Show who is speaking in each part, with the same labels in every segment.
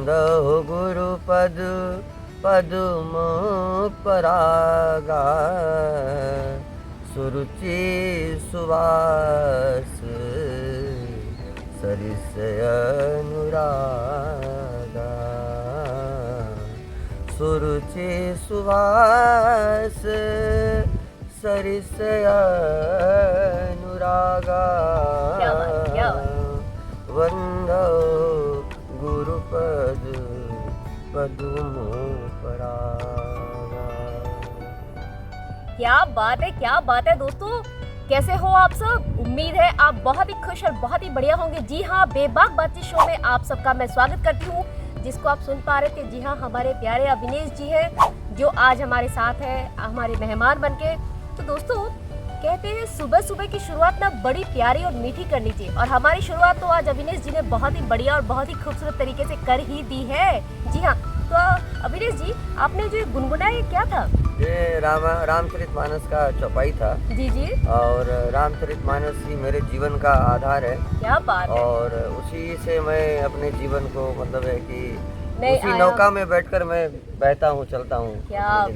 Speaker 1: वंदो गुरुपद पद्म परागा सुरुचि सुवास सरिस अनुरागा सुरुचि सुवास सरिस अनुरागा वंदो गुरुपद पद्म परागा।
Speaker 2: क्या बात है दोस्तों, कैसे हो आप सब? उम्मीद है आप बहुत ही खुश और बहुत ही बढ़िया होंगे। जी हाँ, बेबाक बातचीत शो में आप सबका मैं स्वागत करती हूँ। जिसको आप सुन पा रहे थे, जी हाँ, हमारे प्यारे अविनेश जी हैं जो आज हमारे साथ है हमारे मेहमान बनके। तो दोस्तों कहते हैं सुबह सुबह की शुरुआत ना बड़ी प्यारी और मीठी करनी चाहिए, और हमारी शुरुआत तो आज अविनेश जी ने बहुत ही बढ़िया और बहुत ही खूबसूरत तरीके से कर ही दी है। जी हाँ, तो अविनेश जी आपने जो गुनगुनाया ये क्या था?
Speaker 1: ये रामचरितमानस का चौपाई था।
Speaker 2: जी जी।
Speaker 1: और रामचरितमानस ही मेरे जीवन का आधार है।
Speaker 2: क्या बात है।
Speaker 1: और उसी से मैं अपने जीवन को मतलब है कि
Speaker 2: नहीं
Speaker 1: उसी नौका में बैठकर मैं बहता हूँ, चलता हूँ।
Speaker 2: क्या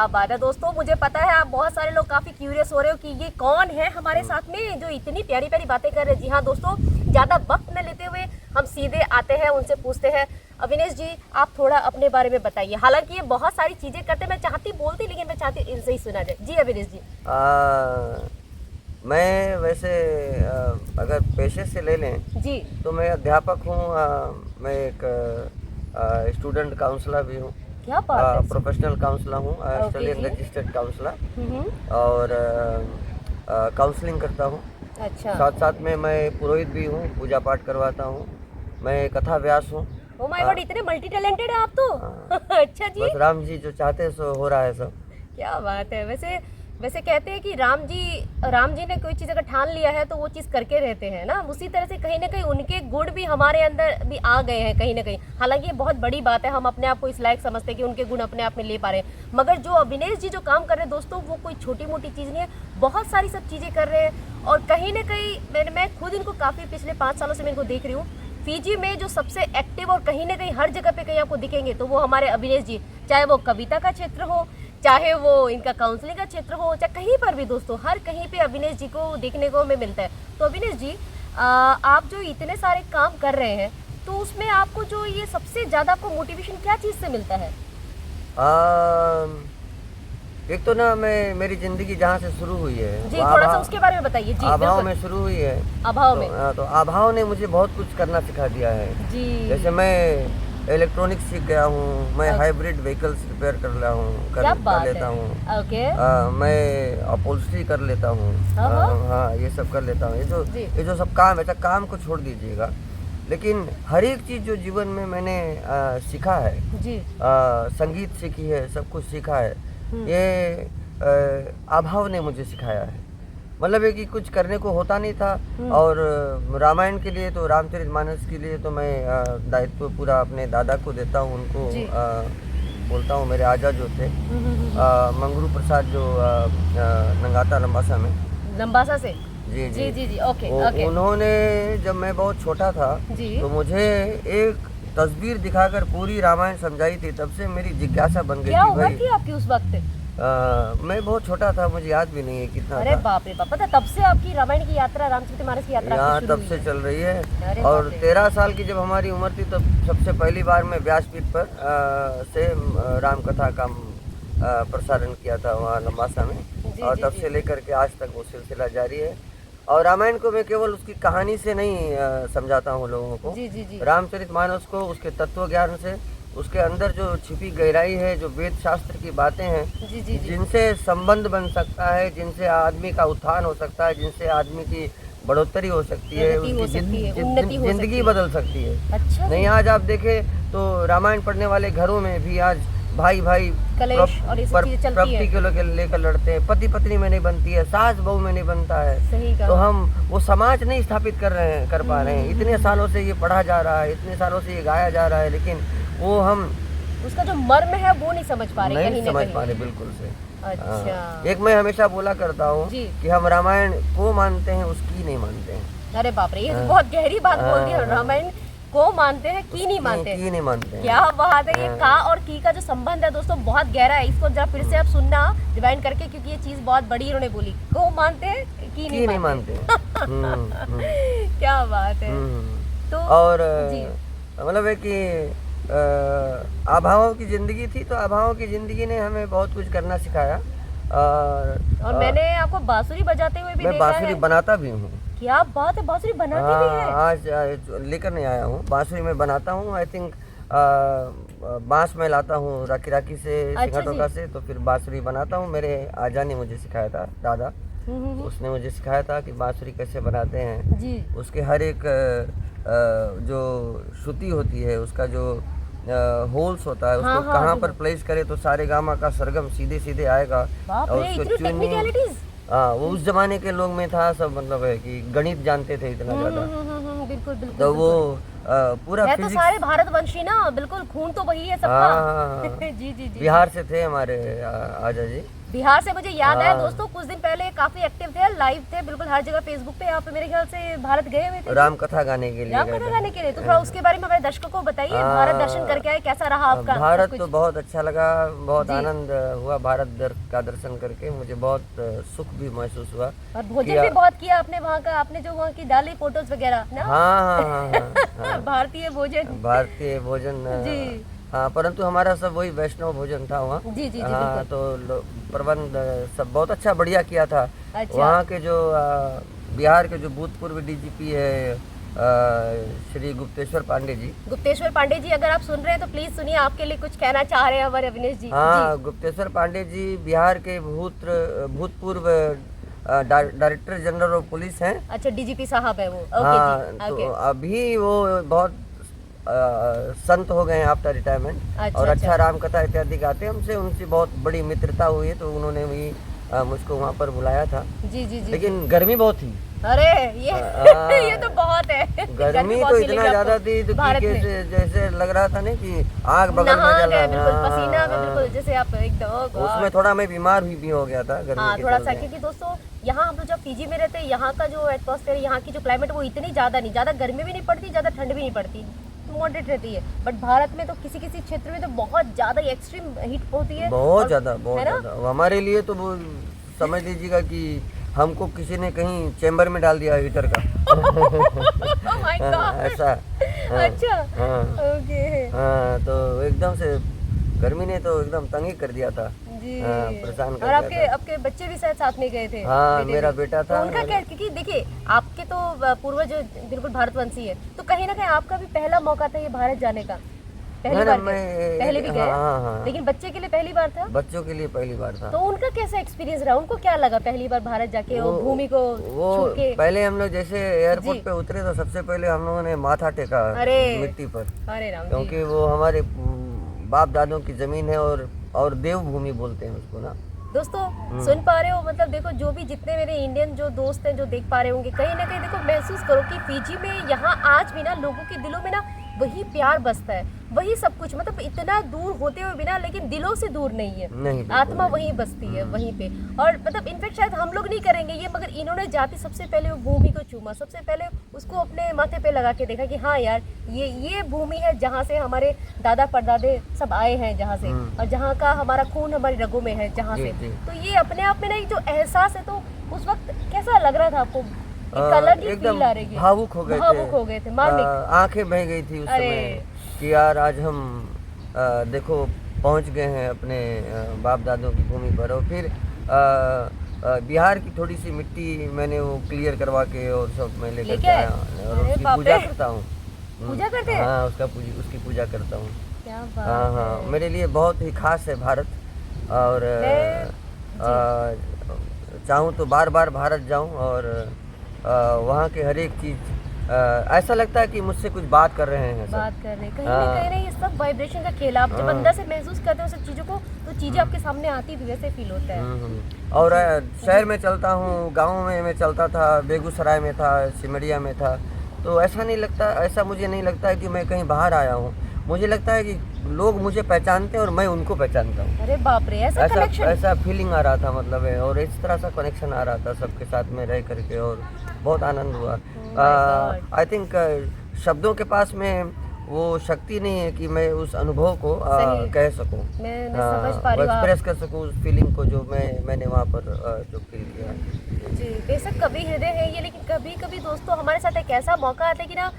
Speaker 2: बात है दोस्तों, मुझे पता है आप बहुत सारे लोग काफी क्यूरियस हो रहे हो कि ये कौन है हमारे साथ में जो इतनी प्यारी प्यारी बातें कर रहे हैं। जी हाँ दोस्तों, ज्यादा वक्त न लेते हुए हम सीधे आते हैं, उनसे पूछते हैं। अविनेश जी आप थोड़ा अपने बारे में बताइए। हालांकि ये बहुत सारी चीजें करते, मैं चाहती बोलती, लेकिन मैं चाहती इनसे ही सुना जाए। जी अविनेश जी।
Speaker 1: मैं वैसे अगर पेशे से ले लें
Speaker 2: जी
Speaker 1: तो मैं अध्यापक हूँ। मैं एक स्टूडेंट काउंसलर भी हूँ।
Speaker 2: क्या बात है।
Speaker 1: प्रोफेशनल काउंसलर हूँ, ऑस्ट्रेलियन रजिस्टर्ड काउंसलर, और काउंसलिंग करता हूँ।
Speaker 2: अच्छा।
Speaker 1: साथ साथ में मैं पुरोहित भी हूँ, पूजा पाठ करवाता हूँ। मैं कथा व्यास हूँ।
Speaker 2: ओह माय गॉड, इतने मल्टी टैलेंटेड है आप तो। अच्छा जी।
Speaker 1: बस राम जी जो चाहते हैं सो हो रहा है सब।
Speaker 2: क्या बात है। वैसे कहते हैं कि राम जी ने कोई चीज़ अगर ठान लिया है तो वो चीज़ करके रहते हैं ना। उसी तरह से कहीं ना कहीं उनके गुण भी हमारे अंदर भी आ गए हैं कहीं ना कहीं। हालांकि ये बहुत बड़ी बात है, हम अपने आप को इस लायक समझते हैं कि उनके गुण अपने आप में ले पा रहे हैं। मगर जो अविनेश जी जो काम कर रहे हैं दोस्तों, वो कोई छोटी मोटी चीज़ नहीं है, बहुत सारी सब चीज़ें कर रहे हैं। और कहीं ना कहीं मैं खुद इनको काफ़ी पिछले 5 सालों से मैं इनको देख रही हूँ। फीजी में जो सबसे एक्टिव और कहीं ना कहीं हर जगह पे कहीं आपको दिखेंगे तो वो हमारे अविनेश जी, चाहे वो कविता का क्षेत्र हो, चाहे वो इनका काउंसलिंग का क्षेत्र हो, चाहे कहीं पर भी दोस्तों, हर कहीं पे अविनेश जी को देखने को हमें मिलता है। तो अविनेश जी आप जो इतने सारे काम कर रहे हैं तो उसमें आपको जो ये सबसे ज़्यादा आपको मोटिवेशन क्या चीज़ से मिलता है?
Speaker 1: एक तो ना मेरी जिंदगी जहाँ से शुरू हुई है
Speaker 2: जी, थोड़ा सा उसके बारे में बताइए। जी
Speaker 1: अभाव में शुरू हुई है।
Speaker 2: अभाव में
Speaker 1: तो अभाव ने मुझे बहुत कुछ करना सिखा दिया है
Speaker 2: जी।
Speaker 1: जैसे मैं इलेक्ट्रॉनिक्स सीख गया हूँ, मैं हाइब्रिड व्हीकल्स रिपेयर कर लेता हूँ।
Speaker 2: ओके।
Speaker 1: मैं अपहोल्स्ट्री कर लेता हूँ। हाँ, ये सब कर लेता हूँ। ये जो सब काम है, काम को छोड़ दीजिएगा, लेकिन हर एक चीज़ जो जीवन में मैंने सीखा है जी। संगीत सीखी है, सब कुछ सीखा है, ये अभाव ने मुझे सिखाया है। मतलब है कि कुछ करने को होता नहीं था। और रामायण के लिए तो रामचरितमानस के लिए तो मैं दायित्व पूरा अपने दादा को देता हूँ, उनको बोलता हूँ। मेरे आजा जो थे मंगरू प्रसाद जो नंगाता लंबासा में, लंबासा से जी जी जी जी ओके। उन्होंने जब मैं बहुत छोटा था तो मुझे एक तस्वीर दिखाकर पूरी रामायण समझाई थी। तब से मेरी जिज्ञासा बन गई। क्या उम्र थी आपकी उस वक्त? मैं बहुत छोटा था, मुझे याद भी नहीं है कितना। अरे बाप रे बाप, पता तब से आपकी रामायण की यात्रा, रामचरितमानस की यात्रा यहाँ तब से चल रही है। और 13 साल की जब हमारी उम्र थी तब सबसे पहली बार मैं व्यासपीठ पर से राम कथा का प्रसारण किया था वहाँ लंबासा में। और तब से लेकर के आज तक वो सिलसिला जारी है। और रामायण को मैं केवल उसकी कहानी से नहीं समझाता हूँ लोगों को। रामचरितमानस को उसके तत्व ज्ञान से, उसके अंदर जो छिपी गहराई है, जो वेद शास्त्र की बातें हैं, जिनसे संबंध बन सकता है, जिनसे आदमी का उत्थान हो सकता है, जिनसे आदमी की बढ़ोतरी हो सकती है, उसकी जिंदगी बदल सकती है। अच्छा। नहीं, आज आप देखें तो रामायण पढ़ने वाले घरों में भी आज भाई प्रॉपर्टी को लेकर लड़ते हैं, पति पत्नी में नहीं बनती है, सास बहू में नहीं बनता है। तो हम वो समाज नहीं स्थापित कर पा रहे हैं। इतने सालों से ये पढ़ा जा रहा है, इतने सालों से ये गाया जा रहा है, लेकिन वो हम उसका जो मर्म है वो नहीं समझ पा रहे, बिल्कुल से। अच्छा। एक मैं हमेशा बोला करता हूँ कि हम रामायण को मानते हैं, उसकी नहीं मानते हैं। अरे बाप रे, ये बहुत गहरी बात बोल दी है। रामायण
Speaker 2: को मानते हैं, की नहीं मानते।
Speaker 1: की नहीं मानते हैं।
Speaker 2: क्या बात है, ये का और की का जो संबंध है दोस्तों बहुत गहरा है। इसको जरा फिर से आप सुनना डिवाइन करके, क्योंकि ये चीज बहुत बड़ी इन्होंने बोली। को मानते हैं, की नहीं मानते। क्या बात है। तो
Speaker 1: और
Speaker 2: जी
Speaker 1: मतलब है कि अभावों की जिंदगी थी, तो अभावों की जिंदगी ने हमें बहुत कुछ करना सिखाया।
Speaker 2: और मैंने आपको बांसुरी बजाते हुए भी
Speaker 1: मैं
Speaker 2: देखा
Speaker 1: बांसुरी
Speaker 2: है।
Speaker 1: बनाता भी हूँ।
Speaker 2: क्या बात है, बांसुरी बनाते भी हैं?
Speaker 1: आज लेकर नहीं आया हूँ, बांसुरी में बनाता हूँ। आई थिंक बांस में लाता हूँ राखी से, सिंगाटोका से, तो फिर बांसुरी बनाता हूँ। मेरे आजा ने मुझे सिखाया था, दादा, उसने मुझे सिखाया था कि बांसुरी कैसे बनाते हैं
Speaker 2: जी।
Speaker 1: उसके हर एक जो श्रुति होती है, उसका जो होल्स होता है, उसको कहाँ पर प्लेस करे तो सारे गामा का सरगम सीधे सीधे आएगा। और उसको ट्यूनिंग, वो उस जमाने के लोग में था सब, मतलब है कि गणित जानते थे इतना ज्यादा।
Speaker 2: बिल्कुल बिल्कुल।
Speaker 1: तो वो पूरा
Speaker 2: है तो सारे भारतवंशी ना, बिल्कुल खून तो वही है सबका। जी जी जी।
Speaker 1: बिहार से थे हमारे आजा जी।
Speaker 2: बिहार से मुझे याद है दोस्तों, कुछ दिन पहले काफी एक्टिव थे, लाइव थे बिल्कुल हर जगह फेसबुक पे। आप मेरे ख्याल से भारत गए हुए थे
Speaker 1: राम कथा गाने के लिए।
Speaker 2: राम कथा गाने के लिए, तो थोड़ा उसके बारे में हमारे दर्शकों को बताइए। भारत दर्शन करके आए, कैसा रहा आपका?
Speaker 1: भारत तो बहुत अच्छा लगा, बहुत आनंद हुआ भारत का दर्शन करके। मुझे बहुत सुख भी महसूस हुआ।
Speaker 2: और भोजन भी बहुत किया आपने वहाँ का, आपने जो वहाँ की डाली फोटोज वगैरह ना।
Speaker 1: हाँ।
Speaker 2: भारतीय भोजन,
Speaker 1: भारतीय भोजन
Speaker 2: जी।
Speaker 1: हाँ, परंतु हमारा सब वही वैष्णव भोजन था वहाँ।
Speaker 2: जी जी जी।
Speaker 1: हाँ, तो प्रबंध सब बहुत अच्छा बढ़िया किया था।
Speaker 2: अच्छा।
Speaker 1: वहाँ के जो बिहार के जो भूतपूर्व डीजीपी है श्री गुप्तेश्वर पांडे जी।
Speaker 2: गुप्तेश्वर पांडे जी, अगर आप सुन रहे हैं तो प्लीज सुनिए, आपके लिए कुछ कहना चाह रहे हैं हमारे अविनेश जी।
Speaker 1: हाँ, गुप्तेश्वर पांडे जी बिहार के भूतपूर्व डायरेक्टर जनरल ऑफ पुलिस हैं।
Speaker 2: अच्छा, डीजीपी साहब है वो। ओके
Speaker 1: हाँ,
Speaker 2: जी।
Speaker 1: तो अभी वो बहुत संत हो गए हैं आफ्टर रिटायरमेंट।
Speaker 2: अच्छा,
Speaker 1: और अच्छा राम कथा इत्यादि गाते हैं। हमसे उनसे बहुत बड़ी मित्रता हुई है, तो उन्होंने भी मुझको वहाँ पर बुलाया था।
Speaker 2: जी जी जी।
Speaker 1: लेकिन गर्मी बहुत थी।
Speaker 2: अरे ये तो बहुत है।
Speaker 1: गर्मी तो इतना ज्यादा थी तो जैसे लग रहा था ना कि आग बगल में जल रहा।
Speaker 2: बिल्कुल पसीना में, बिल्कुल जैसे आप एकदम।
Speaker 1: उसमें थोड़ा मैं बीमार भी हो गया था गर्मी के
Speaker 2: थोड़ा सा,
Speaker 1: चलते।
Speaker 2: क्योंकि दोस्तों यहाँ हम लोग जब पीजी में रहते हैं, यहाँ का जो एटमॉस्फेयर, यहाँ की जो क्लाइमेट, वो इतनी ज्यादा नहीं, ज्यादा गर्मी भी नहीं पड़ती, ज्यादा ठंड भी नहीं पड़ती, मॉडरेट रहती है। बट भारत में तो किसी किसी क्षेत्र में तो बहुत ज्यादा एक्सट्रीम हीट होती है।
Speaker 1: बहुत ज्यादा, बहुत ज्यादा। हमारे लिए तो वो समझ लीजिएगा कि हमको किसी ने कहीं चेम्बर में डाल दिया हीटर का।
Speaker 2: Oh my God!
Speaker 1: ऐसा।
Speaker 2: अच्छा। ओके।
Speaker 1: हाँ, तो एकदम से गर्मी ने तो एकदम तंग ही कर दिया था
Speaker 2: जी।
Speaker 1: परेशान कर
Speaker 2: और
Speaker 1: दिया था।
Speaker 2: आपके बच्चे भी शायद साथ में गए थे?
Speaker 1: हाँ, मेरा बेटा था।
Speaker 2: तो उनका क्या, क्योंकि देखिए आपके तो पूर्वज बिल्कुल भारतवंशी है, तो कहीं ना कहीं आपका भी पहला मौका था ये भारत जाने का। पहले भी गए?
Speaker 1: हाँ।
Speaker 2: लेकिन बच्चे के लिए पहली बार था?
Speaker 1: बच्चों के लिए पहली बार था।
Speaker 2: तो उनका कैसा एक्सपीरियंस रहा? उनको क्या लगा पहली बार भारत जाके और भूमि को छू के?
Speaker 1: पहले हम लोग जैसे एयरपोर्ट पे उतरे तो सबसे पहले हम लोगों ने माथा टेका मिट्टी पर।
Speaker 2: अरे राम,
Speaker 1: क्योंकि वो हमारे बाप दादों की जमीन है और देव भूमि बोलते हैं उसको ना।
Speaker 2: दोस्तों सुन पा रहे हो, मतलब देखो जो भी जितने मेरे इंडियन जो दोस्त हैं जो देख पा रहे होंगे, कहीं ना कहीं देखो महसूस करो कि फीजी में यहाँ आज भी ना लोगों के दिलों में ना वही प्यार बसता है, वही सब कुछ, मतलब इतना दूर होते हुए बिना लेकिन दिलों से दूर नहीं है।
Speaker 1: नहीं,
Speaker 2: आत्मा वहीं बसती है वहीं पे। और मतलब इनफेक्ट शायद हम लोग नहीं करेंगे ये, मगर इन्होंने जाति सबसे पहले वो भूमि को चूमा, सबसे पहले उसको अपने माथे पे लगा के देखा कि हाँ यार ये भूमि है जहाँ से हमारे दादा परदादे सब आए हैं, जहाँ से, और जहाँ का हमारा खून हमारी रगों में है, जहाँ से। तो ये अपने आप में ना एक जो एहसास है, तो उस वक्त कैसा लग रहा था आपको?
Speaker 1: एकदम भावुक हो गए थे,
Speaker 2: मार्मिक,
Speaker 1: आंखें बह गई थी उस समय कि यार आज हम देखो पहुंच गए हैं अपने बाप दादों की भूमि पर। और फिर बिहार की थोड़ी सी मिट्टी मैंने वो क्लियर करवा के और सब मैं लेकर के आया और उसकी पूजा करता हूँ।
Speaker 2: पूजा करते हैं?
Speaker 1: हाँ, उसकी पूजा करता हूँ।
Speaker 2: क्या बात
Speaker 1: हाँ हाँ, मेरे लिए बहुत ही खास है भारत। और चाहूँ तो बार बार भारत जाऊँ और वहाँ के हर एक चीज़ ऐसा लगता है कि मुझसे कुछ बात कर रहे हैं,
Speaker 2: बात कर रहे हैं। कहीं ना कहीं ये सब वाइब्रेशन का खेल, आप जब अंदर से महसूस करते हो सब चीज़ों को, तो चीज़ें आपके सामने आती भी वैसे फील होता है।
Speaker 1: और शहर में चलता हूँ, गाँव में मैं चलता था, बेगूसराय में था, सिमरिया में था, तो ऐसा मुझे नहीं लगता है कि मैं कहीं बाहर आया हूँ। मुझे लगता है कि लोग मुझे पहचानते हैं और मैं उनको पहचानता हूँ।
Speaker 2: अरे बाप रे,
Speaker 1: ऐसा फीलिंग आ रहा था, मतलब है, और इस तरह सा कनेक्शन आ रहा था सबके साथ में रह करके, और बहुत आनंद हुआ। आई थिंक शब्दों के पास में वो शक्ति नहीं है कि मैं उस अनुभव को
Speaker 2: सही।
Speaker 1: कह सकूं,
Speaker 2: मैं समझ पा रही हूँ
Speaker 1: एक्सप्रेस कर सकूं उस फीलिंग को जो मैंने वहाँ पर जो फील किया।
Speaker 2: जी बेशक कभी हृदय है ये, लेकिन कभी कभी दोस्तों हमारे साथ एक ऐसा मौका आता है कि ना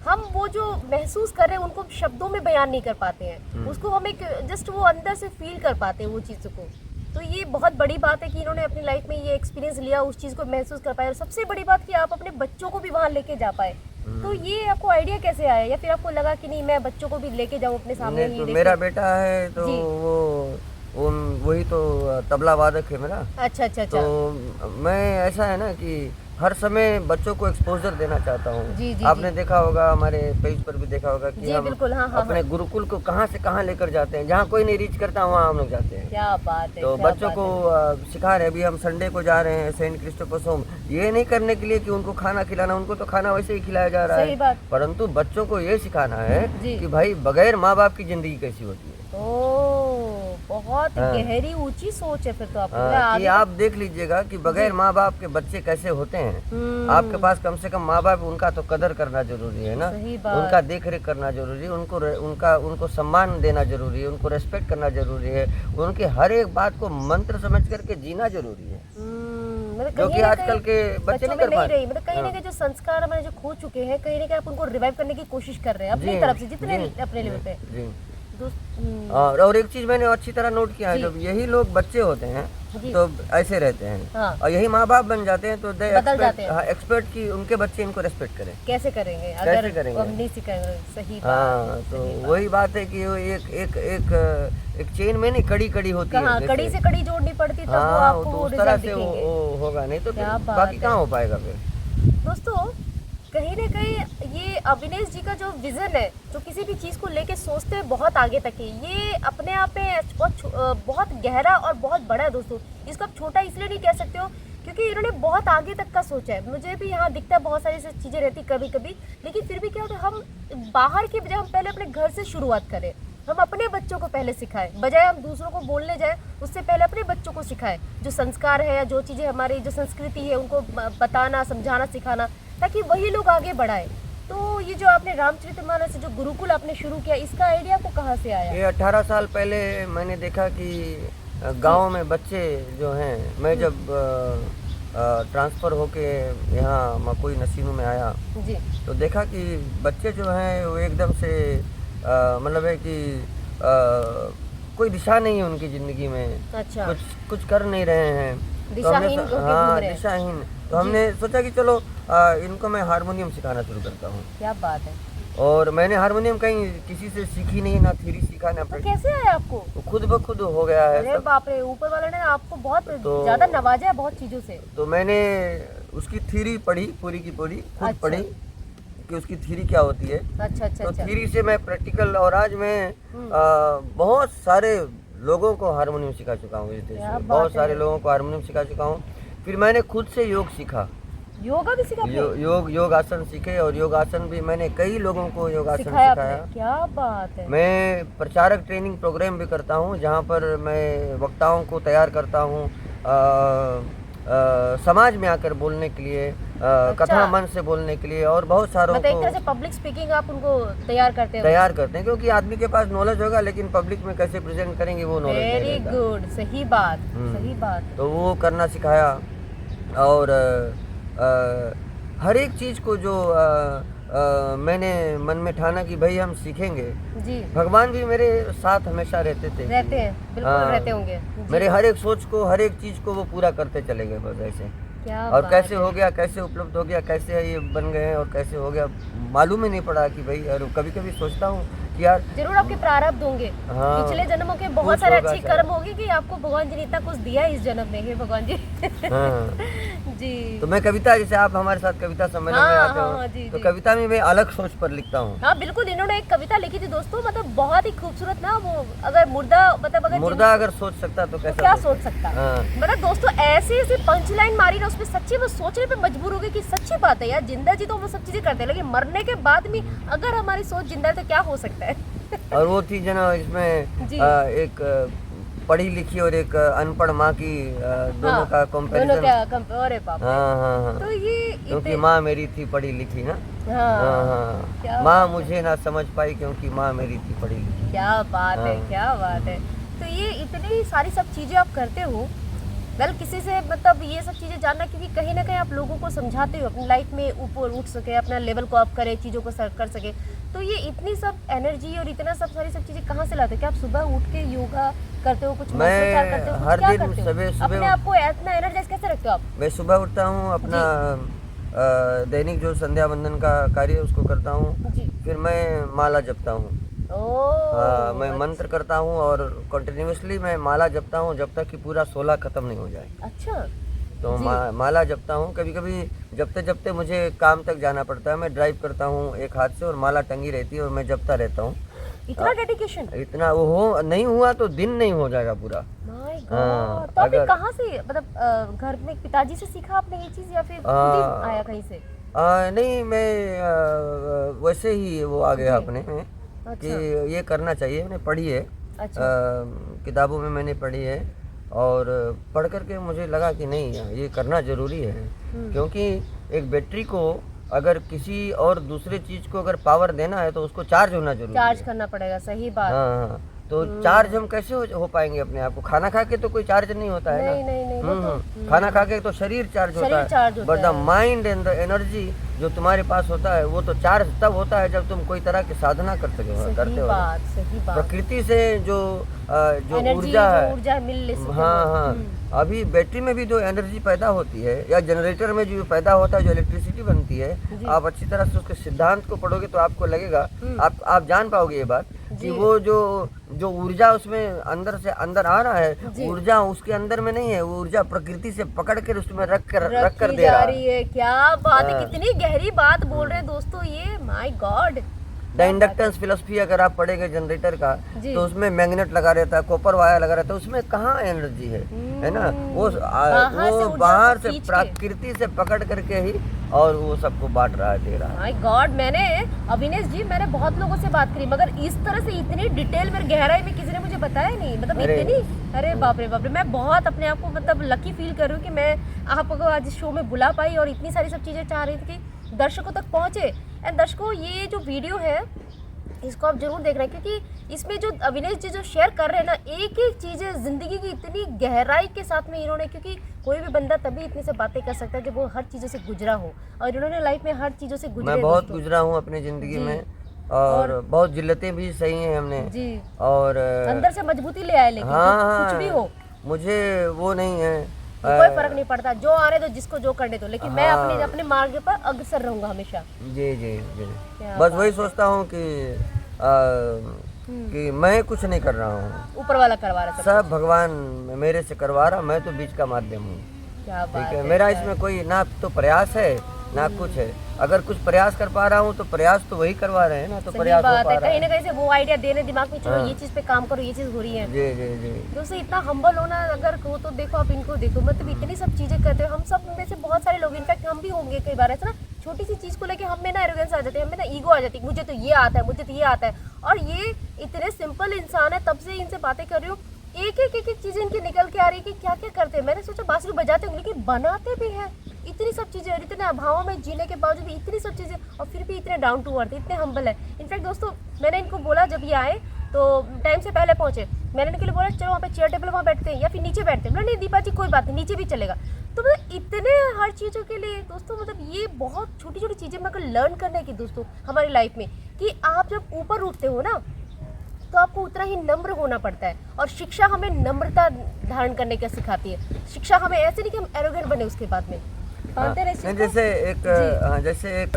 Speaker 2: हम वो जो महसूस कर रहे हैं उनको शब्दों में बयान नहीं कर पाते हैं, उसको हम एक जस्ट वो अंदर से फील कर पाते हैं वो चीज़ को। तो ये बहुत बड़ी बात है कि इन्होंने अपनी लाइफ में ये एक्सपीरियंस लिया, उस चीज़ को महसूस कर पाए, और सबसे बड़ी बात कि आप अपने बच्चों को भी वहाँ लेके जा पाए। तो ये आपको आइडिया कैसे आया, या फिर आपको लगा कि नहीं मैं बच्चों को भी लेके जाऊँ अपने सामने ही?
Speaker 1: तो मेरा बेटा है तो
Speaker 2: जी।
Speaker 1: वो वही तो तबला वादक है मेरा।
Speaker 2: अच्छा।
Speaker 1: तो मैं ऐसा है ना कि हर समय बच्चों को एक्सपोजर देना चाहता
Speaker 2: जी,
Speaker 1: हूँ।
Speaker 2: जी,
Speaker 1: आपने देखा होगा, हमारे पेज पर भी देखा होगा कि
Speaker 2: जी
Speaker 1: हम
Speaker 2: बिल्कुल, हाँ
Speaker 1: अपने गुरुकुल को कहाँ से कहाँ लेकर जाते हैं, जहाँ कोई नहीं रीच करता वहाँ हम लोग जाते हैं।
Speaker 2: क्या बात है।
Speaker 1: तो
Speaker 2: क्या
Speaker 1: बच्चों
Speaker 2: बात
Speaker 1: को
Speaker 2: है।
Speaker 1: सिखा रहे हैं। अभी हम संडे को जा रहे हैं सेंट क्रिस्टोफर्स होम, ये नहीं करने के लिए कि उनको खाना खिलाना, उनको तो खाना वैसे ही खिलाया जा रहा
Speaker 2: सही
Speaker 1: है,
Speaker 2: बात।
Speaker 1: परंतु बच्चों को ये सिखाना है
Speaker 2: जी।
Speaker 1: कि भाई बगैर माँ बाप की जिंदगी कैसी होती है।
Speaker 2: बहुत गहरी ऊंची सोच है फिर तो आपकी।
Speaker 1: कि आप देख लीजिएगा कि बगैर माँ बाप के बच्चे कैसे होते हैं। आपके पास कम से कम माँ बाप, उनका तो कदर करना जरूरी है ना,
Speaker 2: सही बात।
Speaker 1: उनका देख रेख करना जरूरी है, उनको सम्मान देना जरूरी है, उनको रेस्पेक्ट करना जरूरी है, उनकी हर एक बात को मंत्र समझ करके जीना जरूरी है,
Speaker 2: मतलब
Speaker 1: जो कि आजकल के बच्चे नहीं कर पा रहे।
Speaker 2: मतलब कहीं ना कहीं जो संस्कार हमारे जो खो चुके हैं, कहीं ना कहीं आप उनको रिवाइव करने की कोशिश कर रहे हैं अपनी तरफ से, जितने अपने लेवल पे।
Speaker 1: जी। और एक चीज मैंने अच्छी तरह नोट किया है, जब यही लोग बच्चे होते हैं तो ऐसे रहते हैं,
Speaker 2: हाँ।
Speaker 1: और यही माँ बाप बन जाते हैं तो दे
Speaker 2: बदल जाते हैं।
Speaker 1: एक्सपेक्ट कि उनके बच्चे इनको रेस्पेक्ट करें।
Speaker 2: कैसे करेंगे
Speaker 1: कैसे
Speaker 2: अगर
Speaker 1: करेंगे?
Speaker 2: हम नहीं सिखाएंगे? सही बात
Speaker 1: हाँ,
Speaker 2: है,
Speaker 1: तो
Speaker 2: सही बात।
Speaker 1: वही बात है कि वो एक चेन में नहीं, कड़ी कड़ी होती
Speaker 2: कहाँ
Speaker 1: है,
Speaker 2: कड़ी से कड़ी जोड़नी पड़ती है, तब वो
Speaker 1: हाँ,
Speaker 2: आपको
Speaker 1: तो
Speaker 2: वो
Speaker 1: उस तरह
Speaker 2: रिजल्ट
Speaker 1: से
Speaker 2: दिखेंगे।
Speaker 1: वो होगा, नहीं तो
Speaker 2: क्या
Speaker 1: फिर
Speaker 2: बात
Speaker 1: बाकी
Speaker 2: है।
Speaker 1: कहाँ हो पाएगा फिर।
Speaker 2: दोस्तों कहीं ना कहीं ये अविनेश जी का जो विजन है, जो किसी भी चीज़ को लेके सोचते हैं बहुत आगे तक है, ये अपने आप में बहुत गहरा और बहुत बड़ा है दोस्तों। इसको आप छोटा इसलिए नहीं कह सकते हो क्योंकि इन्होंने बहुत आगे तक का सोचा है। मुझे भी यहाँ दिखता है बहुत सारी ऐसी चीज़ें रहती कभी कभी, लेकिन फिर भी क्या होता है, हम बाहर की बजाय हम पहले अपने घर से शुरुआत करें, हम अपने बच्चों को पहले सिखाएं, बजाय हम दूसरों को बोलने जाएं, उससे पहले अपने बच्चों को सिखाएं। जो संस्कार है या जो चीज़ें हमारी जो संस्कृति है उनको बताना, समझाना, सिखाना, ताकि वही लोग आगे बढ़ाएं। तो ये जो आपने रामचरितमानस से जो गुरुकुल आपने शुरू किया, इसका आइडिया आपको कहाँ से आया?
Speaker 1: ये 18 साल पहले मैंने देखा कि गांव में बच्चे जो हैं, मैं जब ट्रांसफ़र होके यहाँ मकोई नसीनू में आया
Speaker 2: जी।
Speaker 1: तो देखा कि बच्चे जो हैं वो एकदम से मतलब है कि कोई दिशा नहीं है उनकी ज़िंदगी में।
Speaker 2: अच्छा।
Speaker 1: कुछ कर नहीं रहे हैं, तो हमने
Speaker 2: दिशाहीन होके घूम
Speaker 1: हाँ
Speaker 2: रहे हैं।
Speaker 1: दिशाहीन, तो हमने सोचा कि चलो इनको मैं हारमोनियम सिखाना शुरू करता हूँ।
Speaker 2: क्या बात है।
Speaker 1: और मैंने हारमोनियम कहीं किसी से सीखी नहीं, ना थ्योरी सीखा ना
Speaker 2: तो
Speaker 1: प्रैक्टिस,
Speaker 2: कैसे आया आपको?
Speaker 1: तो खुद ब खुद हो गया है
Speaker 2: अरे
Speaker 1: सब।
Speaker 2: बाप रे, ऊपर वाले ने आपको बहुत
Speaker 1: तो-
Speaker 2: ज्यादा नवाजा है बहुत चीजों से।
Speaker 1: तो मैंने उसकी थ्योरी पढ़ी, पूरी की पूरी खुद
Speaker 2: अच्छा।
Speaker 1: पढ़ी कि उसकी थ्योरी क्या होती है।
Speaker 2: अच्छा।
Speaker 1: तो थ्योरी से मैं प्रैक्टिकल, और आज मैं बहुत सारे लोगों को हारमोनियम सिखा चुका हूँ इस देश
Speaker 2: क्या
Speaker 1: में,
Speaker 2: बात
Speaker 1: बहुत
Speaker 2: है।
Speaker 1: सारे लोगों को हारमोनियम सिखा चुका हूँ। फिर मैंने खुद से योग सीखा,
Speaker 2: योगा भी सिखा आपने?
Speaker 1: योगासन सीखे, और योगासन भी मैंने कई लोगों को योगासन
Speaker 2: सिखाया
Speaker 1: सिखाया।
Speaker 2: आपने? क्या बात है।
Speaker 1: मैं प्रचारक ट्रेनिंग प्रोग्राम भी करता हूँ, जहाँ पर मैं वक्ताओं को तैयार करता हूँ समाज में आकर बोलने के लिए, कथा मन से बोलने के लिए, और बहुत सारों
Speaker 2: मतलब एक
Speaker 1: को
Speaker 2: तरह से पब्लिक स्पीकिंग आप उनको तैयार करते हो?
Speaker 1: तैयार करते हैं, क्योंकि आदमी के पास नॉलेज होगा लेकिन पब्लिक में कैसे प्रेजेंट करेंगे वो नॉलेज नहीं
Speaker 2: वेरी
Speaker 1: रहता।
Speaker 2: गुड, सही बात, सही बात।
Speaker 1: तो वो करना सिखाया, और हर एक चीज़ को जो मैंने मन में ठाना कि भाई हम सीखेंगे।
Speaker 2: जी।
Speaker 1: भगवान भी मेरे साथ हमेशा रहते थे,
Speaker 2: रहते हैं, बिल्कुल
Speaker 1: हाँ।
Speaker 2: रहते होंगे जी।
Speaker 1: मेरे हर एक सोच को, हर एक चीज़ को वो पूरा करते चले गए बस ऐसे।
Speaker 2: क्या
Speaker 1: और
Speaker 2: बात
Speaker 1: कैसे
Speaker 2: है।
Speaker 1: हो गया, कैसे उपलब्ध हो गया, कैसे ये बन गए हैं, और कैसे हो गया मालूम ही नहीं पड़ा कि भाई। और कभी कभी सोचता हूँ कि यार
Speaker 2: जरूर आपके प्रारब्ध होंगे,
Speaker 1: हाँ,
Speaker 2: पिछले जन्मों के बहुत
Speaker 1: कुछ
Speaker 2: सारे
Speaker 1: होगा
Speaker 2: अच्छी
Speaker 1: शायद।
Speaker 2: कर्म होगी कि आपको भगवान जी ने इतना कुछ दिया इस जन्म में। हे भगवान जी।
Speaker 1: हाँ।
Speaker 2: जी।
Speaker 1: तो मैं कविता, जैसे आप हमारे साथ कविता सम्मेलन में आते
Speaker 2: हाँ,
Speaker 1: हो,
Speaker 2: जी,
Speaker 1: तो
Speaker 2: जी।
Speaker 1: कविता में मैं अलग सोच पर लिखता हूँ।
Speaker 2: हाँ बिल्कुल, इन्होंने एक कविता लिखी थी दोस्तों, मतलब बहुत ही खूबसूरत ना वो। अगर मुर्दा, मतलब अगर
Speaker 1: मुर्दा अगर सोच सकता तो
Speaker 2: तो
Speaker 1: कैसा
Speaker 2: क्या
Speaker 1: सोच
Speaker 2: सोच सकता।
Speaker 1: हाँ।
Speaker 2: मतलब दोस्तों ऐसी ऐसी पंच लाइन मारी ना उसमें, सच्ची वो सोचने पे मजबूर हो गई कि सच्ची बात है यार, जिंदा जी तो वो सब चीजें करते हैं, लेकिन मरने के बाद भी अगर हमारी सोच जिंदा है तो क्या हो सकता है।
Speaker 1: और वो थी जना इसमें
Speaker 2: जी।
Speaker 1: एक पढ़ी लिखी और एक अनपढ़ माँ की दोनों का
Speaker 2: दोनों
Speaker 1: कंपैरिजन।
Speaker 2: अरे बाप रे।
Speaker 1: हाँ हाँ हाँ,
Speaker 2: तो ये
Speaker 1: क्योंकि माँ मेरी थी पढ़ी लिखी ना।
Speaker 2: हाँ
Speaker 1: हाँ
Speaker 2: क्या
Speaker 1: हाँ, माँ मुझे ना समझ पाई क्योंकि माँ मेरी थी पढ़ी लिखी।
Speaker 2: क्या बात है,
Speaker 1: हाँ।
Speaker 2: क्या बात है। तो ये इतनी सारी सब चीजें आप करते हो, वेल किसी से मतलब ये सब चीजें जानना, क्योंकि कहीं ना कहीं आप लोगों को समझाते हो अपनी लाइफ में ऊपर उठ सके, अपना लेवल को अप करे, चीजों को सर कर सके। तो ये इतनी सब एनर्जी और इतना सब सारी सब चीजें कहाँ से लाते हो? क्या आप सुबह उठ के योगा करते हो, कुछ
Speaker 1: मैं
Speaker 2: मंत्रोच्चार करते हो, कुछ
Speaker 1: हर
Speaker 2: क्या
Speaker 1: दिन
Speaker 2: करते हो?
Speaker 1: सुबह
Speaker 2: अपने आप को इतना एनर्जाइज कैसे रखते हो आप?
Speaker 1: मैं सुबह उठता हूँ, अपना दैनिक जो संध्या वंदन का कार्य है उसको करता हूँ,
Speaker 2: जी।
Speaker 1: फिर मैं माला जपता हूँ। हाँ, मैं
Speaker 2: ओह
Speaker 1: मंत्र करता हूँ और कंटिन्यूअसली मैं माला जपता हूँ जब तक कि पूरा 16 खत्म नहीं हो जाए।
Speaker 2: अच्छा
Speaker 1: तो
Speaker 2: जी।
Speaker 1: माला जपता हूँ। कभी कभी जपते जपते मुझे काम तक जाना पड़ता है, मैं ड्राइव करता हूँ एक हाथ से और माला टंगी रहती है और मैं जपता रहता हूँ।
Speaker 2: इतना डेडिकेशन,
Speaker 1: इतना वो हो नहीं हुआ तो दिन नहीं हो जाएगा पूरा।
Speaker 2: माय
Speaker 1: हाँ,
Speaker 2: गॉड। तो आपने
Speaker 1: अगर
Speaker 2: कहाँ से, मतलब घर में पिताजी से सीखा आपने ये चीज या फिर खुद ही आया कहीं से?
Speaker 1: नहीं, मैं वैसे ही वो आ गया
Speaker 2: जी।
Speaker 1: अपने में कि
Speaker 2: अच्छा
Speaker 1: ये करना चाहिए। मैंने पढ़ी है,
Speaker 2: अच्छा
Speaker 1: किताबों में मैंने पढ़ी है और पढ़ करके मुझे लगा कि नहीं ये करना ज़रूरी है, क्योंकि एक बैटरी को अगर किसी और दूसरे चीज़ को अगर पावर देना है तो उसको चार्ज होना जरूरी
Speaker 2: चार्ज
Speaker 1: है।
Speaker 2: करना पड़ेगा, सही बात।
Speaker 1: हाँ, तो चार्ज हम कैसे हो पाएंगे अपने आप को? खाना खा के तो कोई चार्ज नहीं होता है
Speaker 2: नहीं
Speaker 1: ना।
Speaker 2: नहीं नहीं, वो तो
Speaker 1: खाना खा के तो शरीर चार्ज होता
Speaker 2: शरीर
Speaker 1: है,
Speaker 2: चार्ज होता
Speaker 1: but the mind and the energy जो तुम्हारे पास होता है वो तो चार्ज तब होता है जब तुम कोई तरह की साधना करते
Speaker 2: सही
Speaker 1: हो।
Speaker 2: बात, सही बात।
Speaker 1: प्रकृति से जो
Speaker 2: एनर्जी,
Speaker 1: ऊर्जा
Speaker 2: जो
Speaker 1: है,
Speaker 2: ऊर्जा मिल ले सकते
Speaker 1: हाँ
Speaker 2: हो।
Speaker 1: हाँ, अभी बैटरी में भी जो एनर्जी पैदा होती है या जनरेटर में जो पैदा होता है, जो इलेक्ट्रिसिटी बनती है,
Speaker 2: जी।
Speaker 1: आप अच्छी तरह से उसके सिद्धांत को पढ़ोगे तो आपको लगेगा, आप जान पाओगे ये बात कि
Speaker 2: जी।
Speaker 1: वो जो ऊर्जा उसमें अंदर से अंदर आ रहा है,
Speaker 2: जी।
Speaker 1: ऊर्जा उसके अंदर में नहीं है, वो ऊर्जा प्रकृति से पकड़ कर उसमें रख कर
Speaker 2: रखी
Speaker 1: दे
Speaker 2: जा
Speaker 1: रहा
Speaker 2: रही
Speaker 1: है।
Speaker 2: है। क्या बात है,
Speaker 1: हाँ।
Speaker 2: कितनी गहरी बात बोल रहे हैं दोस्तों ये, my God.
Speaker 1: The inductance philosophy अगर आप पढ़ेगे जनरेटर का,
Speaker 2: जी।
Speaker 1: तो उसमें मैग्नेट लगा रहता है, कॉपर वायर लगा रहता है, उसमें कहाँ एनर्जी है ना? वो
Speaker 2: बाहर से ऊर्जा
Speaker 1: बाहर
Speaker 2: को
Speaker 1: से
Speaker 2: खींच के।
Speaker 1: प्रकृति से पकड़ करके ही और वो सबको बांट रहा है, दे रहा है।
Speaker 2: माय गॉड, मैंने अविनेश जी, मैंने बहुत लोगों से बात करी, मगर इस तरह से इतनी डिटेल में, गहराई में किसी ने मुझे बताया नहीं। मतलब इतनी, अरे बाप रे बाप रे। मैं बहुत अपने आप को मतलब लकी फील कर रही हूँ कि मैं आपको आज इस शो में बुला पाई और इतनी सारी सब चीज़ें चाह रही थी कि दर्शकों तक पहुँचे। एंड दर्शकों, ये जो वीडियो है इसको आप जरूर देख रहे हैं, क्योंकि इसमें जो अविनेश जी जो शेयर कर रहे हैं ना, एक एक चीज़ें ज़िंदगी की इतनी गहराई के साथ में इन्होंने, क्योंकि कोई भी बंदा तभी इतनी से बातें कर सकता है जब वो हर चीज़ों से गुजरा हो, और इन्होंने लाइफ में हर चीज़ों से गुजरे।
Speaker 1: मैं बहुत गुजरा हूँ अपनी ज़िंदगी में और बहुत जिल्लतें भी सही हैं हमने
Speaker 2: जी,
Speaker 1: और
Speaker 2: अंदर से मजबूती ले आए, लेकिन
Speaker 1: हाँ,
Speaker 2: कुछ भी हो
Speaker 1: मुझे वो नहीं है,
Speaker 2: कोई फर्क नहीं पड़ता, जो आने दो, जिसको जो करने दो, लेकिन मैं अपने मार्ग पर अग्रसर रहूंगा हमेशा।
Speaker 1: जी जी जी,
Speaker 2: क्या
Speaker 1: बस वही सोचता हूँ कि मैं कुछ नहीं कर रहा हूँ,
Speaker 2: ऊपर वाला करवा रहा है सब।
Speaker 1: सब भगवान मेरे से करवा रहा, मैं तो बीच का माध्यम हूँ।
Speaker 2: क्या
Speaker 1: ठीक
Speaker 2: बात
Speaker 1: है,
Speaker 2: है,
Speaker 1: मेरा इसमें कोई ना तो प्रयास है ना कुछ है। अगर कुछ प्रयास कर पा रहा हूँ तो प्रयास तो वही करवा रहे हैं ना, तो
Speaker 2: सही
Speaker 1: प्रयास हो
Speaker 2: बात
Speaker 1: पा
Speaker 2: है।
Speaker 1: रहा
Speaker 2: कहीं ना
Speaker 1: है।
Speaker 2: कहीं से वो आइडिया देने दिमाग में, चलो
Speaker 1: हाँ।
Speaker 2: ये चीज़ पे काम करो, ये चीज़ हो रही है।
Speaker 1: जी जी जी,
Speaker 2: दोस्तों इतना हम्बल होना अगर हो तो देखो, आप इनको देखो, मतलब इतनी सब चीज़ें करते हो। हम सब में से बहुत सारे लोग, इनफैक्ट हम भी होंगे कई बार ऐसा ना, छोटी सी चीज़ को लेके हम में ना एरोगेंस आ जाती है, हमें ना ईगो आ जाती है, मुझे तो ये आता है, मुझे तो ये आता है। और ये इतने सिंपल इंसान है, तब से इनसे बातें कर रही हूँ, एक एक चीज़ इनकी निकल के आ रही है कि क्या क्या करते हैं। मैंने सोचा बांसुरी बजाते होंगे, लेकिन बनाते भी हैं इतनी सब चीज़ें, और इतने अभावों में जीने के बावजूद भी इतनी सब चीज़ें, और फिर भी इतने डाउन टू अर्थ, इतने हम्बल है। इनफैक्ट दोस्तों, मैंने इनको बोला जब ये आए तो टाइम से पहले पहुंचे, मैंने इनके लिए बोला चलो वहाँ पे चेयर टेबल वहाँ बैठते हैं या फिर नीचे बैठते हैं। बोला नहीं दीपा जी कोई बात नहीं, नीचे भी चलेगा। तो मतलब इतने हर चीज़ों के लिए दोस्तों, मतलब ये बहुत छोटी छोटी चीज़ें मैं अगर लर्न करने की दोस्तों हमारी लाइफ में, कि आप जब ऊपर उठते हो ना तो आपको उतना ही नम्र होना पड़ता है। और शिक्षा हमें नम्रता धारण करने का सिखाती है। शिक्षा हमें ऐसे नहीं कि हम एरोगेंट बने उसके बाद में, मानते हैं इस चीज़ को?
Speaker 1: जैसे एक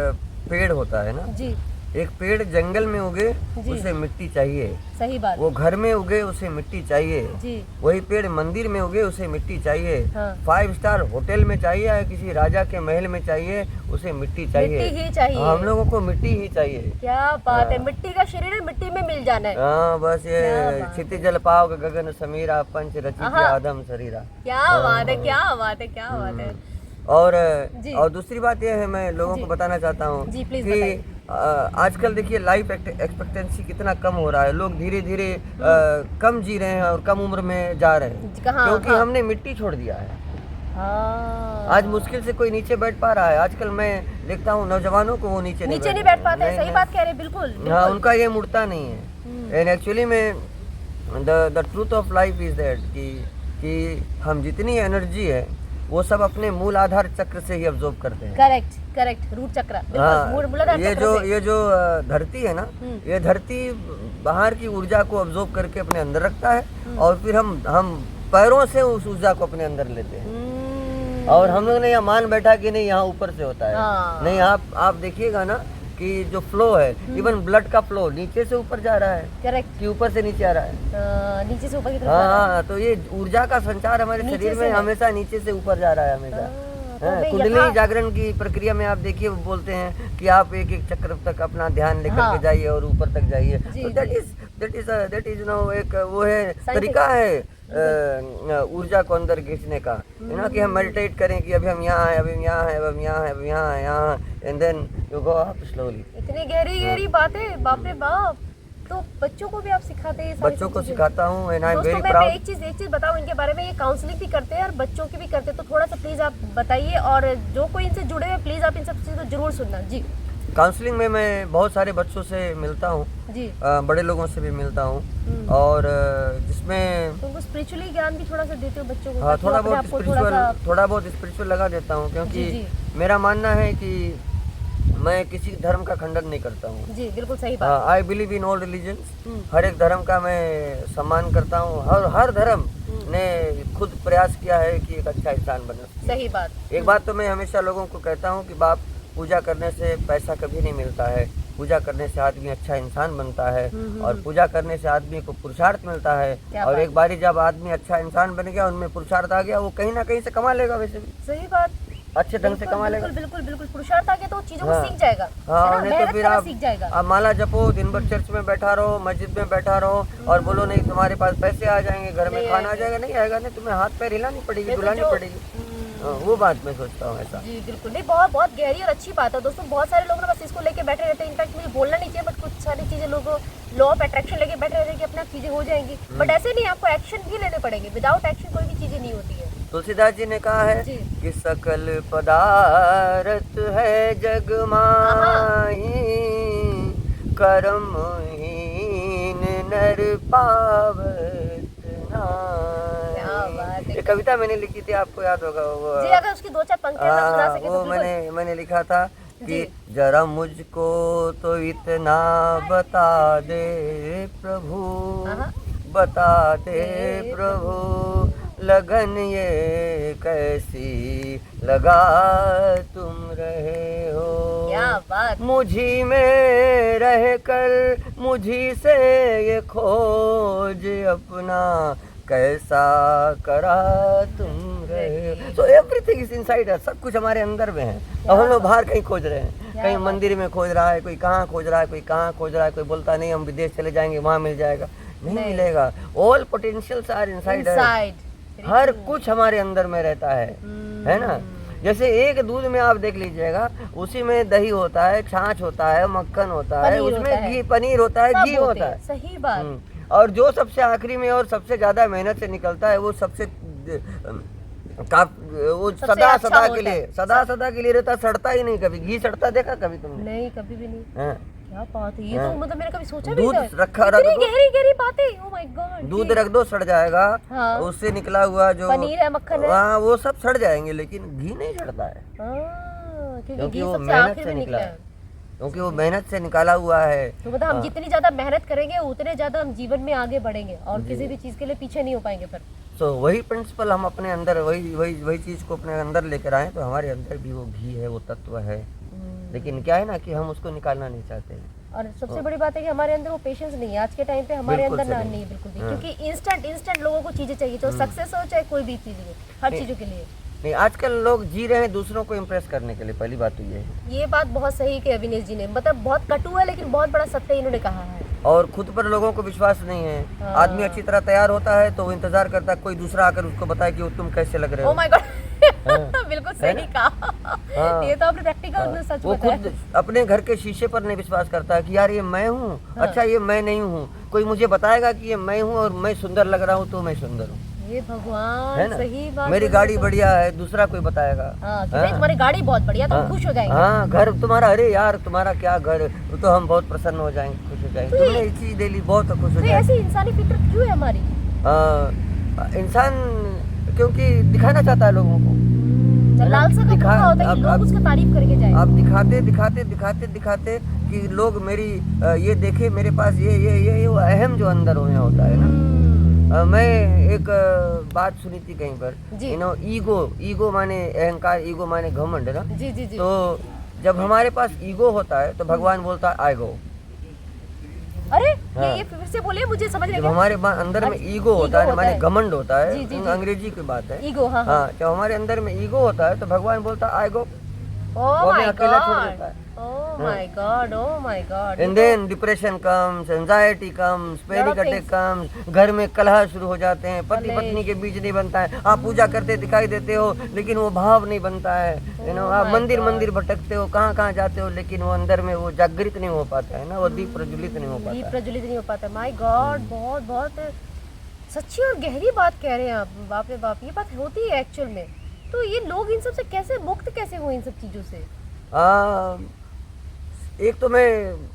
Speaker 1: पेड़ होता है ना
Speaker 2: जी,
Speaker 1: एक पेड़ जंगल में उगे
Speaker 2: जी।
Speaker 1: उसे मिट्टी चाहिए,
Speaker 2: सही बात।
Speaker 1: वो घर में उगे उसे मिट्टी चाहिए,
Speaker 2: जी,
Speaker 1: वही पेड़ मंदिर में उगे उसे मिट्टी चाहिए,
Speaker 2: हाँ।
Speaker 1: 5 स्टार होटल में चाहिए या किसी राजा के महल में चाहिए, उसे मिट्टी चाहिए।
Speaker 2: मिट्टी ही चाहिए।
Speaker 1: हम लोगों को मिट्टी ही चाहिए।
Speaker 2: क्या बात है, मिट्टी का शरीर है, मिट्टी में मिल जाना है।
Speaker 1: हाँ, बस
Speaker 2: क्या
Speaker 1: ये
Speaker 2: बात
Speaker 1: क्षिति जल पाओ गगन समीरा पंच रचित
Speaker 2: आहा।
Speaker 1: आदम शरीरा।
Speaker 2: क्या बात है, क्या बात है, क्या बात है।
Speaker 1: और
Speaker 2: जी।
Speaker 1: और दूसरी बात यह है, मैं लोगों को बताना चाहता हूँ
Speaker 2: जी, प्लीज
Speaker 1: कि
Speaker 2: बताइए।
Speaker 1: आजकल देखिए लाइफ एक्सपेक्टेंसी कितना कम हो रहा है। लोग धीरे धीरे कम जी रहे हैं और कम उम्र में जा रहे हैं,
Speaker 2: कहाँ?
Speaker 1: क्योंकि
Speaker 2: हाँ।
Speaker 1: हमने मिट्टी छोड़ दिया है।
Speaker 2: हाँ।
Speaker 1: आज मुश्किल से कोई नीचे बैठ पा रहा है। आजकल मैं देखता हूँ नौजवानों को वो नीचे
Speaker 2: नहीं बैठ पाते हैं। सही
Speaker 1: नहीं।
Speaker 2: बात कह रहे हैं, बिल्कुल
Speaker 1: हाँ,
Speaker 2: बिल्कुल।
Speaker 1: उनका ये मुड़ता नहीं है। एंड एक्चुअली में the truth of life is that कि हम जितनी एनर्जी है वो सब अपने मूल आधार चक्र से ही अब्जॉर्ब करते हैं।
Speaker 2: करेक्ट रूट चक्र।
Speaker 1: हाँ,
Speaker 2: मूलाधार
Speaker 1: ये
Speaker 2: चक्र
Speaker 1: जो
Speaker 2: से।
Speaker 1: ये जो धरती है ना, ये धरती बाहर की ऊर्जा को अब्जॉर्ब करके अपने अंदर रखता है और फिर हम पैरों से उस ऊर्जा को अपने अंदर लेते हैं। और हम लोग ने यहाँ मान बैठा कि नहीं यहाँ ऊपर से होता है।
Speaker 2: हाँ।
Speaker 1: नहीं, आप देखिएगा ना कि जो फ्लो है, इवन ब्लड का फ्लो नीचे से ऊपर जा रहा है,
Speaker 2: करेक्ट।
Speaker 1: कि ऊपर से नीचे आ रहा है।
Speaker 2: नीचे से ऊपर की तरफ जा रहा है।
Speaker 1: हाँ, तो ये ऊर्जा का संचार हमारे
Speaker 2: नीचे
Speaker 1: शरीर
Speaker 2: से
Speaker 1: में
Speaker 2: है।
Speaker 1: हमेशा नीचे से ऊपर जा रहा है हमेशा।
Speaker 2: तो
Speaker 1: हाँ,
Speaker 2: मैं
Speaker 1: कुंडली
Speaker 2: यहाँ-
Speaker 1: जागरण की प्रक्रिया में आप देखिए, वो बोलते हैं कि आप एक एक चक्र तक अपना ध्यान लेकर
Speaker 2: हाँ।
Speaker 1: के जाइए और ऊपर तक जाइए।
Speaker 2: जी,
Speaker 1: तो दैट इज नो एक वो है
Speaker 2: Scientific।
Speaker 1: तरीका है ऊर्जा को अंदर खींचने का, है ना, कि हम मेडिटेट करें कि अभी हम यहाँ हैं, अभी हम यहाँ हैं, अभी हम यहाँ हैं, अभी यहाँ हैं, यहाँ, and then you go up slowly.
Speaker 2: इतनी गहरी बातें, बाप रे बाप। तो बच्चों को भी आप सिखाते हैं ये सारी
Speaker 1: बच्चों को
Speaker 2: चीजें?
Speaker 1: सिखाता हूँ एंड आई एम
Speaker 2: दोस्तों
Speaker 1: वेरी
Speaker 2: मैं
Speaker 1: प्राउड।
Speaker 2: एक चीज बताऊं इनके बारे में। ये काउंसलिंग भी करते हैं और बच्चों की भी करते हैं, तो थोड़ा सा प्लीज आप बताइए। और जो कोई इनसे जुड़े हैं प्लीज आप इन सब चीज़ को जरूर सुनना। जी
Speaker 1: काउंसलिंग में मैं बहुत सारे बच्चों से मिलता हूँ,
Speaker 2: जी।
Speaker 1: बड़े लोगों से भी मिलता हूँ, और जिसमें
Speaker 2: तो उनको स्पिरिचुअली ज्ञान भी थोड़ा सा देते हो बच्चों को?
Speaker 1: हाँ,
Speaker 2: ताकि वो अपने आप को
Speaker 1: थोड़ा बहुत स्पिरिचुअल लगा देता हूँ, क्योंकि
Speaker 2: जी,
Speaker 1: मेरा मानना है कि मैं किसी धर्म का खंडन नहीं करता हूँ।
Speaker 2: जी बिल्कुल सही बात।
Speaker 1: I believe in all religions. हर एक धर्म का मैं सम्मान करता हूँ। हर धर्म ने खुद प्रयास किया है कि एक अच्छा इंसान बने।
Speaker 2: सही बात।
Speaker 1: एक बात तो मैं हमेशा लोगों को कहता हूँ कि बाप, पूजा करने से पैसा कभी नहीं मिलता है। पूजा करने से आदमी अच्छा इंसान बनता है, और पूजा करने से आदमी को पुरुषार्थ मिलता है। और एक बारी जब आदमी अच्छा इंसान बन गया, उनमें पुरुषार्थ आ गया, वो कहीं ना कहीं से कमा लेगा। वैसे भी
Speaker 2: सही बात,
Speaker 1: अच्छे ढंग से कमा लेगा।
Speaker 2: बिल्कुल पुरुषार्थ आ गया तो चीजों को
Speaker 1: हाँ।
Speaker 2: सीख जाएगा।
Speaker 1: हाँ, नहीं तो फिर आप
Speaker 2: सीख जाएगा।
Speaker 1: आप माला जपो, दिन भर चर्च में बैठा रहो, मस्जिद में बैठा रहो, और बोलो नहीं तुम्हारे पास पैसे आ जाएंगे, घर में खाना आ जाएगा। नहीं आएगा, नहीं, तुम्हें हाथ पैर हिलानी पड़ेगी, बुलानी पड़ेगी। वो बात मैं सोचता हूँ ऐसा।
Speaker 2: जी बिल्कुल, नहीं बहुत गहरी और अच्छी बात है दोस्तों। बहुत सारे लोग ना बस इसको लेके बैठे रहते हैं। इनफैक्ट मुझे बोलना नहीं चाहिए, बट कुछ सारी चीजें लोग लॉ ऑफ अट्रैक्शन लेके बैठे रहते हैं कि अपना चीजें हो जाएंगी, बट ऐसे नहीं, आपको एक्शन भी लेने पड़ेंगे। विदाउट एक्शन कोई भी चीजें नहीं होती है।
Speaker 1: तुलसीदास जी ने कहा है
Speaker 2: जी।
Speaker 1: कि सकल पदार्थ है जग माही, कर्महीन नर पावत नाहि। ये कविता मैंने लिखी थी, आपको याद होगा वो।
Speaker 2: जी, अगर उसकी दो चार पंक्तियां आप सुना सके तो
Speaker 1: वो
Speaker 2: बिल्कुल।
Speaker 1: मैंने लिखा था कि जरा मुझको तो इतना बता दे प्रभु, बता दे प्रभु, लगन ये कैसी लगा तुम रहे हो।
Speaker 2: क्या बात।
Speaker 1: मुझी में रह कर मुझी से ये खोज अपना कैसा करा तुम रहे हो। तो एवरीथिंग इज इनसाइड अस, सब कुछ हमारे अंदर में है। अब हम लोग बाहर कहीं खोज रहे हैं, कहीं मंदिर में खोज रहा है, कोई कहाँ खोज रहा है, कोई कहाँ खोज रहा है, कोई बोलता नहीं हम विदेश चले जाएंगे वहाँ मिल जाएगा। नहीं मिलेगा। All potentials are inside. हर कुछ हमारे अंदर में रहता है ना। जैसे एक दूध में आप देख लीजिएगा, उसी में दही होता है, छाछ होता है, मक्खन होता है, उसमें घी, पनीर होता है, घी होता है।
Speaker 2: सही बात।
Speaker 1: और जो सबसे आखिरी में और सबसे ज्यादा मेहनत से निकलता है, वो सबसे वो सदा के लिए रहता, सड़ता ही नहीं कभी। घी सड़ता देखा कभी तुमने?
Speaker 2: नहीं, कभी भी नहीं।
Speaker 1: हाँ।
Speaker 2: क्या बात है, ये तो मतलब मैंने कभी सोचा भी
Speaker 1: दूध
Speaker 2: नहीं था।
Speaker 1: रख दो,
Speaker 2: गहरी बातें। ओह माय गॉड।
Speaker 1: दूध रख दो, सड़ जाएगा।
Speaker 2: हाँ।
Speaker 1: उससे निकला हुआ जो
Speaker 2: पनीर है, मक्खन है,
Speaker 1: हाँ, वो सब सड़ जाएंगे, लेकिन घी नहीं सड़ता है।
Speaker 2: क्योंकि
Speaker 1: वो
Speaker 2: सबसे
Speaker 1: मेहनत
Speaker 2: आखिर
Speaker 1: से
Speaker 2: में
Speaker 1: निकला
Speaker 2: निकला
Speaker 1: है, क्योंकि वो मेहनत से निकाला हुआ है।
Speaker 2: तो मतलब हम जितनी ज्यादा मेहनत करेंगे उतने ज्यादा हम जीवन में आगे बढ़ेंगे और किसी भी चीज के लिए पीछे नहीं हो पाएंगे फिर।
Speaker 1: तो वही प्रिंसिपल हम अपने अंदर वही चीज को अपने अंदर लेकर आए, तो हमारे अंदर भी वो घी है, वो तत्व है। लेकिन क्या है ना कि हम उसको निकालना नहीं चाहते हैं।
Speaker 2: और सबसे बड़ी बात है कि हमारे अंदर वो पेशेंस नहीं है आज के टाइम पे। हमारे अंदर नहीं है बिल्कुल भी, क्योंकि इंस्टेंट लोगों को चीजें चाहिए, चाहे सक्सेस हो चाहे कोई भी चीज हो, हर चीजों के लिए।
Speaker 1: नहीं, आजकल लोग जी रहे हैं दूसरों को इम्प्रेस करने के लिए। पहली बात तो ये है।
Speaker 2: ये बात बहुत सही की अविनेश जी ने, मतलब बहुत कटु है लेकिन बहुत बड़ा सत्य इन्होंने कहा है।
Speaker 1: और खुद पर लोगों को विश्वास नहीं है। आदमी अच्छी तरह तैयार होता है तो वो इंतजार करता है कोई दूसरा आकर उसको बताए कि तुम कैसे लग रहे हो।
Speaker 2: ओह माय गॉड। बिल्कुल सही कहा।
Speaker 1: हाँ।
Speaker 2: ये तो आपने प्रैक्टिकल सच
Speaker 1: वो
Speaker 2: बताया।
Speaker 1: खुद अपने घर के शीशे पर नहीं विश्वास करता है कि यार ये मैं हूँ, अच्छा ये मैं नहीं हूँ, कोई मुझे बताएगा कि ये मैं हूँ और मैं सुंदर लग रहा हूँ तो मैं सुंदर हूँ,
Speaker 2: ये
Speaker 1: है
Speaker 2: भगवान
Speaker 1: ना।
Speaker 2: सही बात
Speaker 1: मेरी
Speaker 2: बोले
Speaker 1: गाड़ी
Speaker 2: तो।
Speaker 1: बढ़िया है, दूसरा कोई बताएगा।
Speaker 2: हाँ कि भाई तुम्हारी गाड़ी बहुत बढ़िया, तो हम खुश हो जाएंगे।
Speaker 1: हाँ, घर तुम्हारा, अरे यार तुम्हारा क्या घर, तो हम बहुत प्रसन्न हो जाएंगे, खुश हो जाएंगे,
Speaker 2: तो
Speaker 1: तुमने ये चीज दे ली, बहुत खुश हो
Speaker 2: तो
Speaker 1: जाएंगे।
Speaker 2: ऐसी इंसानी फितरत क्यों है हमारी?
Speaker 1: इंसान क्योंकि दिखाना चाहता है लोगों को,
Speaker 2: लालसा का भूखा होता है कि लोग उसका तारीफ करके जाए।
Speaker 1: आप दिखाते दिखाते दिखाते दिखाते कि लोग मेरी ये देखे, मेरे पास ये वो अहम जो अंदर में होता है ना। मैं एक बात सुनी थी कहीं पर,
Speaker 2: जी।
Speaker 1: ईगो माने अहंकार, ईगो माने घमंड ना।
Speaker 2: जी जी जी।
Speaker 1: तो जब हमारे पास ईगो होता है तो भगवान बोलता है आई गो।
Speaker 2: अरे
Speaker 1: हाँ।
Speaker 2: ये फिर से बोलिए, मुझे समझ नहीं
Speaker 1: जब
Speaker 2: आया।
Speaker 1: हमारे अंदर में ईगो होता है, माने घमंड होता है,
Speaker 2: जी, जी, जी।
Speaker 1: अंग्रेजी की बात है,
Speaker 2: ईगो, हाँ, हाँ।
Speaker 1: जब हमारे अंदर में ईगो होता है तो भगवान बोलता है आई गो,
Speaker 2: ओह
Speaker 1: वो
Speaker 2: माय
Speaker 1: हमें अकेला छोड़
Speaker 2: गॉड,
Speaker 1: देता है।
Speaker 2: Oh my god, oh my god.
Speaker 1: And then depression comes, anxiety comes, panic attack comes, घर में कलह शुरू हो जाते हैं, पति पत्नी के बीच नहीं बनता है, आप पूजा करते दिखाई देते हो लेकिन वो भाव नहीं बनता है, आप मंदिर मंदिर भटकते हो, कहाँ कहाँ जाते हो, लेकिन वो अंदर में वो जागृत नहीं हो पाता है ना, वो दीप प्रज्वलित नहीं हो पाता
Speaker 2: दीप
Speaker 1: है।
Speaker 2: प्रज्वलित नहीं हो पाता। माय गॉड, बहुत बहुत सच्ची और गहरी बात कह रहे हैं आप, बाप रे बाप, ये बात होती है एक्चुअल में। तो ये लोग इन सब से कैसे मुक्त कैसे हुए, इन सब चीजों से?
Speaker 1: एक तो मैं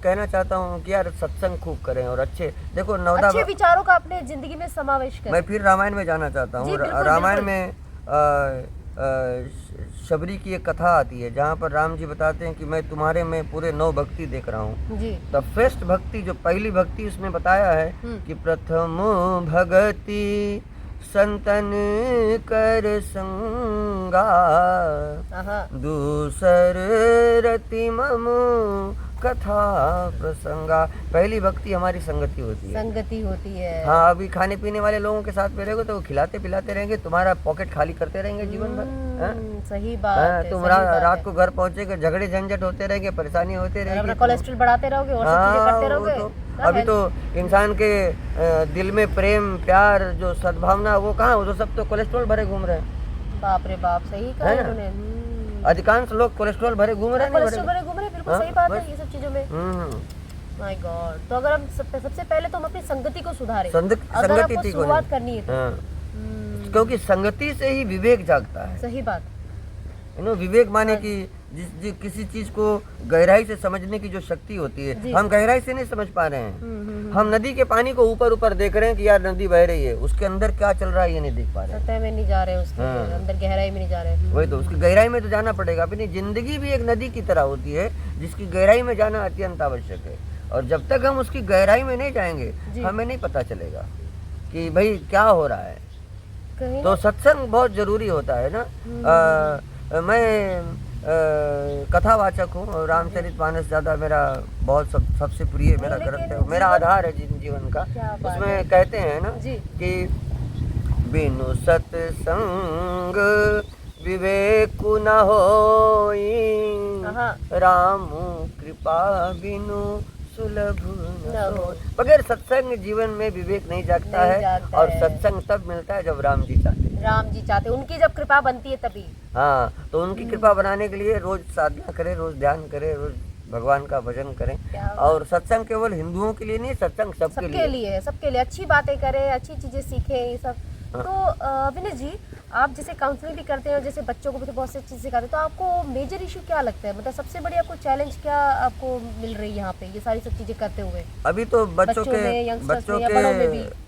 Speaker 1: कहना चाहता हूँ कि यार सत्संग खूब करें और अच्छे, देखो नवदा,
Speaker 2: अच्छे विचारों का अपने जिंदगी में समावेश करें।
Speaker 1: मैं फिर रामायण में जाना चाहता
Speaker 2: जी,
Speaker 1: हूँ।
Speaker 2: बिल्कुल,
Speaker 1: रामायण
Speaker 2: बिल्कुल।
Speaker 1: में शबरी की एक कथा आती है जहाँ पर राम जी बताते हैं कि मैं तुम्हारे में पूरे 9 भक्ति देख रहा हूँ।
Speaker 2: जी।
Speaker 1: द फर्स्ट भक्ति, जो पहली भक्ति उसमें बताया है कि प्रथम भगति संतन कर संगा,
Speaker 2: आहा।
Speaker 1: दूसर रति मम कथा प्रसंगा। पहली भक्ति हमारी संगति होती है,
Speaker 2: संगति होती है।
Speaker 1: हाँ। अभी खाने पीने वाले लोगों के साथ में रहोगे तो वो खिलाते पिलाते रहेंगे, तुम्हारा पॉकेट खाली करते रहेंगे जीवन भर,
Speaker 2: सही बात है,
Speaker 1: तुम
Speaker 2: सही बात
Speaker 1: रात
Speaker 2: है।
Speaker 1: को घर पहुंचेगे, झगड़े झंझट होते रहेंगे, परेशानी होते
Speaker 2: और
Speaker 1: रहेगी,
Speaker 2: अपना कोलेस्ट्रॉल बढ़ाते रहोगे और सब चीजें करते रहोगे।
Speaker 1: अभी तो इंसान के दिल में प्रेम प्यार जो सद्भावना वो कहाँ, वो तो सब तो कोलेस्ट्रॉल भरे घूम रहे हैं।
Speaker 2: बाप रे बाप, सही कहा
Speaker 1: है ना?
Speaker 2: उन्होंने।
Speaker 1: अधिकांश लोग कोलेस्ट्रॉल भरे घूम रहे हैं, नहीं
Speaker 2: कोलेस्ट्रॉल भरे घूम रहे हैं, बिल्कुल
Speaker 1: हाँ,
Speaker 2: सही बात
Speaker 1: बस।
Speaker 2: है ये सब चीजों में।
Speaker 1: हम्म।
Speaker 2: माय गॉड, तो अगर हम सबसे पहले तो हम अपनी संगति को सुधारें।
Speaker 1: संगति
Speaker 2: अगर आपको
Speaker 1: ठीक होनी।
Speaker 2: शुरुआत करनी है तो।
Speaker 1: हाँ, क्योंकि संगति से ही विवेक जागता है।
Speaker 2: सही बात।
Speaker 1: विवेक माने कि किसी चीज को गहराई से समझने की जो शक्ति होती है, हम गहराई से नहीं समझ पा रहे हैं। हम नदी के पानी को ऊपर ऊपर देख रहे हैं कि यार नदी बह रही है, उसके अंदर क्या चल रहा है ये नहीं देख पा रहे हैं।
Speaker 2: सतह में नहीं जा रहे हैं, उसके अंदर गहराई में नहीं जा रहे हैं।
Speaker 1: वही तो, उसकी गहराई में तो जाना पड़ेगा। अपनी जिंदगी भी एक नदी की तरह होती है जिसकी गहराई में जाना अत्यंत आवश्यक है, और जब तक हम उसकी गहराई में नहीं जाएंगे हमें नहीं पता चलेगा कि भाई क्या हो रहा है। तो सत्संग बहुत जरूरी होता है ना। मैं कथावाचक हूँ और रामचरितमानस ज़्यादा मेरा बहुत सबसे प्रिय मेरा ग्रंथ है, मेरा आधार है जीवन का। उसमें कहते हैं ना कि बिनु सत्संग विवेक न होई, राम कृपा बिनु सुलभ न होई। बगैर सत्संग जीवन में विवेक नहीं जागता है, और सत्संग तब मिलता है जब राम जी चाहते,
Speaker 2: उनकी जब कृपा बनती है तभी।
Speaker 1: हाँ, तो उनकी कृपा बनाने के लिए रोज साधना करें, रोज ध्यान करें, रोज भगवान का भजन करें। और सत्संग केवल हिंदुओं के लिए नहीं, सत्संग सबके लिए,
Speaker 2: सबके लिए अच्छी बातें करें, अच्छी चीजें सीखें, ये सब। तो अविनाश जी, आप जैसे काउंसलिंग भी करते हैं और जैसे बच्चों को भी तो बहुत सी चीज़ सिखाते हैं, तो आपको मेजर इशू क्या लगता है, मतलब सबसे बड़ी आपको चैलेंज क्या आपको मिल रही है यहाँ पे ये सारी सब चीजें करते हुए?
Speaker 1: अभी तो बच्चों के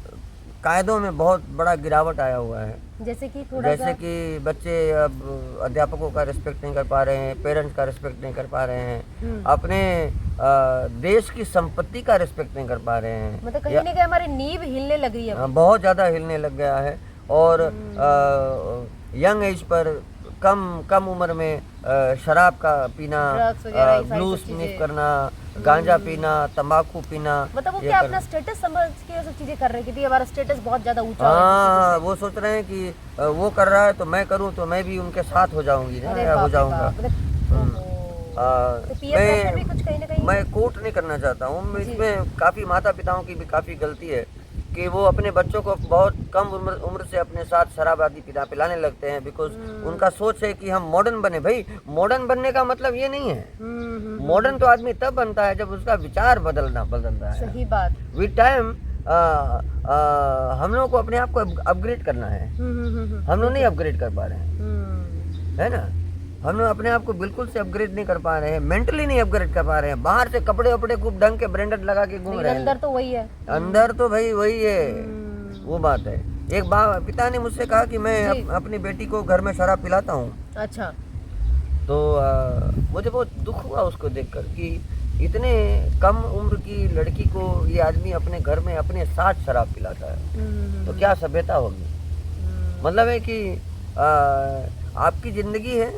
Speaker 1: कायदों में बहुत बड़ा गिरावट आया हुआ है।
Speaker 2: जैसे कि
Speaker 1: बच्चे अब अध्यापकों का रिस्पेक्ट नहीं कर पा रहे हैं, पेरेंट्स का रिस्पेक्ट नहीं कर पा रहे हैं, अपने देश की संपत्ति का रिस्पेक्ट नहीं कर पा रहे हैं।
Speaker 2: मतलब कहीं ना कहीं हमारी नींव हिलने लग रही है,
Speaker 1: बहुत ज़्यादा हिलने लग गया है। और यंग एज पर कम उम्र में शराब का पीना, ब्लू स्निफ करना, गांजा पीना, तंबाकू पीना,
Speaker 2: मतलब वो क्या अपना स्टेटस समझ के सब चीजें कर रहे हैं कि हमारा स्टेटस बहुत ज्यादा ऊंचा है।
Speaker 1: हाँ, वो सोच रहे हैं कि वो कर रहा है तो मैं करूं तो मैं भी उनके साथ हो जाऊंगी, हो जाऊंगा। मैं कोट नहीं करना चाहता हूँ, इसमें काफी माता पिताओं की भी काफी गलती है कि वो अपने बच्चों को बहुत कम उम्र से अपने साथ शराब आदि पिलाने लगते हैं, बिकॉज उनका सोच है कि हम मॉडर्न बने। भाई मॉडर्न बनने का मतलब ये नहीं है। मॉडर्न तो आदमी तब बनता है जब उसका विचार बदलता है।
Speaker 2: सही बात।
Speaker 1: विद टाइम हम लोगों को अपने आप को अपग्रेड करना है। हम लोग नहीं अपग्रेड कर पा रहे हैं, है ना। हम लोग अपने आप को बिल्कुल से अपग्रेड नहीं कर पा रहे हैं, मेंटली नहीं अपग्रेड कर पा रहे हैं। बाहर से कपड़े वपड़े खूब ढंग के ब्रांडेड लगा के घूम रहे हैं,
Speaker 2: अंदर तो वही है।
Speaker 1: अंदर तो भाई वही है। वो बात है। एक पिता ने मुझसे कहा कि मैं अपनी बेटी को घर में शराब पिलाता हूँ।
Speaker 2: अच्छा।
Speaker 1: तो मुझे बहुत दुख हुआ उसको देखकर कि इतने कम उम्र की लड़की को ये आदमी अपने घर में अपने साथ शराब पिलाता है, तो क्या सभ्यता होगी। मतलब है कि आपकी जिंदगी है,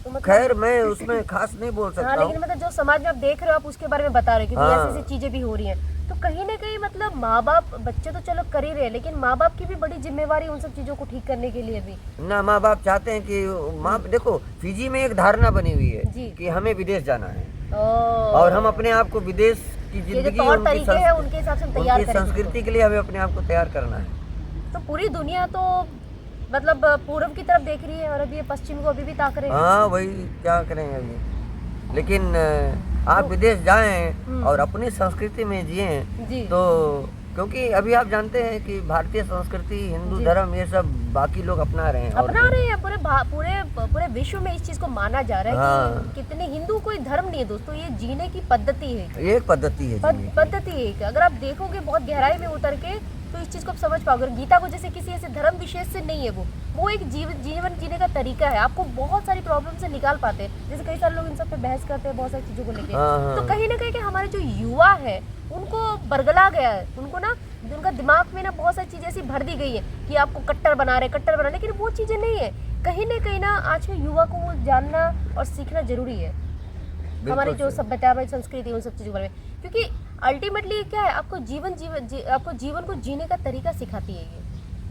Speaker 1: तो खैर मैं उसमें खास नहीं बोल सकता।
Speaker 2: हाँ, लेकिन मतलब जो समाज में आप देख रहे हो, आप उसके बारे में बता रहे हो, क्योंकि ऐसी ऐसी चीजें भी हो रही हैं। तो कहीं ना कहीं मतलब माँ बाप, बच्चे तो चलो कर ही रहे हैं, लेकिन माँ बाप की भी बड़ी जिम्मेवारी उन सब चीजों को ठीक करने के लिए भी
Speaker 1: ना। माँ बाप चाहते हैं कि देखो फिजी में एक धारणा बनी हुई है कि हमें विदेश जाना है और हम अपने आप को विदेश की जिंदगी,
Speaker 2: उनके हिसाब से तैयार करें,
Speaker 1: संस्कृति के लिए हमें अपने आप को तैयार करना है।
Speaker 2: तो पूरी दुनिया तो मतलब पूर्व की तरफ देख रही है और अभी पश्चिम को अभी भी ताक रहे हैं।
Speaker 1: हाँ वही क्या करेंगे अभी। लेकिन आप विदेश जाएं और अपनी संस्कृति में जिएं, तो क्योंकि अभी आप जानते हैं कि भारतीय संस्कृति, हिंदू धर्म, ये सब बाकी लोग अपना रहे हैं। पूरे विश्व में इस चीज को माना जा रहा है कि कितने हिंदू कोई धर्म नहीं है दोस्तों, ये जीने की पद्धति है। ये एक पद्धति है,
Speaker 2: पद्धति है। अगर आप देखोगे बहुत गहराई में उतर के तो इस चीज को आप समझ पाओगे। गीता को जैसे किसी ऐसे धर्म विशेष से नहीं है, वो एक जीवन जीने का तरीका है। आपको बहुत सारी प्रॉब्लम से निकाल पाते हैं। जैसे कई सारे लोग इन सब पे बहस करते हैं बहुत सारी चीजों को लेके, तो कहीं ना कहीं हमारे जो युवा है उनको बरगला गया है। उनको ना उनका दिमाग में ना बहुत सारी चीजें ऐसी भर दी गई है कि आपको कट्टर बना रहे, लेकिन वो चीजें नहीं है। कहीं ना कहीं ना आज के युवा को वो जानना और सीखना जरूरी है, हमारी जो सभ्यता, हमारी संस्कृति, उन सब चीजों के बारे में। क्योंकि अल्टीमेटली क्या है, आपको आपको जीवन को जीने का तरीका सिखाती है ये,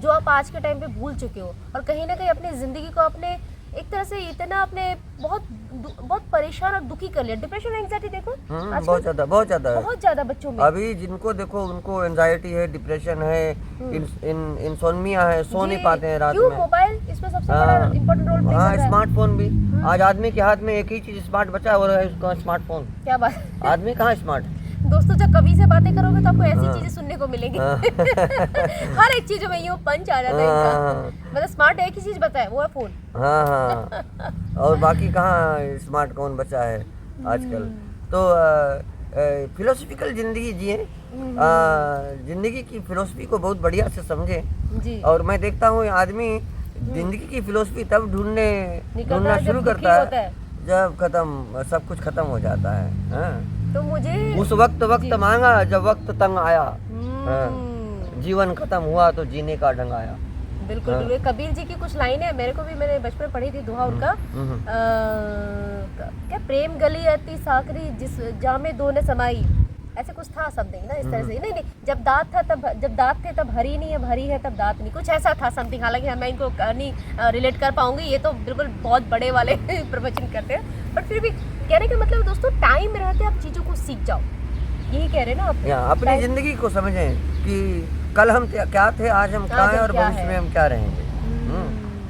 Speaker 2: जो आप आज के टाइम पे भूल चुके हो। और कहीं ना कहीं अपनी जिंदगी को अपने एक तरह से इतना अपने बहुत परेशान और दुखी कर लिया। डिप्रेशन, एंजाइटी देखो
Speaker 1: बहुत ज्यादा
Speaker 2: बच्चों में
Speaker 1: अभी जिनको देखो उनको एंजाइटी है, डिप्रेशन है, इंसोम्निया है, सो नहीं पाते हैं रात में।
Speaker 2: मोबाइल इसमें सबसे बड़ा इंपॉर्टेंट रोल प्ले कर रहा है।
Speaker 1: स्मार्टफोन भी आज आदमी के हाथ में एक ही चीज स्मार्ट बचा है, वो है उसका स्मार्टफोन।
Speaker 2: क्या बात,
Speaker 1: आदमी कहाँ स्मार्ट।
Speaker 2: दोस्तों जब कभी से बातें करोगे तो आपको ऐसी चीजें सुनने को मिलेंगी। हर एक चीज में यूं पंच आ जाता है इनका। मतलब स्मार्ट एक ही चीज बता है, वो है फोन।
Speaker 1: हाँ और बाकी कहाँ स्मार्ट कौन बचा है आजकल। तो फिलोसफिकल जिंदगी जिए, जिंदगी की फिलोसफी को बहुत बढ़िया से समझे। और मैं देखता हूँ आदमी जिंदगी की फिलोसफी तब ढूंढना शुरू करता है जब सब कुछ खत्म हो जाता है।
Speaker 2: तो मुझे
Speaker 1: उस वक्त मांगा जब वक्त तंग आया, जीवन खत्म हुआ तो जीने का ढंग आया।
Speaker 2: बिल्कुल। कबीर जी की कुछ लाइनें मेरे को भी, मैंने बचपन में पढ़ी थी दोहा उनका, क्या प्रेम गली अति साकरी जिस जामे दो ने समाई, ऐसे कुछ था समथिंग ना इस तरह से। नहीं, जब दांत थे तब हरी नहीं, अब हरी है तब दांत नहीं, कुछ ऐसा था समथिंग। हालांकि मैं इनको नहीं रिलेट कर पाऊंगी, ये तो बिल्कुल बहुत बड़े वाले प्रवचन करते हैं, बट फिर भी कहने का मतलब दोस्तों टाइम रहते आप चीजों को सीख जाओ, यही कह रहे हैं ना आप।
Speaker 1: अपनी जिंदगी को समझें कि कल हम क्या थे, आज हम क्या हैं और भविष्य में हम क्या रहेंगे।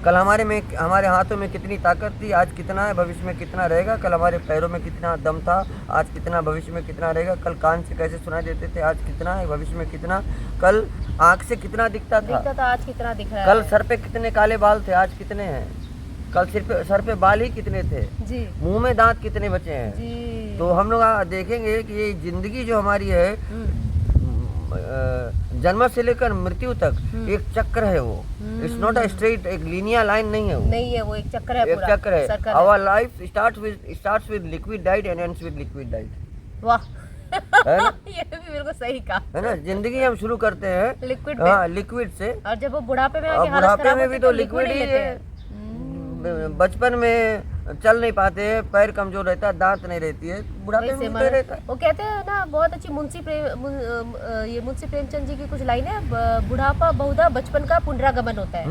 Speaker 1: कल हमारे हाथों में कितनी ताकत थी, आज कितना है, भविष्य में कितना रहेगा। कल हमारे पैरों में कितना दम था, आज कितना, भविष्य में कितना रहेगा। कल कान से कैसे सुनाई देते थे, आज कितना है, भविष्य में कितना। कल आँख से कितना दिखता था,
Speaker 2: आज कितना दिख रहा है।
Speaker 1: कल सर पे कितने काले बाल थे, आज कितने हैं। कल सर पे बाल ही कितने थे जी, मुंह में दांत कितने बचे हैं जी। तो हम लोग देखेंगे कि ये जिंदगी जो हमारी है, जन्म से लेकर मृत्यु तक एक चक्र है। वो इट्स नॉट अ स्ट्रेट, एक लीनियर लाइन नहीं है। वो एक चक्र है, एक चक्र है। Our life starts with liquid diet and ends with liquid diet. वाह, है ना? ये भी बिल्कुल सही कहा, है ना। जिंदगी हम शुरू करते हैं लिक्विड से, और जब वो बुढ़ापे में भी तो लिक्विड ही है। बचपन में चल नहीं पाते, पैर कमजोर रहता है, दांत नहीं रहती है, बुढ़ापे में भी रहता है। वो कहते हैं ना, बहुत अच्छी मुंशी प्रेमचंद जी की कुछ लाइन है, बुढ़ापा बहुधा बचपन का पुनरागमन होता है।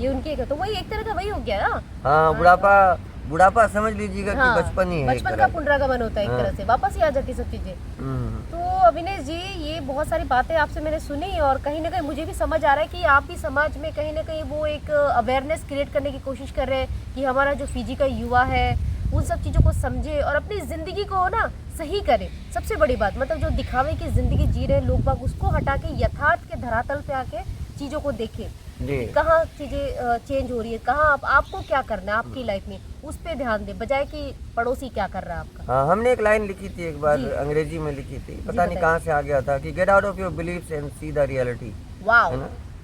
Speaker 1: ये उनकी, तो वही एक तरह का वही हो गया ना। हाँ, बुढ़ापा समझ लीजिएगा कि बचपन ही है, बचपन का पुनरागमन होता है एक तरह से, वापस ही आ जाती सब चीजें। तो
Speaker 2: अविनेश जी, ये बहुत सारी बातें आपसे मैंने सुनी और कहीं ना कहीं मुझे भी समझ आ रहा है कि आप भी समाज में कहीं ना कहीं वो एक अवेयरनेस क्रिएट करने की कोशिश कर रहे हैं कि हमारा जो फिजी का युवा है उन सब चीज़ों को समझे और अपनी ज़िंदगी को ना सही करे। सबसे बड़ी बात मतलब जो दिखावे की ज़िंदगी जी रहे हैं लोग बाग, उसको हटा के यथार्थ के धरातल पे आके चीज़ों को देखें, कहाँ चीज़ें चेंज हो रही है, कहाँ आपको क्या करना है आपकी लाइफ में, उस पे ध्यान दें बजाय कि पड़ोसी क्या कर रहा है आपका।
Speaker 1: हाँ, हमने एक लाइन लिखी थी एक बार, अंग्रेजी में लिखी थी, पता नहीं कहाँ से आ गया था, कि get out of your believes and see the reality.
Speaker 2: वाह,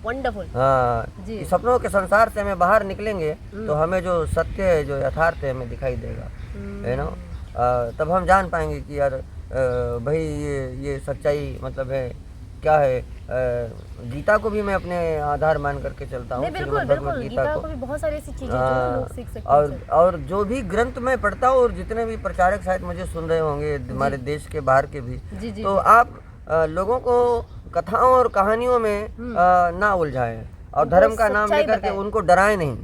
Speaker 2: वंडरफुल।
Speaker 1: हाँ, कि सपनों के संसार से हमें बाहर निकलेंगे तो हमें जो सत्य है, जो यथार्थ है, हमें दिखाई देगा, है ना। तब हम जान पाएंगे कि यार भाई ये सच्चाई मतलब है क्या है। गीता को भी मैं अपने आधार मान करके चलता हूँ।
Speaker 2: बिल्कुल बिल्कुल, गीता को भी बहुत सारी ऐसी चीजें जो लोग सीख सकते हैं।
Speaker 1: और जो भी ग्रंथ मैं पढ़ता हूँ और जितने भी प्रचारक शायद मुझे सुन रहे होंगे हमारे देश के बाहर के भी, तो आप लोगों को कथाओं और कहानियों में ना उलझाएं और धर्म का नाम लेकर के उनको डराएं नहीं।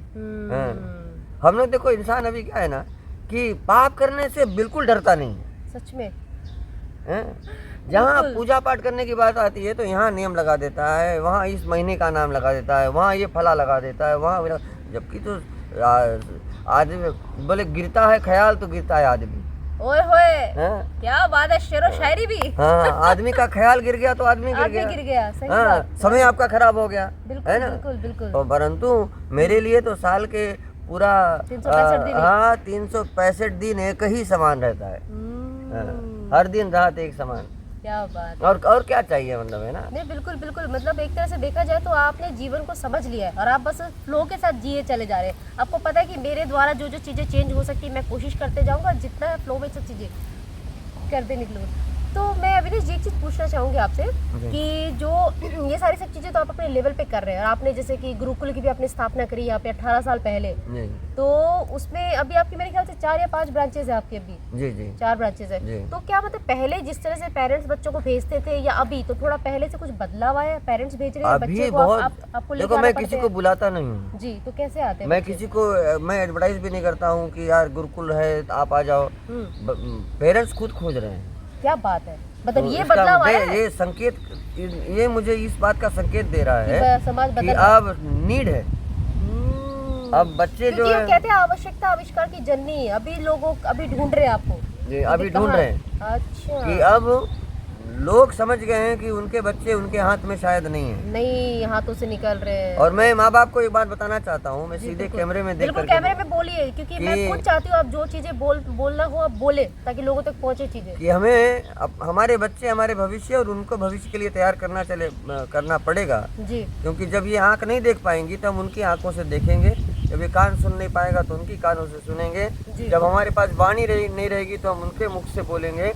Speaker 1: हम लोग देखो, इंसान अभी क्या है ना कि पाप करने से बिल्कुल डरता नहीं है।
Speaker 2: सच में
Speaker 1: जहाँ पूजा पाठ करने की बात आती है तो यहाँ नियम लगा देता है, वहाँ इस महीने का नाम लगा देता है, वहाँ ये फला लगा देता है, वहाँ, जबकि तो आदमी बोले गिरता है ख्याल तो गिरता है आदमी।
Speaker 2: ओए होए, क्या बात है, शेरो शायरी भी।
Speaker 1: हाँ, आदमी का ख्याल गिर गया तो आदमी गिर गया।
Speaker 2: सही बात।
Speaker 1: समय आपका खराब हो गया, है ना।
Speaker 2: बिल्कुल बिल्कुल।
Speaker 1: तो परंतु मेरे लिए तो साल के पूरा 365 दिन एक ही समान रहता है। हर दिन रात एक समान।
Speaker 2: क्या बात।
Speaker 1: और क्या चाहिए, मतलब, है ना।
Speaker 2: नहीं, बिल्कुल बिल्कुल, मतलब एक तरह से देखा जाए तो आपने जीवन को समझ लिया है और आप बस फ्लो के साथ जिए चले जा रहे हैं। आपको पता है कि मेरे द्वारा जो जो चीज़ें चेंज हो सकती है मैं कोशिश करते जाऊँगा, जितना फ्लो में सब चीज़ें करते निकलूँ। तो मैं अविनेश जी एक चीज़ पूछना चाहूँगी आपसे कि जो ये सारी सब चीज़ें तो आप अपने लेवल पे कर रहे हैं और आपने जैसे कि गुरुकुल की भी आपने स्थापना करी यहाँ पे 18 साल पहले, तो उसमें अभी आपकी मेरे ख्याल से 4 या 5 ब्रांचेज है आपकी अभी। जी 4 ब्रांचेज है। तो क्या मतलब पहले जिस तरह से पेरेंट्स बच्चों को भेजते थे या अभी तो थोड़ा पहले से कुछ बदलाव आया, पेरेंट्स भेज रहे हैं बच्चे को आपको
Speaker 1: देखो, मैं किसी को बुलाता नहीं हूँ
Speaker 2: जी, तो कैसे आते हैं?
Speaker 1: मैं किसी को मैं एडवर्टाइज भी नहीं करता हूँ कि यार गुरुकुल है आप आ जाओ। पेरेंट्स खुद खोज रहे हैं।
Speaker 2: क्या बात है, मतलब ये बदलाव आया है?
Speaker 1: ये संकेत, ये मुझे इस बात का संकेत दे रहा है कि अब नीड है। अब बच्चे जो है,
Speaker 2: कहते हैं आवश्यकता आविष्कार की जननी, अभी लोगों अभी ढूंढ रहे हैं आपको
Speaker 1: जी, अभी ढूंढ रहे हैं।
Speaker 2: अच्छा,
Speaker 1: कि अब लोग समझ गए हैं कि उनके बच्चे उनके हाथ में शायद नहीं है,
Speaker 2: नहीं हाथों से निकल रहे हैं।
Speaker 1: और मैं माँ बाप को एक बात बताना चाहता हूँ, मैं सीधे कैमरे में देख करके,
Speaker 2: कैमरे में बोलिए, क्योंकि मैं खुद चाहती हूँ आप जो चीजें बोलना हो आप बोले ताकि लोगों तक पहुँचे चीजें।
Speaker 1: कि हमें हमारे बच्चे हमारे भविष्य और उनको भविष्य के लिए तैयार करना पड़ेगा जी, क्योंकि जब ये आँख नहीं देख पाएंगी तो हम उनकी आंखों से देखेंगे, जब ये कान सुन नहीं पाएगा तो उनकी कानों से सुनेंगे, जब हमारे पास वाणी नहीं रहेगी तो हम उनके मुख से बोलेंगे,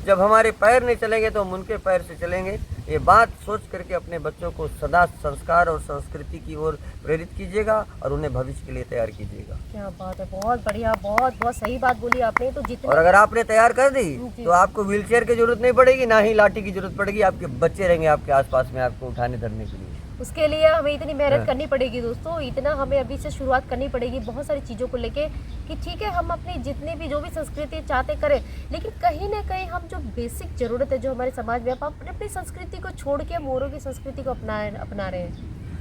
Speaker 1: जब हमारे पैर नहीं चलेंगे तो हम उनके पैर से चलेंगे। ये बात सोच करके अपने बच्चों को सदा संस्कार और संस्कृति की ओर प्रेरित कीजिएगा और उन्हें भविष्य के लिए तैयार कीजिएगा।
Speaker 2: क्या बात है, बहुत बढ़िया, बहुत बहुत सही बात बोली आपने। तो जितने
Speaker 1: और अगर आपने तैयार कर दी तो आपको व्हीलचेयर की जरूरत नहीं पड़ेगी, ना ही लाठी की जरूरत पड़ेगी, आपके बच्चे रहेंगे आपके आसपास में आपको उठाने धरने के लिए।
Speaker 2: उसके लिए हमें इतनी मेहनत करनी पड़ेगी दोस्तों, इतना हमें अभी से शुरुआत करनी पड़ेगी बहुत सारी चीज़ों को लेके कि ठीक है हम अपनी जितनी भी जो भी संस्कृति चाहते करें, लेकिन कहीं ना कहीं हम जो बेसिक ज़रूरत है जो हमारे समाज में, आप अपनी संस्कृति को छोड़ के मोरों की संस्कृति को अपना रहे हैं।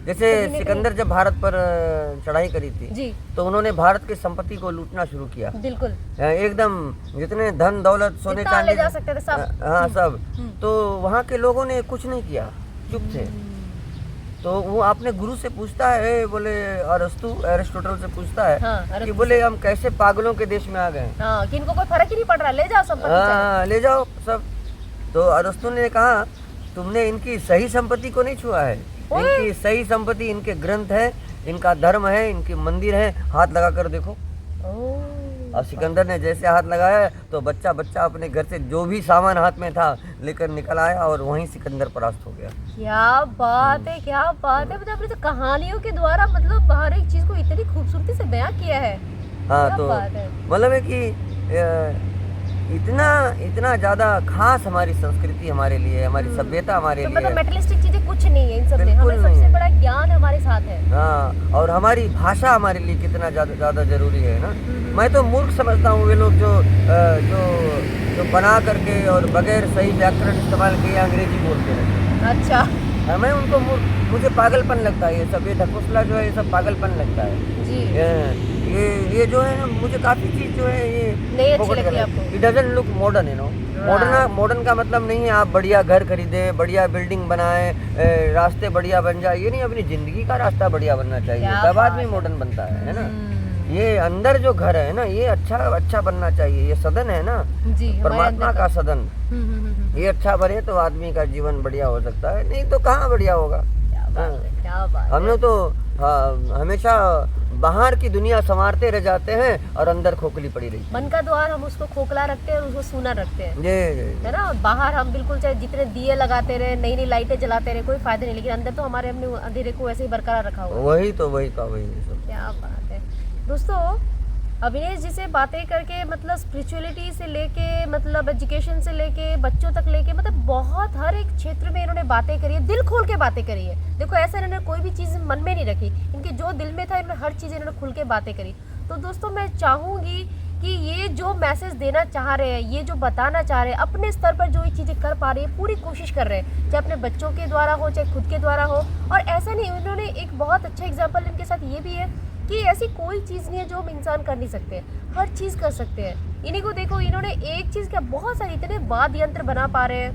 Speaker 1: जैसे सिकंदर जब भारत पर चढ़ाई करी थी जी, तो उन्होंने भारत की संपत्ति को लूटना शुरू किया।
Speaker 2: बिल्कुल
Speaker 1: एकदम, जितने धन दौलत सोने चांदी
Speaker 2: जा सकते थे सब,
Speaker 1: हाँ सब। तो वहाँ के लोगों ने कुछ नहीं किया, चुप थे। तो वो अपने गुरु से पूछता है, बोले अरिस्टोटल से पूछता है कि बोले हम कैसे पागलों के देश में आ गए,
Speaker 2: कि इनको कोई फर्क ही नहीं पड़ रहा, ले जाओ संपत्ति,
Speaker 1: ले जाओ सब। तो अरिस्टो ने कहा तुमने इनकी सही संपत्ति को नहीं छुआ है, इनकी सही संपत्ति इनके ग्रंथ है, इनका धर्म है, इनके मंदिर है, हाथ लगा कर देखो। अब सिकंदर ने जैसे हाथ लगाया तो बच्चा अपने घर से जो भी सामान हाथ में था लेकर निकल आया और वहीं सिकंदर परास्त हो गया।
Speaker 2: क्या बात है, क्या बात है, मतलब आपने तो कहानियों के द्वारा मतलब हर एक चीज को इतनी खूबसूरती से बयां किया है।
Speaker 1: हाँ, तो मतलब है कि इतना ज्यादा खास हमारी संस्कृति हमारे लिए, हमारी सभ्यता हमारे
Speaker 2: तो
Speaker 1: लिए।
Speaker 2: मतलब मेटलिस्टिक चीजें कुछ नहीं है इन सब में,
Speaker 1: बिल्कुल
Speaker 2: हमें
Speaker 1: नहीं
Speaker 2: सबसे
Speaker 1: है।
Speaker 2: बड़ा ज्ञान हमारे साथ है।
Speaker 1: हाँ, और हमारी भाषा हमारे लिए कितना ज्यादा जरूरी है ना। मैं तो मूर्ख समझता हूँ वे लोग जो बना करके और बगैर सही व्याकरण इस्तेमाल किए अंग्रेजी बोलते रहते हैं।
Speaker 2: अच्छा
Speaker 1: हाँ, मैं उनको मुझे पागलपन लगता है ये सब, ये ढकोसला जो है ये सब पागलपन लगता है।
Speaker 2: जी,
Speaker 1: ये जो है ना, मुझे काफी चीज जो है ये
Speaker 2: नहीं अच्छी लगती आपको?
Speaker 1: It doesn't look modern, you know. Modern का मतलब नहीं है आप बढ़िया घर खरीदे, बढ़िया बिल्डिंग बनाए, रास्ते बढ़िया बन जाए, ये नहीं। अपनी जिंदगी का रास्ता बढ़िया बनना चाहिए,
Speaker 2: क्या
Speaker 1: तब
Speaker 2: बात
Speaker 1: आदमी
Speaker 2: है।
Speaker 1: मॉडर्न बनता है ना। ये अंदर जो घर है ना, ये अच्छा बनना चाहिए। ये सदन है ना,
Speaker 2: जी, हमारे
Speaker 1: परमात्मा
Speaker 2: अंदर
Speaker 1: का सदन, ये अच्छा बने तो आदमी का जीवन बढ़िया हो सकता है, नहीं तो कहाँ बढ़िया होगा।
Speaker 2: क्या बात है, क्या बात
Speaker 1: हम
Speaker 2: है।
Speaker 1: लोग तो हमेशा बाहर की दुनिया संवारते रह जाते हैं और अंदर खोखली पड़ी रही।
Speaker 2: मन का द्वार हम उसको खोखला रखते हैं और उसको सूना रखते हैं,
Speaker 1: ये
Speaker 2: है ना। बाहर हम बिल्कुल चाहे जितने दिए लगाते रहे, नई नई लाइटें जलाते रहे, कोई फायदा नहीं, लेकिन अंदर तो हमारे हमने अंधेरे को वैसे ही बरकरार रखा हुआ है।
Speaker 1: वही सब।
Speaker 2: क्या बात है दोस्तों, अविनेश जी से बातें करके मतलब स्पिरिचुअलिटी से लेके मतलब एजुकेशन से लेके बच्चों तक लेके मतलब बहुत हर एक क्षेत्र में इन्होंने बातें करी है, दिल खोल के बातें करी है। देखो ऐसा इन्होंने कोई भी चीज़ मन में नहीं रखी, इनके जो दिल में था इन्होंने हर चीज़ इन्होंने खुल के बातें करी। तो दोस्तों मैं चाहूँगी कि ये जो मैसेज देना चाह रहे हैं, ये जो बताना चाह रहे हैं, अपने स्तर पर जो ये चीज़ें कर पा रही है पूरी कोशिश कर रहे हैं, चाहे अपने बच्चों के द्वारा हो चाहे खुद के द्वारा हो। और ऐसा नहीं, उन्होंने एक बहुत अच्छा एग्जाम्पल इनके साथ ये भी है कि ऐसी कोई चीज़ नहीं है जो हम इंसान कर नहीं सकते, हर चीज़ कर सकते हैं। इन्हीं को देखो, इन्होंने एक चीज़ क्या बहुत सारे इतने वाद्य यंत्र बना पा रहे हैं,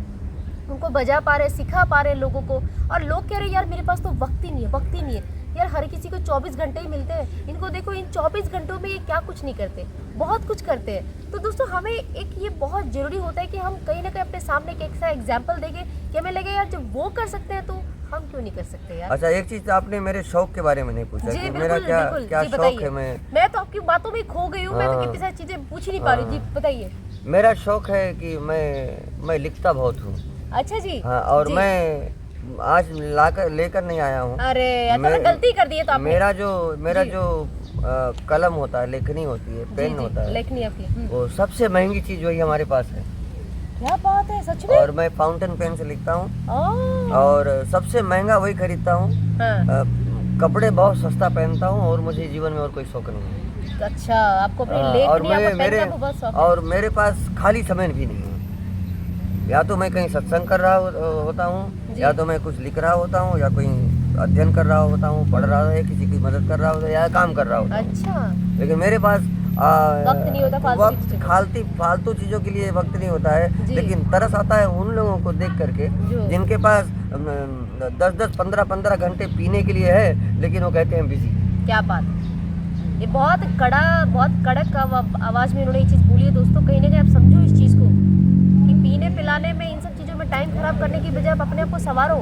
Speaker 2: उनको बजा पा रहे हैं, सिखा पा रहे हैं लोगों को। और लोग कह रहे हैं यार मेरे पास तो वक्त ही नहीं है। यार हर किसी को 24 घंटे ही मिलते हैं, इनको देखो इन 24 घंटों में ये क्या कुछ नहीं करते, बहुत कुछ करते हैं। तो दोस्तों हमें एक ये बहुत ज़रूरी होता है कि हम कहीं ना कहीं अपने सामने एक ऐसा एग्जाम्पल देंगे कि हमें लगे यार जब वो कर सकते हैं तो हम क्यों नहीं कर सकते यार।
Speaker 1: अच्छा, एक चीज आपने मेरे शौक के बारे में नहीं पूछा
Speaker 2: जी
Speaker 1: कि
Speaker 2: बिल्कुल,
Speaker 1: मेरा क्या
Speaker 2: बिल्कुल,
Speaker 1: क्या
Speaker 2: जी
Speaker 1: शौक
Speaker 2: बताइए।
Speaker 1: है।
Speaker 2: मैं तो आपकी बातों में खो गई हूँ, मैं तो
Speaker 1: हाँ।
Speaker 2: कितनी सारी चीजें पूछ ही नहीं पा रही। जी बताइए।
Speaker 1: मेरा शौक है कि मैं लिखता बहुत हूँ।
Speaker 2: अच्छा जी।
Speaker 1: हाँ, और
Speaker 2: जी।
Speaker 1: मैं आज लेकर नहीं आया हूँ।
Speaker 2: अरे यार तो गलती कर दी है तो आपने।
Speaker 1: मेरा
Speaker 2: जी।
Speaker 1: जो कलम होता है, लेखनी होती है,
Speaker 2: जी,
Speaker 1: पेन
Speaker 2: जी,
Speaker 1: होता है,
Speaker 2: लेखनी आपकी।
Speaker 1: वो सबसे महंगी चीज वही हमारे पास है।
Speaker 2: क्या बात है, सच में?
Speaker 1: और मैं फाउंटेन पेन से लिखता हूँ
Speaker 2: ओह,
Speaker 1: और सबसे महंगा वही खरीदता हूँ।
Speaker 2: हाँ।
Speaker 1: कपड़े बहुत सस्ता पहनता हूँ और मुझे जीवन में और कोई शौक नहीं है।
Speaker 2: अच्छा, आपको अपनी
Speaker 1: और
Speaker 2: लेखनी आपको पेन का आपको बहुत शौक है।
Speaker 1: और मेरे पास खाली समय भी नहीं है। या तो मैं कहीं सत्संग कर रहा होता हूँ,
Speaker 2: जी।
Speaker 1: या तो मैं कुछ लिख रहा होता हूँ, या कोई अध्ययन कर रहा होता हूँ, पढ़ रहा है, किसी की मदद कर रहा होता है, या काम कर रहा होता हूँ।
Speaker 2: अच्छा,
Speaker 1: लेकिन मेरे पास
Speaker 2: वक्त नहीं होता फालतू की चीज़ों के।
Speaker 1: फालतू चीज़ों के लिए वक्त नहीं होता है।
Speaker 2: जी।
Speaker 1: लेकिन तरस आता है उन लोगों को देख करके
Speaker 2: जो
Speaker 1: जिनके पास 10-10, 15-15 घंटे पीने के लिए है, लेकिन वो कहते हैं बिजी।
Speaker 2: क्या बात है। ये बहुत कड़क आवाज़ में उन्होंने ये चीज़ बोली है दोस्तों। कहीं ना कहीं आप समझो इस चीज़ को कि पीने पिलाने में इन सब चीज़ों में टाइम खराब करने की बजाय आप अपने आप को संवारो,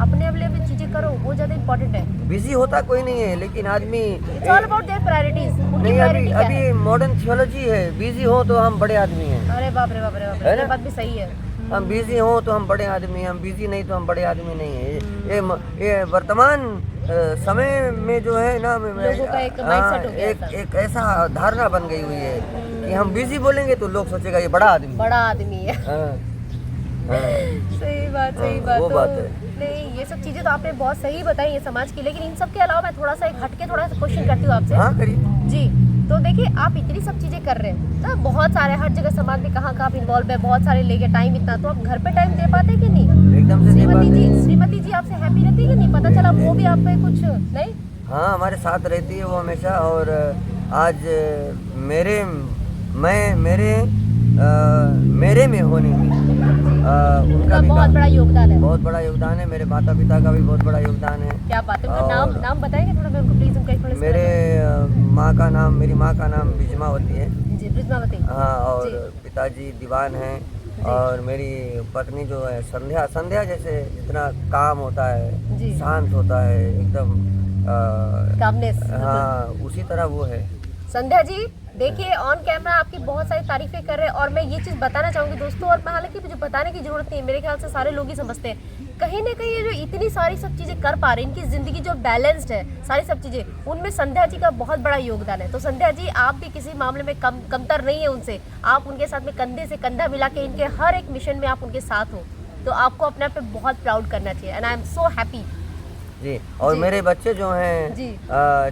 Speaker 2: अपने लिए भी चीज़ें करो, वो ज़्यादा इंपॉर्टेंट है।
Speaker 1: बिजी होता कोई नहीं है, लेकिन आदमी
Speaker 2: it's all about their priorities. उनकी
Speaker 1: नहीं।
Speaker 2: प्रायोरिटी क्या है?
Speaker 1: अभी मॉडर्न थियोलॉजी है, बिजी हो तो हम बड़े आदमी हैं।
Speaker 2: अरे बाप रे बाप रे बाप रे,
Speaker 1: है ना?
Speaker 2: ये बात भी सही है।
Speaker 1: हम बिजी हो तो हम बड़े आदमी हैं, हम बिजी नहीं तो हम बड़े आदमी नहीं है। ये वर्तमान समय में जो है ना,
Speaker 2: लोगों का एक mindset हो गया था।
Speaker 1: एक ऐसा धारणा बन गई हुई है कि हम बिजी बोलेंगे तो लोग सोचेगा ये बड़ा आदमी है।
Speaker 2: बड़ा आदमी है।
Speaker 1: हाँ, हाँ।
Speaker 2: सही बात
Speaker 1: वो
Speaker 2: तो
Speaker 1: बात है।
Speaker 2: नहीं, ये सब चीजें तो आपने बहुत सही बताई है समाज की, लेकिन इन सब के अलावा मैं थोड़ा सा एक हटके थोड़ा सा क्वेश्चन करती हूँ आपसे।
Speaker 1: हाँ, करिए।
Speaker 2: जी, तो देखिए आप इतनी सब चीजें कर रहे हैं ना, बहुत सारे हर जगह समाज में कहाँ आप इन्वॉल्व है, बहुत सारे लेके टाइम इतना, तो आप घर पे टाइम दे पाते कि नहीं?
Speaker 1: एकदम से नहीं बात
Speaker 2: श्रीमती जी आपसे हैप्पी रहती है कि नहीं? पता चला वो भी आप पे कुछ नहीं।
Speaker 1: हाँ, हमारे साथ रहती है वो हमेशा। और आज मेरे में होने में उनका भी
Speaker 2: बहुत बड़ा योगदान है।
Speaker 1: बहुत बड़ा योगदान है। मेरे माता पिता का भी बहुत बड़ा योगदान है।
Speaker 2: क्या बात है, उनका नाम बताएंगे थोड़ा, मैं उनको प्लीज उनका एक्सप्लेन।
Speaker 1: मेरी माँ का नाम बिजमावती है।
Speaker 2: जी, बिजमावती।
Speaker 1: हाँ, और
Speaker 2: जी।
Speaker 1: पिताजी दीवान हैं। और मेरी पत्नी जो है संध्या जैसे जितना काम होता है,
Speaker 2: जी।
Speaker 1: शांत होता है एकदम,
Speaker 2: कामनेस।
Speaker 1: हाँ, उसी तरह वो है।
Speaker 2: संध्या जी देखिए, ऑन कैमरा आपकी बहुत सारी तारीफें कर रहे हैं, और मैं ये चीज़ बताना चाहूँगी दोस्तों, और हालांकि मुझे बताने की जरूरत नहीं है, मेरे ख्याल से सारे लोग ही समझते हैं कहीं ना कहीं ये जो इतनी सारी सब चीजें कर पा रहे हैं, इनकी जिंदगी जो बैलेंस्ड है, सारी सब चीजें, उनमें संध्या जी का बहुत बड़ा योगदान है। तो संध्या जी, आप भी किसी मामले में कमतर नहीं है उनसे, आप उनके साथ में कंधे से कंधा मिला के इनके हर एक मिशन में आप उनके साथ हो, तो आपको अपने आप पे बहुत प्राउड करना चाहिए। And I am so happy
Speaker 1: जी। और
Speaker 2: जी।
Speaker 1: मेरे बच्चे जो हैं
Speaker 2: जी।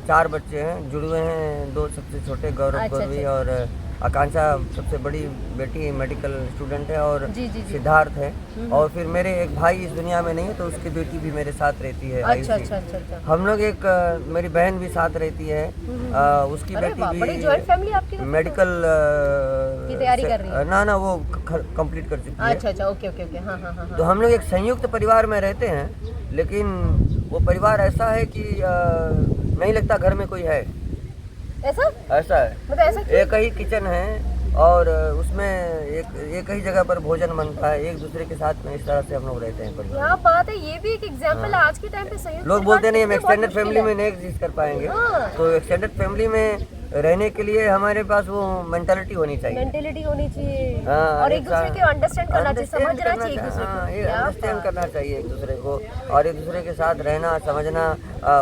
Speaker 1: 4 बच्चे हैं, जुड़वे हैं, 2 सबसे छोटे गौरव
Speaker 2: अच्छा,
Speaker 1: गौरवी
Speaker 2: अच्छा।
Speaker 1: और आकांक्षा सबसे बड़ी बेटी मेडिकल स्टूडेंट है और
Speaker 2: जी, जी, जी।
Speaker 1: सिद्धार्थ है। और फिर मेरे एक भाई इस दुनिया में नहीं है तो उसकी बेटी भी मेरे साथ रहती है,
Speaker 2: अच्छा
Speaker 1: आयुषी।
Speaker 2: अच्छा अच्छा अच्छा।
Speaker 1: हम लोग एक मेरी बहन भी साथ रहती है, उसकी
Speaker 2: अरे
Speaker 1: बेटी
Speaker 2: वाह, बड़ी जॉइंट फैमिली आपकी तो।
Speaker 1: मेडिकल
Speaker 2: की तैयारी कर रही है।
Speaker 1: ना वो कंप्लीट कर चुकी है।
Speaker 2: अच्छा अच्छा, ओके ओके ओके, हाँ हाँ हाँ
Speaker 1: तो
Speaker 2: हाँ।
Speaker 1: हम लोग एक संयुक्त परिवार में रहते हैं, लेकिन वो परिवार ऐसा है कि नहीं लगता घर में कोई है,
Speaker 2: ऐसा
Speaker 1: ऐसा है।
Speaker 2: मतलब ऐसा क्यों?
Speaker 1: एक ही किचन है और उसमें एक ही जगह पर भोजन बनता है, एक दूसरे के साथ में इस तरह से हम लोग रहते हैं परिवार।
Speaker 2: क्या बात है, ये भी एक एग्जाम्पल है आज के टाइम पे। संयुक्त
Speaker 1: लोग
Speaker 2: परिवार
Speaker 1: बोलते नहीं हम
Speaker 2: कितने बहुत
Speaker 1: एक्सटेंडेड
Speaker 2: मुश्किल
Speaker 1: फैमिली
Speaker 2: है।
Speaker 1: में नहीं एग्जिस्ट कर पाएंगे,
Speaker 2: हाँ।
Speaker 1: तो एक्सटेंडेड फैमिली में रहने के लिए हमारे पास वो मेंटालिटी होनी चाहिए।
Speaker 2: मेंटेलिटी होनी चाहिए
Speaker 1: हाँ,
Speaker 2: और एक दूसरे के अंडरस्टैंड करना चाहिए,
Speaker 1: understand
Speaker 2: समझना
Speaker 1: करना
Speaker 2: चाहिए एक दूसरे
Speaker 1: हाँ,
Speaker 2: को।
Speaker 1: ये
Speaker 2: क्या
Speaker 1: अंडरस्टैंड
Speaker 2: बात।
Speaker 1: करना चाहिए एक दूसरे को और एक दूसरे के साथ रहना, समझना,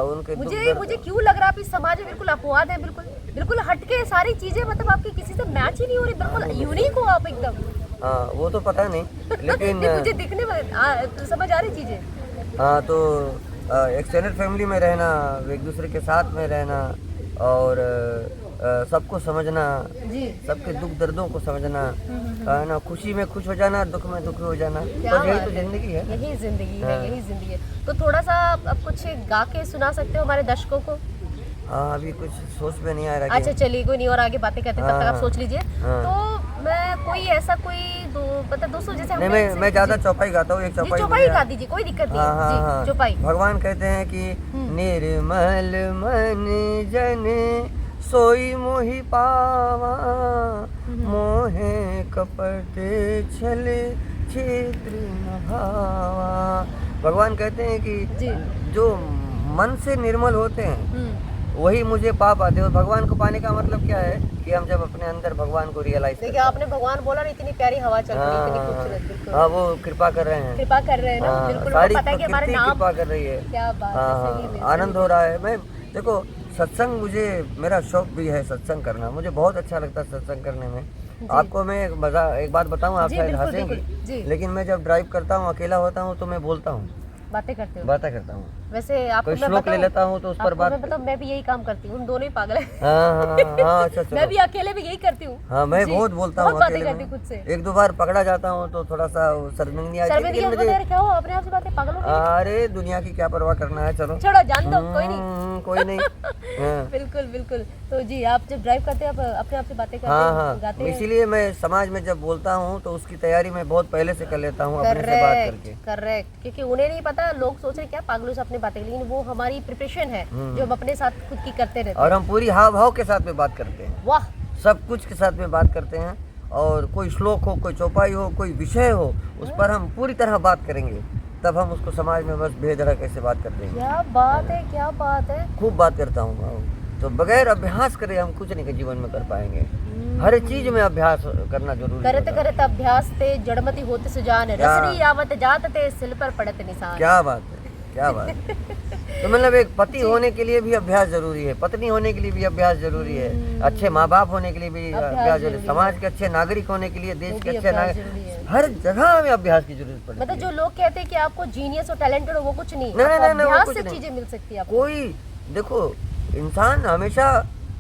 Speaker 1: उनके दुख
Speaker 2: मुझे
Speaker 1: दर्द।
Speaker 2: मुझे क्यों लग रहा है आप इस समाज में बिल्कुल अपवाद है, बिल्कुल बिल्कुल हटके सारी चीजें, मतलब आपकी किसी से मैच ही नहीं हो रही, बिल्कुल यूनिक हो आप एकदम।
Speaker 1: हाँ, वो तो पता नहीं लेकिन
Speaker 2: नहीं, मुझे दिखने में तो समझ आ रही चीजें।
Speaker 1: हाँ, तो एक्सटेंडेड फैमिली में रहना, एक दूसरे के साथ में रहना और सबको समझना,
Speaker 2: जी।
Speaker 1: सबके दुख दर्दों को समझना, है ना, खुशी में खुश हो जाना, दुख में दुखी हो जाना,
Speaker 2: क्या
Speaker 1: बस यही
Speaker 2: बात
Speaker 1: तो
Speaker 2: है।
Speaker 1: जिंदगी है।
Speaker 2: यही जिंदगी है,
Speaker 1: हाँ।
Speaker 2: यही जिंदगी है। तो थोड़ा सा आप कुछ गा के सुना सकते हो हमारे दर्शकों को?
Speaker 1: हाँ, अभी कुछ सोच में नहीं आ रहा
Speaker 2: अच्छा
Speaker 1: कि
Speaker 2: चलिए, कोई नहीं, और आगे बातें करते हैं, तब तक आप
Speaker 1: हाँ,
Speaker 2: सोच लीजिए।
Speaker 1: हाँ।
Speaker 2: तो मैं कोई ऐसा कोई मतलब दोस्तों जैसे
Speaker 1: नहीं,
Speaker 2: हमने
Speaker 1: मैं ज़्यादा चौपाई गाता हूँ, एक
Speaker 2: जी,
Speaker 1: चौपाई
Speaker 2: चौपाई
Speaker 1: मुझे-
Speaker 2: गा दीजिए, कोई दिक्कत नहीं
Speaker 1: हाँ, हाँ,
Speaker 2: है
Speaker 1: हाँ।
Speaker 2: जी, चौपाई।
Speaker 1: भगवान कहते हैं कि निर्मल मन जन सोई मोहि पावा, मोहे कपट छल छिद्र न भावा। भगवान कहते हैं कि
Speaker 2: जी।
Speaker 1: जो मन से निर्मल होते हैं वही मुझे पा पाते हैं। और भगवान को पाने का मतलब क्या है कि हम जब अपने अंदर भगवान को रियलाइज करते
Speaker 2: देखिए, आपने भगवान बोला ना, इतनी प्यारी हवा चल रही है, इतनी
Speaker 1: हैं।
Speaker 2: खूबसूरत, बिल्कुल
Speaker 1: हाँ, वो कृपा कर रहे हैं।
Speaker 2: कृपा कर रहे हैं ना,
Speaker 1: हाँ,
Speaker 2: बिल्कुल
Speaker 1: सारी
Speaker 2: उनको पता है कि हमारे
Speaker 1: प्रकृति
Speaker 2: नाम।
Speaker 1: कृपा कर रही है।
Speaker 2: क्या बात है,
Speaker 1: हाँ,
Speaker 2: सही में,
Speaker 1: हाँ, आनंद हो रहा है। मैं देखो, सत्संग मुझे, मेरा शौक भी है सत्संग करना, मुझे बहुत अच्छा लगता है सत्संग करने में। आपको मैं एक बात बताऊं, आप
Speaker 2: जी,
Speaker 1: शायद
Speaker 2: बिल्कुल,
Speaker 1: हंसेंगी,
Speaker 2: बिल्कुल, जी।
Speaker 1: लेकिन मैं जब ड्राइव करता हूँ, अकेला होता हूँ, तो मैं बोलता हूँ,
Speaker 2: बातें करते हो।
Speaker 1: बातें करता हूँ,
Speaker 2: वैसे आपको
Speaker 1: कोई
Speaker 2: मैं
Speaker 1: श्लोक ले
Speaker 2: बताऊं,
Speaker 1: लेता हूँ तो उस पर
Speaker 2: आपको
Speaker 1: बात।
Speaker 2: मैं बताऊं, मैं भी यही काम करती हूँ, हम दोनों ही पागल हैं।
Speaker 1: हाँ, हाँ, हाँ, अच्छा
Speaker 2: मैं
Speaker 1: चलो।
Speaker 2: भी अकेले भी यही करती हूँ।
Speaker 1: हाँ, मैं
Speaker 2: जी,
Speaker 1: बहुत बोलता हूँ
Speaker 2: बहुत बातें
Speaker 1: अकेले
Speaker 2: करती
Speaker 1: में।
Speaker 2: हूँ खुद से।
Speaker 1: 1-2 बार पकड़ा जाता हूँ तो थोड़ा सा शर्मिंदगी आती है,
Speaker 2: शर्मिंदगी
Speaker 1: लेकिन
Speaker 2: होती है,
Speaker 1: मुझे
Speaker 2: क्या हो, अपने आप से बातें पागलों की।
Speaker 1: अरे दुनिया की क्या परवाह करना है, चलो
Speaker 2: छोड़ो, जान दो, कोई नहीं।
Speaker 1: कोई नहीं। हाँ,
Speaker 2: बिल्कुल बिल्कुल। तो जी, आप जब ड्राइव करते हैं, आप अपने आप से बातें करते
Speaker 1: हाँ,
Speaker 2: हैं,
Speaker 1: हाँ,
Speaker 2: गाते हैं।
Speaker 1: इसीलिए मैं समाज में जब बोलता हूँ तो उसकी तैयारी मैं बहुत पहले से कर लेता हूँ, अपने से बात करके।
Speaker 2: करेक्ट, क्योंकि उन्हें नहीं पता, लोग सोच रहे क्या पागलों से अपने बातें, लेकिन वो हमारी प्रिपरेशन है जो हम अपने साथ खुद की करते रहते
Speaker 1: और हम पूरी हाव भाव के साथ में बात करते हैं,
Speaker 2: हैं। वाह,
Speaker 1: सब कुछ के साथ में बात करते हैं। और कोई श्लोक हो, कोई चौपाई हो, कोई विषय हो, उस पर हम पूरी तरह बात करेंगे, तब हम उसको समाज में बस बेधड़क ऐसे बात कर देंगे।
Speaker 2: क्या बात है, क्या बात है।
Speaker 1: खूब बात करता हूँ, तो बगैर अभ्यास करे हम कुछ नहीं के जीवन में कर पाएंगे। हर चीज में अभ्यास करना जरूरी
Speaker 2: करत
Speaker 1: होता है।
Speaker 2: करत अभ्यास ते जड़मति होत सुजान,
Speaker 1: क्या?
Speaker 2: रसरी यावत जात ते सिल पर पड़त निशान।
Speaker 1: क्या बात है, क्या बात है। तो मतलब एक पति होने के लिए भी अभ्यास जरूरी है, पत्नी होने के लिए भी अभ्यास जरूरी है, अच्छे माँ बाप होने के लिए भी अभ्यास जरूरी है, समाज के अच्छे नागरिक होने के लिए, देश
Speaker 2: वो
Speaker 1: के
Speaker 2: भी
Speaker 1: अच्छे
Speaker 2: अभ्यास
Speaker 1: नागरिक,
Speaker 2: जरूरी है।
Speaker 1: हर जगह हमें अभ्यास की जरूरत पड़ती
Speaker 2: मतलब
Speaker 1: है।
Speaker 2: जो लोग कहते हैं कि आपको जीनियस और टैलेंटेड हो, वो कुछ नहीं,
Speaker 1: नहीं,
Speaker 2: आपको
Speaker 1: नहीं, नहीं, वो
Speaker 2: अभ्यास
Speaker 1: कुछ
Speaker 2: से
Speaker 1: नहीं।
Speaker 2: चीजें मिल सकती है आपको।
Speaker 1: कोई देखो, इंसान हमेशा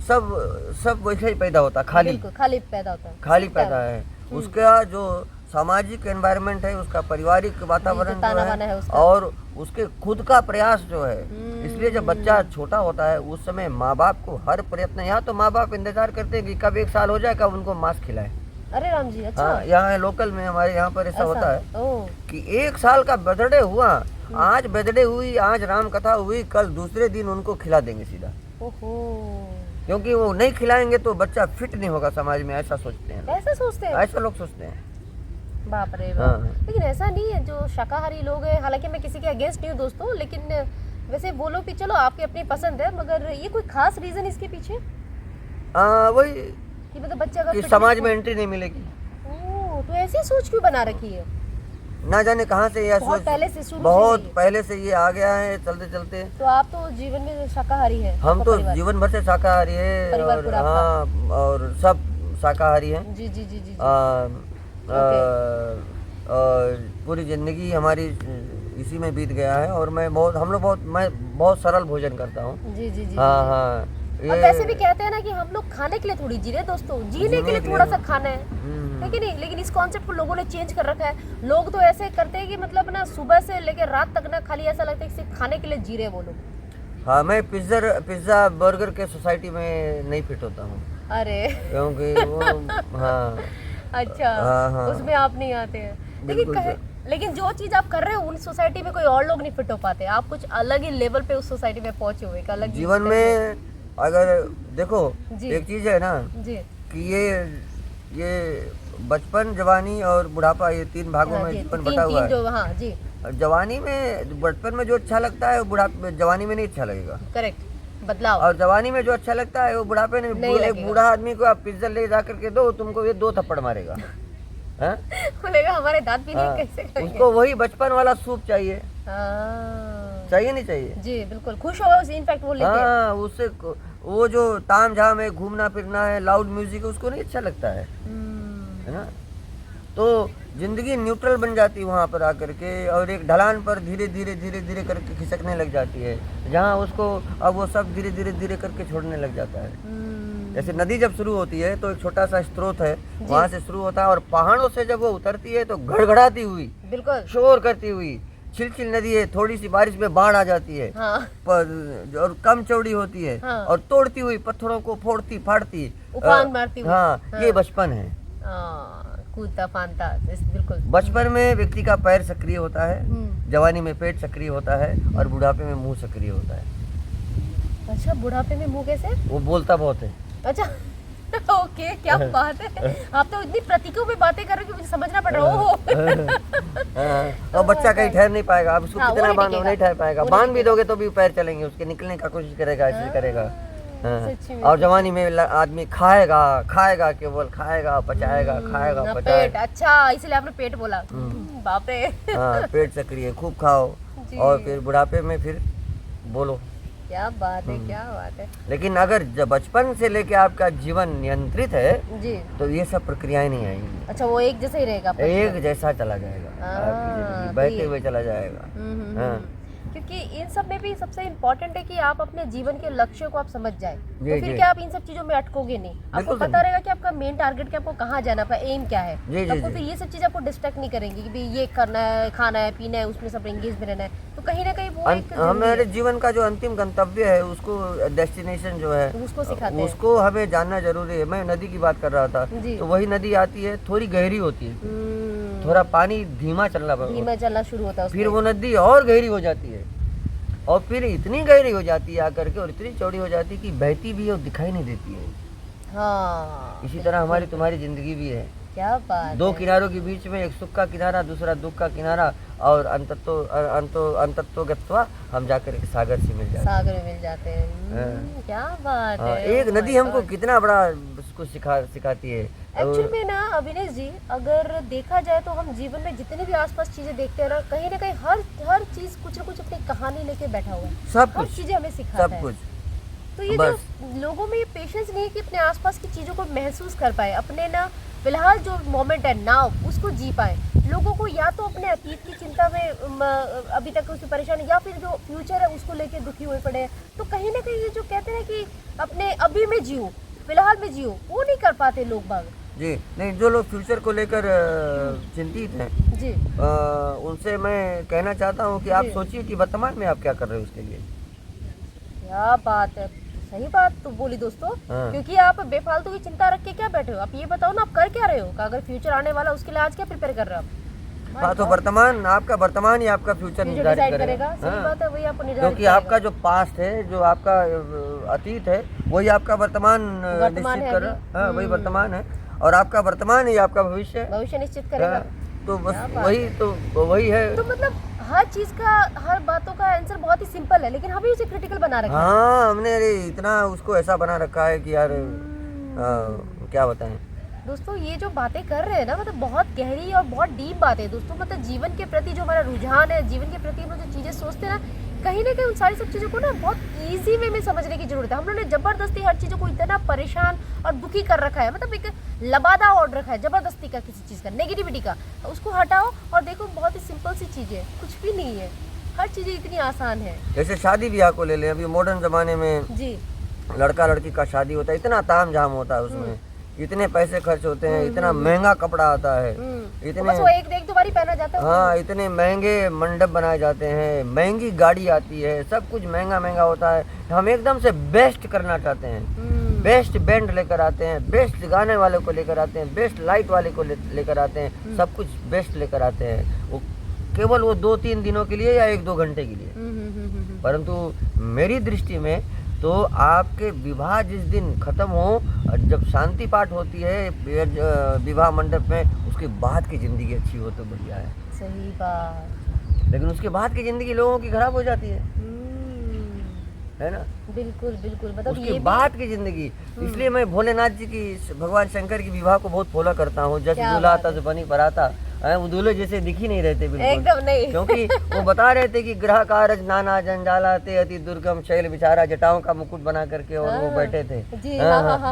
Speaker 1: सब वैसे ही पैदा होता, खाली
Speaker 2: बिल्कुल, खाली पैदा होता है,
Speaker 1: खाली
Speaker 2: सीखता
Speaker 1: पैदा है। उसका जो सामाजिक एनवायरनमेंट है, उसका पारिवारिक वातावरण जो
Speaker 2: ताना बाना है
Speaker 1: है,
Speaker 2: उसका।
Speaker 1: और उसके खुद का प्रयास जो है, इसलिए जब बच्चा छोटा होता है उस समय माँ बाप को हर प्रयत्न, यहाँ तो माँ बाप इंतजार करते हैं कि कब 1 साल हो जाए, कब उनको मांस खिलाए।
Speaker 2: अरे राम जी, अच्छा,
Speaker 1: हाँ, यहाँ लोकल में हमारे यहाँ पर ऐसा होता है
Speaker 2: ओह,
Speaker 1: कि 1 साल का बर्थडे हुआ, आज बर्थडे हुई, आज राम कथा हुई, कल दूसरे दिन उनको खिला देंगे सीधा,
Speaker 2: ओहो,
Speaker 1: क्योंकि वो नहीं खिलाएंगे तो बच्चा फिट नहीं होगा समाज में, ऐसा सोचते हैं,
Speaker 2: ऐसा सोचते हैं।
Speaker 1: ऐसा लोग सोचते हैं।
Speaker 2: बाप रे
Speaker 1: हाँ।
Speaker 2: बाप। लेकिन ऐसा नहीं है, जो शाकाहारी लोग हैं, हालांकि मैं किसी के अगेंस्ट नहीं हूँ दोस्तों, लेकिन वैसे वो लोग भी, चलो आपकी अपनी पसंद है, मगर ये कोई खास रीजन इसके पीछे
Speaker 1: वही
Speaker 2: कि मतलब बच्चा का
Speaker 1: कि समाज में एंट्री नहीं मिलेगी।
Speaker 2: ओह, तो ऐसी सोच क्यों बना रखी है?
Speaker 1: ना जाने कहाँ से यह
Speaker 2: बहुत
Speaker 1: सोच
Speaker 2: पहले से शुरू
Speaker 1: बहुत
Speaker 2: से ही।
Speaker 1: पहले से ये आ गया है चलते चलते।
Speaker 2: तो आप तो जीवन में शाकाहारी है?
Speaker 1: हम
Speaker 2: आपका
Speaker 1: तो
Speaker 2: परिवार?
Speaker 1: जीवन भर से शाकाहारी है
Speaker 2: परिवार
Speaker 1: और
Speaker 2: पूरा आपका?
Speaker 1: हाँ और सब शाकाहारी हैं।
Speaker 2: जी जी जी जी जी।
Speaker 1: और पूरी जिंदगी हमारी इसी में बीत गया है और मैं बहुत सरल भोजन करता हूँ।
Speaker 2: जी जी जी
Speaker 1: हाँ
Speaker 2: जी।
Speaker 1: हाँ
Speaker 2: अब वैसे भी कहते हैं ना कि हम लोग खाने के लिए थोड़ी जी रहे दोस्तों, जीने के लिए थोड़ा सा खाना है कि नहीं? लेकिन इस कॉन्सेप्ट को लोगों ने चेंज कर रखा है। लोग तो ऐसे करते हैं कि मतलब ना सुबह से लेकर रात तक ना खाली ऐसा लगता है कि सिर्फ खाने के लिए जी रहे वो लोग।
Speaker 1: हाँ मैं पिज्ज़ा बर्गर के सोसाइटी में नहीं फिट होता हूँ।
Speaker 2: अरे
Speaker 1: क्योंकि वो हाँ
Speaker 2: अच्छा
Speaker 1: हाँ
Speaker 2: उसमें आप नहीं आते हैं।
Speaker 1: बिल्कुल
Speaker 2: लेकिन जो चीज आप कर रहे हो उन सोसाइटी में कोई और लोग नहीं फिट हो पाते। आप कुछ अलग ही लेवल पे उस सोसाइटी में पहुंचे हुए, एक अलग
Speaker 1: जीवन में अगर देखो
Speaker 2: जी।
Speaker 1: एक चीज है ना
Speaker 2: जी
Speaker 1: कि ये बचपन जवानी और बुढ़ापा ये तीन भागों
Speaker 2: हाँ
Speaker 1: में
Speaker 2: जी,
Speaker 1: जीवन
Speaker 2: तीन
Speaker 1: बटा हुआ
Speaker 2: तीन जो
Speaker 1: है।
Speaker 2: हाँ जी
Speaker 1: जवानी में बचपन में जो अच्छा लगता है वो बुढ़ापे जवानी में नहीं अच्छा लगेगा,
Speaker 2: करेक्ट बदलाव
Speaker 1: और जवानी में जो अच्छा लगता है वो बुढ़ापे में
Speaker 2: नहीं
Speaker 1: एक
Speaker 2: लगेगा।
Speaker 1: बूढ़ा आदमी को आप पिज्जा ले जा करके दो तुमको ये 2 थप्पड़ मारेगा। हैं?
Speaker 2: बोलेगा हमारे दांत भी नहीं
Speaker 1: हाँ,
Speaker 2: कैसे करेंगे?
Speaker 1: उसको वही बचपन वाला सूप चाहिए।
Speaker 2: हाँ,
Speaker 1: चाहिए नहीं चाहिए?
Speaker 2: जी बिल्कुल खुश होगा उसे इनफैक्ट वो लेके।
Speaker 1: हाँ उससे वो जो ताम झाम है घूमना फिरना है लाउड म्यूजिक उसको नहीं अच्छा लगता है ना? तो जिंदगी न्यूट्रल बन जाती है वहाँ पर आकर के और एक ढलान पर धीरे धीरे करके खिसकने लग जाती है जहाँ उसको अब वो सब धीरे धीरे करके छोड़ने लग जाता है। जैसे नदी जब शुरू होती है तो एक छोटा सा स्रोत है वहाँ से शुरू होता है और पहाड़ों से जब वो उतरती है तो घड़घड़ाती हुई
Speaker 2: बिल्कुल
Speaker 1: शोर करती हुई छिलछिल नदी है, थोड़ी सी बारिश में बाढ़ आ जाती है
Speaker 2: हाँ
Speaker 1: पर और कम चौड़ी होती है
Speaker 2: हाँ।
Speaker 1: और तोड़ती हुई पत्थरों को फोड़ती फाड़ती
Speaker 2: उफान मारती हुई।
Speaker 1: हाँ,
Speaker 2: हाँ।
Speaker 1: ये बचपन है।
Speaker 2: कूदता फानता बिल्कुल।
Speaker 1: बचपन में व्यक्ति का पैर सक्रिय होता है, जवानी में पेट सक्रिय होता है और बुढ़ापे में मुंह सक्रिय होता है।
Speaker 2: अच्छा बुढ़ापे में मुंह कैसे?
Speaker 1: वो बोलता बहुत है।
Speaker 2: अच्छा ओके क्या बात है, आप तो इतनी प्रतीकों में बातें कर रहे हो कि मुझे समझना पड़ रहा है। ओहो
Speaker 1: और बच्चा कहीं ठहर नहीं पाएगा, आप उसको
Speaker 2: हाँ, वो
Speaker 1: कितना
Speaker 2: नहीं
Speaker 1: बांधो
Speaker 2: टिकेगा।
Speaker 1: नहीं ठहर पाएगा,
Speaker 2: वो नहीं
Speaker 1: बांध भी दोगे तो भी पैर चलेंगे उसके, निकलने का कोशिश करेगा, ऐसे करेगा।
Speaker 2: सच्ची में।
Speaker 1: और जवानी में आदमी खाएगा केवल खाएगा पचाएगा खाएगा
Speaker 2: ना
Speaker 1: पचाएगा।
Speaker 2: पेट, अच्छा इसलिए आपने पेट बोला। बाप रे
Speaker 1: हाँ पेट सक्रिय खूब खाओ
Speaker 2: जी।
Speaker 1: और फिर बुढ़ापे में फिर बोलो।
Speaker 2: क्या बात है क्या बात है।
Speaker 1: लेकिन अगर जब बचपन से लेके आपका जीवन नियंत्रित है
Speaker 2: जी
Speaker 1: तो ये सब प्रक्रियाएं नहीं आएंगी,
Speaker 2: अच्छा वो एक जैसा ही रहेगा आपका जीवन।
Speaker 1: एक जैसा चला जाएगा आपकी जिंदगी, बहते हुए चला जाएगा। हाँ
Speaker 2: क्योंकि इन सब में भी सबसे इम्पोर्टेंट है कि आप अपने जीवन के लक्ष्य को आप समझ जाए, तो
Speaker 1: जी,
Speaker 2: फिर
Speaker 1: जी।
Speaker 2: क्या आप इन सब चीजों में अटकोगे नहीं। आपको
Speaker 1: बिल्कुल
Speaker 2: पता
Speaker 1: नहीं।
Speaker 2: रहेगा कि आपका मेन टारगेट क्या, आपको कहाँ जाना, आपका एम क्या है।
Speaker 1: जी,
Speaker 2: तो
Speaker 1: जी,
Speaker 2: आपको
Speaker 1: जी।
Speaker 2: फिर ये सब चीजें आपको डिस्ट्रैक्ट नहीं करेंगी कि भाई ये करना है, खाना है, पीना है, उसमें सब एंगेज में रहना है। तो कहीं ना कहीं वो एक जरूरी
Speaker 1: हमारे
Speaker 2: है,
Speaker 1: जीवन का जो अंतिम गंतव्य है उसको डेस्टिनेशन जो है
Speaker 2: उसको सिखाते हैं।
Speaker 1: उसको हमें जानना जरूरी है। मैं नदी की बात कर रहा था
Speaker 2: जी।
Speaker 1: तो वही नदी आती है थोड़ी गहरी होती है,
Speaker 2: हम्म,
Speaker 1: थोड़ा पानी धीमा चलना
Speaker 2: धीमा चलना शुरू होता है
Speaker 1: फिर
Speaker 2: उसमें।
Speaker 1: वो नदी और गहरी हो जाती है और फिर इतनी गहरी हो जाती है आकर के और इतनी चौड़ी हो जाती है कि बहती भी है और दिखाई नहीं देती है।
Speaker 2: हाँ
Speaker 1: इसी तरह हमारी तुम्हारी जिंदगी भी है,
Speaker 2: क्या बात
Speaker 1: दो
Speaker 2: है।
Speaker 1: किनारों के बीच में एक सुख का किनारा दूसरा दुख का किनारा और अंतत्व गत्वा हम जाकर एक सागर से मिल जाते हैं।
Speaker 2: सागर में मिल जाते हैं। क्या बात
Speaker 1: हाँ,
Speaker 2: है।
Speaker 1: एक
Speaker 2: Oh
Speaker 1: नदी
Speaker 2: my
Speaker 1: हमको
Speaker 2: God.
Speaker 1: कितना बड़ा उसको सिखाती है।
Speaker 2: एक्चुअल में ना अविनेश जी अगर देखा जाए तो हम जीवन में जितनी भी आसपास चीजें देखते हैं ना कहीं हर चीज कुछ ना कुछ अपनी कहानी लेके बैठा हुआ है।
Speaker 1: सब
Speaker 2: हर
Speaker 1: कुछ
Speaker 2: चीजें हमें सिखाता
Speaker 1: सब
Speaker 2: है।
Speaker 1: कुछ
Speaker 2: तो ये
Speaker 1: बस।
Speaker 2: जो लोगों में ये पेशेंस नहीं है कि अपने आसपास की चीजों को महसूस कर पाए, अपने ना फिलहाल जो मोमेंट है नाउ उसको जी पाए। लोगों को या तो अपने अतीत की चिंता में अभी तक उसकी परेशानी या फिर जो फ्यूचर है उसको लेके दुखी हुए पड़े हैं। तो कहीं ना कहीं ये जो कहते हैं कि अपने अभी में जियो, फिलहाल में जियो, वो नहीं कर पाते लोग बाग।
Speaker 1: जी नहीं, जो लोग फ्यूचर को लेकर चिंतित हैं
Speaker 2: जी
Speaker 1: उनसे मैं कहना चाहता हूँ कि आप
Speaker 2: जी।
Speaker 1: सोचिए कि वर्तमान में आप क्या कर रहे हो उसके लिए।
Speaker 2: क्या बात है, सही बात तो बोली दोस्तों।
Speaker 1: हाँ।
Speaker 2: क्योंकि आप बेफालतू की चिंता रख के क्या बैठे हो, आप ये बताओ ना आप कर क्या रहे हो, का अगर फ्यूचर आने वाला उसके लिए आज क्या प्रिपेयर कर रहे हो आप।
Speaker 1: हाँ तो वर्तमान आपका वर्तमान ही आपका फ्यूचर
Speaker 2: फ्यूचर
Speaker 1: निर्धारित
Speaker 2: डिसाइड
Speaker 1: करेगा।
Speaker 2: करेगा, सही
Speaker 1: हाँ।
Speaker 2: बात है, वही आपको निर्धारित
Speaker 1: क्योंकि
Speaker 2: करेगा।
Speaker 1: आपका जो पास्ट है जो आपका अतीत है वही आपका वर्तमान
Speaker 2: वर्तमान
Speaker 1: निश्चित
Speaker 2: है
Speaker 1: कर
Speaker 2: अभी।
Speaker 1: रहा है। हाँ वही वर्तमान है और आपका वर्तमान ही आपका भविष्य है।
Speaker 2: भविष्य निश्चित करेगा।
Speaker 1: हाँ, तो बस
Speaker 2: क्या बात
Speaker 1: वही है।
Speaker 2: तो मतलब हर चीज का, हर बातों का आंसर बहुत ही सिंपल है, लेकिन हम भी उसे क्रिटिकल बना रखा है।
Speaker 1: हाँ हमने अरे इतना उसको ऐसा बना रखा है कि यार क्या बताएं।
Speaker 2: दोस्तों ये जो बातें कर रहे हैं ना, मतलब बहुत गहरी और बहुत डीप बात है दोस्तों। मतलब जीवन के प्रति जो हमारा रुझान है, जीवन के प्रति हम जो चीज़ें सोचते हैं ना, कहीं ना कहीं उन सारी सब चीज़ों को ना बहुत इजी वे में समझने की जरूरत है। हम लोगों ने जबरदस्ती हर चीज़ों को इतना परेशान और दुखी कर रखा है, मतलब एक लबादा ओढ़ रखा है जबरदस्ती का, किसी चीज़ का, नेगेटिविटी का। उसको हटाओ और देखो बहुत ही सिंपल सी चीज़ है, कुछ भी नहीं है, हर चीज़ें इतनी आसान है।
Speaker 1: जैसे शादी ब्याह को ले लें, अभी मॉडर्न ज़माने में
Speaker 2: जी
Speaker 1: लड़का लड़की का शादी होता है, इतना ताम झाम होता है उसमें, इतने पैसे खर्च होते हैं, इतना महंगा कपड़ा आता है,
Speaker 2: तो बस वो एक दो बार ही पहना जाता है।
Speaker 1: हाँ, इतने महंगे मंडप बनाए जाते हैं, महंगी गाड़ी आती है, सब कुछ महंगा महंगा होता है। हम एकदम से बेस्ट करना चाहते हैं, बेस्ट बैंड लेकर आते हैं, बेस्ट गाने वाले को लेकर आते हैं, बेस्ट लाइट वाले को लेकर आते हैं, सब कुछ बेस्ट लेकर आते हैं, वो केवल वो 2-3 दिनों के लिए या 1-2 घंटे के लिए। परंतु मेरी दृष्टि में तो आपके विवाह जिस दिन खत्म हो, जब शांति पाठ होती है विवाह मंडप में, उसके बाद की जिंदगी अच्छी हो तो बढ़िया है।
Speaker 2: सही बात।
Speaker 1: लेकिन उसके बाद की जिंदगी लोगों की खराब हो जाती है ना।
Speaker 2: बिल्कुल बिल्कुल, मतलब
Speaker 1: उसके बाद की जिंदगी, इसलिए मैं भोलेनाथ जी की, भगवान शंकर की विवाह को बहुत फॉलो करता हूँ। जस दूल्हा तस बनी बराता, वो दूल्हे जैसे दिख ही नहीं रहते बिल्कुल,
Speaker 2: एकदम नहीं।
Speaker 1: क्योंकि वो बता रहे थे कि ग्रह कारज नाना जंजाला ते अति दुर्गम शैल बिचारा, जटाओं का मुकुट बना करके और वो बैठे थे।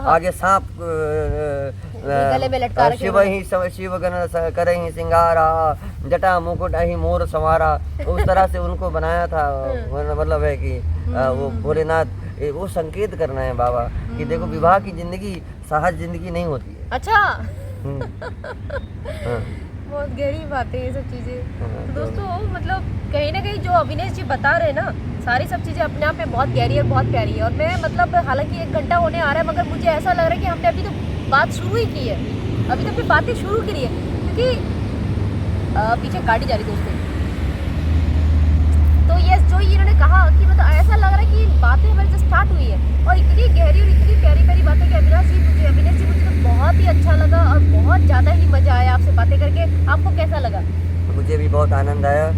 Speaker 1: आगे सांप
Speaker 2: गले में लटका
Speaker 1: शिव गण करहि सिंगारा, जटा मुकुट अहि मोर संवारा, उस तरह से उनको बनाया था। मतलब है कि वो भोलेनाथ, वो संकेत करना है बाबा कि देखो विवाह की जिंदगी सहज जिंदगी नहीं होती है।
Speaker 2: अच्छा बहुत गहरी बात है ये सब चीज़ें। तो दोस्तों मतलब कहीं ना कहीं जो अविनेश जी बता रहे हैं ना, सारी सब चीज़ें अपने आप में बहुत गहरी और बहुत प्यारी है। और मैं मतलब हालांकि 1 घंटा होने आ रहा है, मगर मुझे ऐसा लग रहा है कि हमने अभी तो बात शुरू ही की है, अभी तो अपनी बातें शुरू करी है। क्योंकि पीछे गाड़ी जा रही दोस्तों, तो ये जो इन्होंने कहा कि मतलब ऐसा लग रहा है कि बातें हमारी जस्ट स्टार्ट हुई है, और इतनी गहरी और इतनी प्यारी प्यारी बातें कि अविनाश जी मुझे तो बहुत ही अच्छा लगा और बहुत ज़्यादा ही मज़ा आया आपसे बातें करके। आपको कैसा लगा?
Speaker 1: मुझे भी बहुत आनंद आया,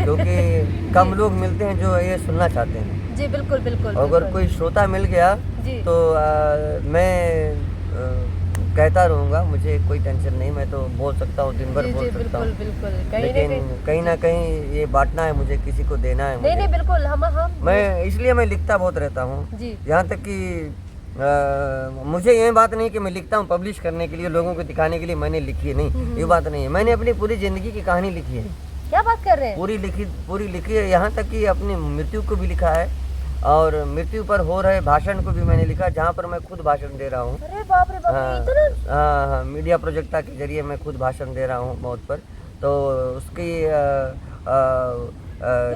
Speaker 1: क्योंकि कम लोग मिलते हैं जो ये सुनना चाहते हैं।
Speaker 2: जी बिल्कुल बिल्कुल।
Speaker 1: अगर कोई श्रोता मिल गया तो मैं कहता रहूँगा, मुझे कोई टेंशन नहीं, मैं तो बोल सकता हूँ, दिन भर बोल सकता हूँ। लेकिन कहीं ना कहीं ये बांटना है मुझे, किसी को देना है मुझे।
Speaker 2: नहीं बिल्कुल, हम
Speaker 1: मैं इसलिए मैं लिखता बहुत रहता हूँ, यहाँ तक कि मुझे ये बात नहीं कि मैं लिखता हूँ पब्लिश करने के लिए, लोगों को दिखाने के लिए मैंने लिखी है, नहीं, ये बात नहीं है। मैंने अपनी पूरी जिंदगी की कहानी लिखी है।
Speaker 2: क्या बात कर रहे हैं?
Speaker 1: पूरी लिखी है, यहाँ तक कि अपनी मृत्यु को भी लिखा है, और मृत्यु पर हो रहे भाषण को भी मैंने लिखा, जहाँ पर मैं खुद भाषण दे रहा हूँ।
Speaker 2: अरे बाप रे बाप, इतना?
Speaker 1: हाँ, मीडिया प्रोजेक्टा के जरिए मैं खुद भाषण दे रहा हूँ मौत पर, तो उसकी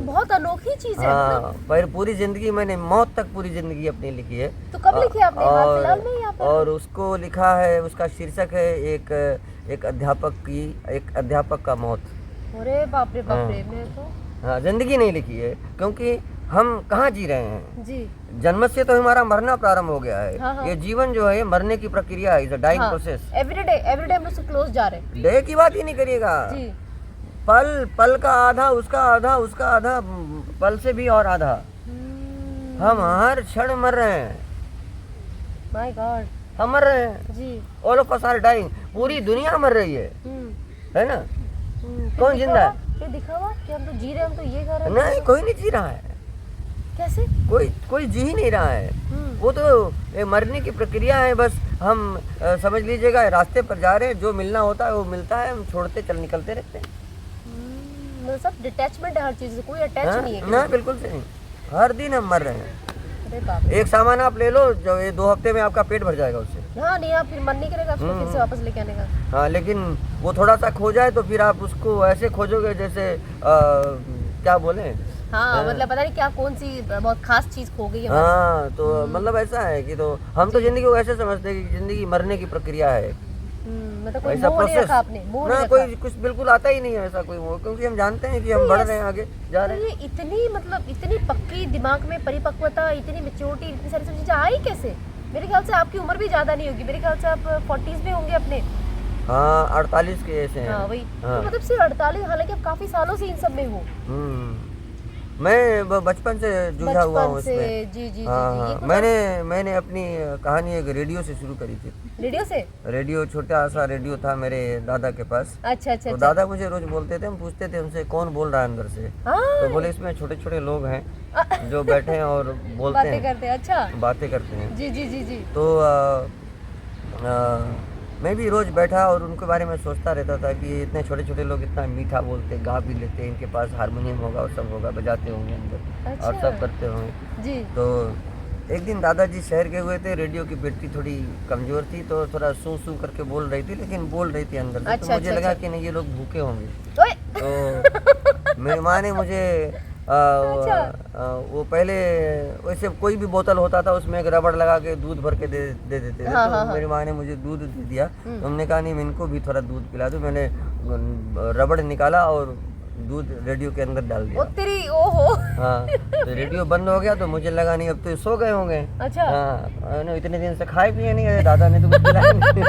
Speaker 2: बहुत अनोखी चीज है।
Speaker 1: हाँ, पर पूरी जिंदगी मैंने मौत तक पूरी जिंदगी अपनी लिखी है।
Speaker 2: तो कब लिखी आपने? फिलहाल में यहाँ पर?
Speaker 1: और उसको लिखा है, उसका शीर्षक है एक अध्यापक का मौत।
Speaker 2: अरे बाप रे बाप रे, मैं तो
Speaker 1: हाँ, जिंदगी नहीं लिखी है, क्योंकि हम कहाँ जी रहे हैं
Speaker 2: जी।
Speaker 1: जन्म से तो हमारा मरना प्रारंभ हो गया है।
Speaker 2: हाँ।
Speaker 1: ये जीवन जो है मरने की प्रक्रिया है, is a dying process.
Speaker 2: Everyday हम उससे क्लोज जा रहे हैं।
Speaker 1: डे की बात ही नहीं करिएगा
Speaker 2: जी।
Speaker 1: पल का आधा, उसका आधा, पल से भी और आधा। हम हर क्षण मर रहे हैं।
Speaker 2: माय गॉड,
Speaker 1: हम मर रहे हैं
Speaker 2: जी।
Speaker 1: All of us are dying. पूरी दुनिया मर रही है ना? कौन जिंदा है?
Speaker 2: फिर दिखावा कि हम तो जी रहे हैं, हम तो ये कर रहे हैं।
Speaker 1: नहीं, कोई नहीं जी रहा है।
Speaker 2: कैसे?
Speaker 1: कोई जी ही नहीं रहा है। वो तो मरने की प्रक्रिया है। बस हम समझ लीजिएगा रास्ते पर जा रहे हैं, जो मिलना होता है वो मिलता है, हम छोड़ते निकलते रहते हैं।
Speaker 2: मतलब सब डिटैचमेंट है हर चीज से, कोई अटैच नहीं है।
Speaker 1: ना, बिल्कुल से नहीं। हर दिन हम मर रहे हैं।
Speaker 2: अरे बाप रे।
Speaker 1: एक सामान आप ले लो, जो ये 2 हफ्ते में आपका पेट भर जाएगा उससे।
Speaker 2: हाँ नहीं, आप फिर मन नहीं करेगा उसको फिर से वापस लेके आने का।
Speaker 1: हाँ, लेकिन वो थोड़ा सा खो जाए तो फिर आप उसको ऐसे खोजोगे जैसे क्या बोले।
Speaker 2: हाँ, मतलब पता नहीं क्या कौन सी बहुत खास चीज खो गई है।
Speaker 1: हाँ, तो मतलब ऐसा है कि तो हम तो जिंदगी को ऐसे समझते हैं कि जिंदगी मरने की प्रक्रिया है।
Speaker 2: मतलब कोई मोह नहीं रखा आपने?
Speaker 1: ना, कोई कुछ बिल्कुल आता ही नहीं है ऐसा कोई मोह, क्योंकि हम जानते हैं कि हम बढ़ रहे हैं, आगे जा रहे हैं।
Speaker 2: ये इतनी मतलब इतनी पक्की दिमाग में परिपक्वता, इतनी मैच्योरिटी, इतनी सारी सब चीजें आई कैसे? मेरे ख्याल से आपकी उम्र भी ज्यादा नहीं होगी, मेरे ख्याल से आप 40s में होंगे अपने।
Speaker 1: हाँ, 48 के ऐसे हैं।
Speaker 2: हाँ वही। तो मतलब सिर्फ 48, हालांकि आप काफी सालों से इन सब में हो।
Speaker 1: मैं बचपन से जूझा हुआ हूँ
Speaker 2: बचपन से
Speaker 1: इसमें।
Speaker 2: जी जी जी
Speaker 1: हाँ
Speaker 2: जी
Speaker 1: हाँ,
Speaker 2: ये तो
Speaker 1: मैंने अपनी कहानी एक रेडियो से शुरू करी थी।
Speaker 2: रेडियो से
Speaker 1: रेडियो, छोटा सा रेडियो था मेरे दादा के पास।
Speaker 2: अच्छा अच्छा
Speaker 1: तो
Speaker 2: अच्छा
Speaker 1: दादा मुझे रोज बोलते थे, हम पूछते थे उनसे कौन बोल रहा है अंदर से।
Speaker 2: हाँ
Speaker 1: तो बोले इसमें छोटे छोटे लोग हैं जो बैठे हैं और बोलते
Speaker 2: बातें
Speaker 1: हैं,
Speaker 2: करते हैं अच्छा
Speaker 1: बातें करते हैं।
Speaker 2: जी जी जी जी
Speaker 1: तो मैं भी रोज बैठा और उनके बारे में सोचता रहता था कि इतने छोटे छोटे लोग इतना मीठा बोलते, गा भी लेते, इनके पास हारमोनियम होगा और सब होगा, बजाते होंगे अंदर और
Speaker 2: अच्छा
Speaker 1: सब करते होंगे।
Speaker 2: जी
Speaker 1: तो एक दिन दादाजी शहर गए हुए थे, रेडियो की बैटरी थोड़ी कमज़ोर थी तो थोड़ा सू सू करके बोल रही थी, लेकिन बोल रही थी अंदर से।
Speaker 2: अच्छा,
Speaker 1: तो मुझे
Speaker 2: अच्छा,
Speaker 1: लगा
Speaker 2: अच्छा।
Speaker 1: कि नहीं ये लोग भूखे होंगे।
Speaker 2: ओए
Speaker 1: तो मेरी माँ ने मुझे
Speaker 2: अच्छा।
Speaker 1: वो पहले वैसे कोई भी बोतल होता था उसमें एक रबड़ लगा के दूध भर के दे देते थे।
Speaker 2: हाँ,
Speaker 1: तो
Speaker 2: हाँ, हाँ।
Speaker 1: मेरी माँ ने मुझे दूध दे दिया। तो हमने कहा नहीं, मैं इनको भी थोड़ा दूध पिला दूँ। मैंने रबड़ निकाला और दूध रेडियो के अंदर डाल
Speaker 2: ओ
Speaker 1: दिया।
Speaker 2: तेरी ओहो
Speaker 1: हाँ, तो रेडियो बंद हो गया तो मुझे लगा नहीं अब तो ये सो गए होंगे।
Speaker 2: अच्छा
Speaker 1: हाँ, इतने दिन से खाए पिए नहीं, अरे दादा ने तो कुछ खिलाया नहीं।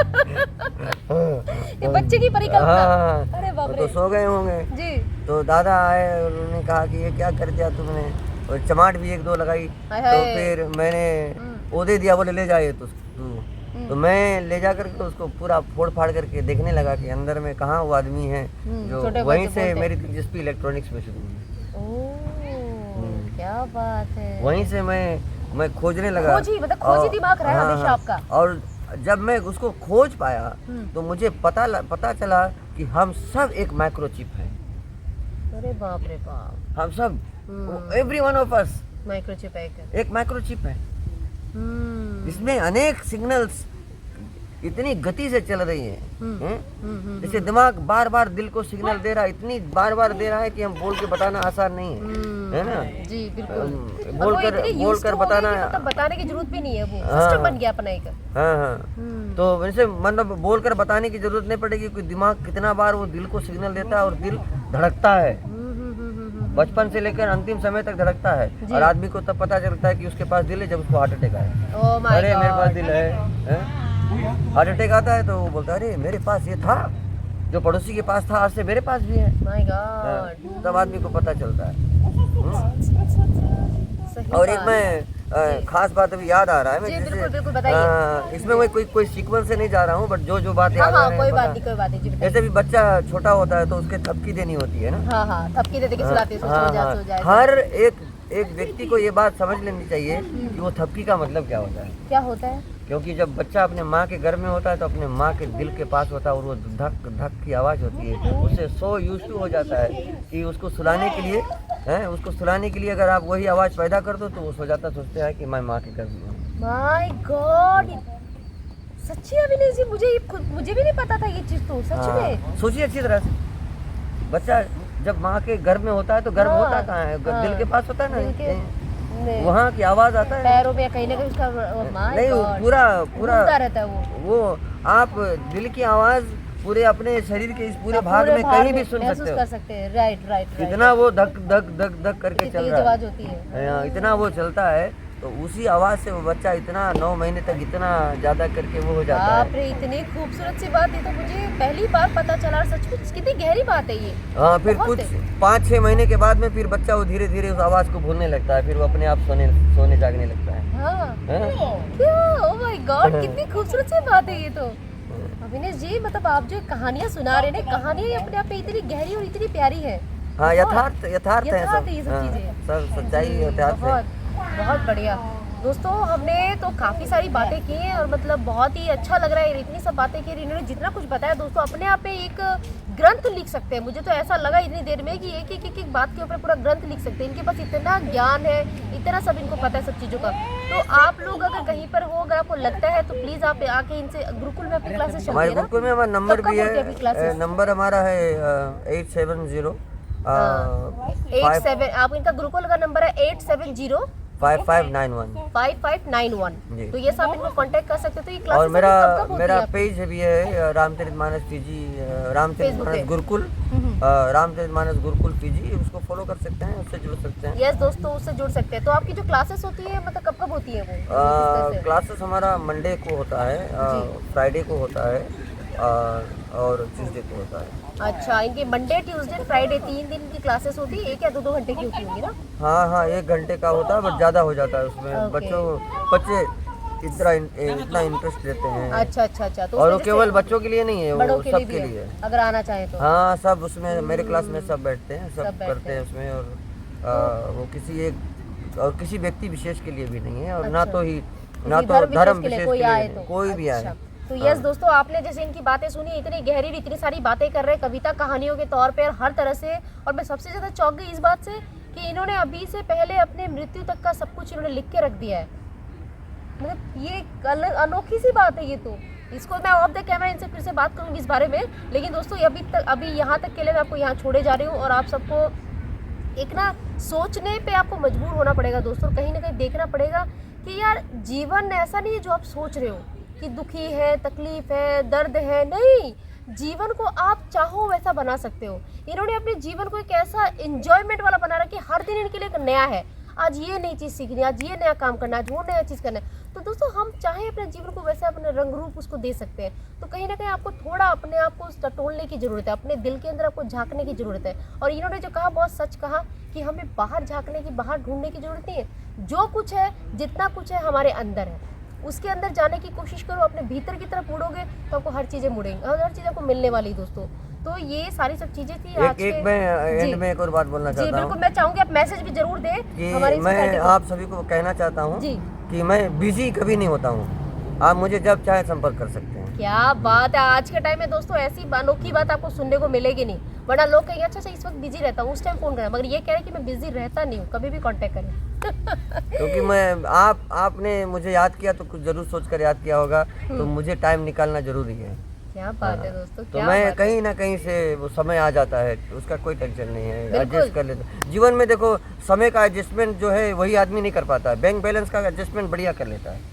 Speaker 2: ये बच्चे की परिकल्पना
Speaker 1: हाँ,
Speaker 2: अरे बाप
Speaker 1: तो
Speaker 2: रे
Speaker 1: सो गए होंगे।
Speaker 2: जी
Speaker 1: तो दादा आए और उन्होंने कहा कि ये क्या कर दिया तुमने, और चमाट भी एक दो लगाई।
Speaker 2: हाय
Speaker 1: तो
Speaker 2: हाय।
Speaker 1: फिर मैंने वो दे दिया, बोले ले जाइए तू। तो मैं ले जा करके उसको पूरा फोड़ फाड़ करके देखने लगा कि अंदर में कहाँ वो आदमी है जो
Speaker 2: छोटे
Speaker 1: वहीं
Speaker 2: बच्चे
Speaker 1: से
Speaker 2: बोलते
Speaker 1: मेरी दिलचस्पी इलेक्ट्रॉनिक्स में शुरू हुई।
Speaker 2: ओ क्या बात है
Speaker 1: वहीं से मैं खोजने लगा।
Speaker 2: खोजी मतलब खोजी दिमाग रहा है
Speaker 1: हाँ,
Speaker 2: हमेशा
Speaker 1: हाँ।
Speaker 2: आपका
Speaker 1: और जब मैं उसको खोज पाया तो मुझे पता चला कि हम सब एक माइक्रोचिप हैं।
Speaker 2: अरे बाप रे बाप
Speaker 1: हम सब, every one of us
Speaker 2: microchip है
Speaker 1: एक माइक्रोचिप है। इसमें अनेक सिग्नल्स इतनी गति से चल रही हैं। जैसे दिमाग बार बार दिल को सिग्नल दे रहा है, इतनी बार बार दे रहा है कि हम बोल के बताना आसान नहीं है ना।
Speaker 2: जी बिल्कुल
Speaker 1: बोलकर बताना,
Speaker 2: मतलब बताने की जरूरत भी नहीं है, वो
Speaker 1: हाँ,
Speaker 2: सिस्टम बन गया अपना एक
Speaker 1: हाँ हाँ। तो वैसे मतलब बोलकर बताने की जरूरत नहीं पड़ेगी कि दिमाग कितना बार वो दिल को सिग्नल देता है और दिल धड़कता है। बचपन से लेकर अंतिम समय तक धड़कता है और आदमी को तब पता चलता है कि उसके पास दिल है जब उसको हार्ट अटैक आए।
Speaker 2: ओह माय
Speaker 1: अरे मेरे पास
Speaker 2: गॉड
Speaker 1: दिल है? हार्ट अटैक आता है तो वो बोलता है अरे मेरे पास ये था, जो पड़ोसी के पास था आज से मेरे पास भी है।
Speaker 2: माय गॉड
Speaker 1: तब आदमी को पता चलता है।
Speaker 2: सही
Speaker 1: और एक
Speaker 2: बात।
Speaker 1: मैं खास बात अभी याद आ रहा है। मैं
Speaker 2: जी,
Speaker 1: जैसे,
Speaker 2: बिल्कुल, बिल्कुल, बताइए।
Speaker 1: इसमें मैं कोई सीक्वेंस से नहीं जा रहा हूँ, बट जो बात
Speaker 2: हाँ
Speaker 1: याद आ
Speaker 2: हाँ
Speaker 1: रही
Speaker 2: कोई
Speaker 1: है
Speaker 2: बात
Speaker 1: पता-
Speaker 2: नहीं कोई बात नहीं जी बताइए।
Speaker 1: जैसे भी बच्चा छोटा होता है तो उसके थपकी देनी होती है ना।
Speaker 2: हाँ हाँ थपकी दे के सुलाते सो
Speaker 1: हाँ,
Speaker 2: जा
Speaker 1: हाँ।
Speaker 2: सो जाए
Speaker 1: हर एक व्यक्ति को ये बात समझ लेनी चाहिए कि वो थपकी का मतलब क्या होता है।
Speaker 2: क्या होता है
Speaker 1: क्योंकि जब बच्चा अपने माँ के घर में होता है तो अपने माँ के दिल के पास होता है और वो धक धक की आवाज़ होती है, उससे सो यूज्ड टू हो जाता है कि उसको सुलाने के लिए उसको सुलाने के लिए अगर आप वही आवाज़ पैदा कर दो तो वो सो जाता, सोचते हैं कि मैं माँ के घर में हूँ।
Speaker 2: माय गॉड सच्ची अविनाश जी मुझे भी नहीं पता था ये चीज तो सच में।
Speaker 1: सोचिए अच्छी तरह से, बच्चा जब माँ के घर में होता है तो गर्भ होता कहाँ है? दिल के पास होता है
Speaker 2: दिल के-
Speaker 1: ना,
Speaker 2: नहीं,
Speaker 1: वहाँ की आवाज़ आता है।
Speaker 2: पैरों में कहीं ना कहीं उसका माय
Speaker 1: नहीं,
Speaker 2: गॉड
Speaker 1: पूरा
Speaker 2: घूमता रहता है वो
Speaker 1: आप दिल की आवाज़ पूरे अपने शरीर के इस पूरे भाग
Speaker 2: पूरे
Speaker 1: में
Speaker 2: भाग
Speaker 1: कहीं भी
Speaker 2: में
Speaker 1: सुन
Speaker 2: महसूस
Speaker 1: सकते हो।
Speaker 2: कर सकते हैं राइट राइट
Speaker 1: इतना वो धक धक धक धक करके चल
Speaker 2: तेज
Speaker 1: रहा
Speaker 2: आवाज
Speaker 1: है।
Speaker 2: होती है।
Speaker 1: हाँ, इतना वो चलता है तो उसी आवाज़ से वो बच्चा इतना 9 महीने तक इतना ज़्यादा करके वो हो जाता
Speaker 2: बाप
Speaker 1: है।
Speaker 2: रे इतनी खूबसूरत सी बात, ये तो मुझे पहली बार पता चला। सच में कितनी गहरी बात है ये।
Speaker 1: हाँ, फिर
Speaker 2: बहुत
Speaker 1: कुछ
Speaker 2: है।
Speaker 1: 5-6 महीने के बाद में फिर बच्चा वो धीरे धीरे उस आवाज़ को भूलने लगता है, फिर वो अपने आप सोने जागने लगता है।
Speaker 2: हाँ
Speaker 1: हाँ?
Speaker 2: क्या ओह माय गॉड कितनी खूबसूरत सी बात है ये तो। अविनाश जी मतलब आप जो कहानियां सुना रहे हैं, कहानियां अपने आप में इतनी गहरी और इतनी प्यारी है।
Speaker 1: हाँ, यथार्थ है
Speaker 2: यथार्थ
Speaker 1: सब।
Speaker 2: है ये सब
Speaker 1: हाँ,
Speaker 2: चीजें।
Speaker 1: सब सच्चाई यथार्थ है।
Speaker 2: बहुत बढ़िया दोस्तों, हमने तो काफ़ी सारी बातें की हैं और मतलब बहुत ही अच्छा लग रहा है। इतनी सब बातें की, इन्होंने जितना कुछ बताया दोस्तों अपने आप में एक ग्रंथ लिख सकते हैं। मुझे तो ऐसा लगा इतनी देर में कि एक बात के ऊपर पूरा ग्रंथ लिख सकते हैं। इनके पास इतना ज्ञान है, इतना सब इनको पता है सब चीज़ों का। तो आप लोग अगर कहीं पर हो, अगर आपको लगता है तो प्लीज़ आप आके इनसे गुरुकुल में अपनी क्लासेस
Speaker 1: हमारे
Speaker 2: चलती है
Speaker 1: गुरुकुल में हमारा नंबर
Speaker 2: कब
Speaker 1: भी
Speaker 2: होती है अपनी
Speaker 1: है।
Speaker 2: क्लासेस?
Speaker 1: नंबर हमारा है 870
Speaker 2: 87। आप इनका गुरुकुल का नंबर है 870
Speaker 1: 5591।
Speaker 2: 5591।
Speaker 1: जी।
Speaker 2: तो ये सब इनको कांटेक्ट कर सकते हो। तो ये
Speaker 1: और
Speaker 2: क्लासेस
Speaker 1: मेरा पेज भी है रामचरितमानस पीजी, रामचरितमानस गुरुकुल, रामचरितमानस गुरुकुल पीजी, उसको फॉलो कर सकते हैं, उससे जुड़ सकते हैं।
Speaker 2: यस दोस्तों उससे जुड़ सकते हैं। तो आपकी जो क्लासेस होती है मतलब कब कब होती है वो? किस तरह से?
Speaker 1: क्लासेस हमारा मंडे को होता है, फ्राइडे को होता है और ट्यूसडे को होता है।
Speaker 2: अच्छा, इनकी मंडे ट्यूसडे फ्राइडे 3 दिन की क्लासेस होती है, 1 या 2 घंटे की होती होंगी ना?
Speaker 1: हाँ हाँ, 1 घंटे का होता है, बट ज़्यादा हो जाता है उसमें।
Speaker 2: Okay.
Speaker 1: बच्चे इतना इंटरेस्ट लेते हैं।
Speaker 2: अच्छा, तो
Speaker 1: और वो
Speaker 2: उसमें
Speaker 1: केवल
Speaker 2: जैसे
Speaker 1: बच्चों के लिए नहीं है,
Speaker 2: बड़ों
Speaker 1: वो
Speaker 2: के लिए
Speaker 1: सबके
Speaker 2: भी
Speaker 1: लिए
Speaker 2: है,
Speaker 1: है।
Speaker 2: अगर आना चाहे तो।
Speaker 1: हाँ, सब उसमें मेरे क्लास में सब बैठते हैं, सब
Speaker 2: बैठते
Speaker 1: करते हैं उसमें। और वो किसी व्यक्ति विशेष के लिए भी नहीं है, और ना
Speaker 2: अच्छा।
Speaker 1: तो ही
Speaker 2: किसी
Speaker 1: ना तो धर्म
Speaker 2: के लिए
Speaker 1: विशेष
Speaker 2: कोई
Speaker 1: के लिए
Speaker 2: आए
Speaker 1: नहीं,
Speaker 2: तो
Speaker 1: कोई भी आए।
Speaker 2: अच्छा। तो यस दोस्तों, आपने जैसे इनकी बातें सुनी, इतनी गहरी इतनी सारी बातें कर रहे हैं कविता कहानियों के तौर पे हर तरह से। और मैं सबसे ज़्यादा चौंक गई इस बात से कि इन्होंने अभी से पहले अपने मृत्यु तक का सब कुछ इन्होंने लिख के रख दिया है। मतलब ये अनोखी सी बात है ये तो। इसको मैं ऑफ द कैमरा इनसे फिर से बात करूंगी इस बारे में, लेकिन दोस्तों अभी यहाँ तक के लिए मैं आपको यहाँ छोड़े जा रही हूँ। और आप सबको एक ना सोचने पे आपको मजबूर होना पड़ेगा दोस्तों, कहीं ना कहीं देखना पड़ेगा कि यार जीवन ऐसा नहीं है जो आप सोच रहे हो कि दुखी है, तकलीफ है, दर्द है। नहीं, जीवन को आप चाहो वैसा बना सकते हो। इन्होंने अपने जीवन को एक ऐसा एंजॉयमेंट वाला बना रहा कि हर दिन इनके लिए एक नया है। आज ये नई चीज़ सीखनी है, आज ये नया काम करना है, आज वो नया चीज़ करना है। तो दोस्तों हम चाहे अपने जीवन को वैसे अपने रंग रूप उसको दे सकते हैं। तो कहीं ना कहीं आपको थोड़ा अपने आप को टटोलने की ज़रूरत है, अपने दिल के अंदर आपको झांकने की ज़रूरत है। और इन्होंने जो कहा बहुत सच कहा कि हमें बाहर झांकने की, बाहर ढूंढने की ज़रूरत नहीं है। जो कुछ है, जितना कुछ है हमारे अंदर है, उसके अंदर जाने की कोशिश करो। अपने भीतर की तरफ मुड़ोगे तो आपको हर चीज़ें मुड़ेंगी और हर चीज़ आपको मिलने वाली दोस्तों। तो ये सारी सब चीज़ें थी आज के।
Speaker 1: मैं एंड में एक और बात बोलना चाहता हूँ।
Speaker 2: बिल्कुल, मैं चाहूँगी आप मैसेज भी जरूर दें हमारी
Speaker 1: मैं
Speaker 2: सोसाइटी को।
Speaker 1: आप सभी को कहना चाहता हूँ कि मैं बिजी कभी नहीं होता हूँ। आप मुझे जब चाहे संपर्क कर सकते हैं।
Speaker 2: क्या बात है, आज के टाइम में दोस्तों ऐसी अनोखी बात आपको सुनने को मिलेगी नहीं। वरना लोग कहेंगे अच्छा इस वक्त बिजी रहता हूँ, उस टाइम फोन करना, मगर ये कह रहे हैं कि मैं बिजी रहता नहीं हूँ, कभी भी कांटेक्ट करें।
Speaker 1: क्योंकि मैं आपने मुझे याद किया तो कुछ जरूर सोचकर याद किया होगा, तो मुझे टाइम निकालना जरूरी है।
Speaker 2: क्या बात है दोस्तों,
Speaker 1: तो मैं कहीं ना कहीं से वो समय आ जाता है, उसका कोई टेंशन नहीं है, एडजस्ट कर लेता। जीवन में देखो, समय का एडजस्टमेंट जो है वही आदमी नहीं कर पाता है, बैंक बैलेंस का एडजस्टमेंट बढ़िया कर लेता है।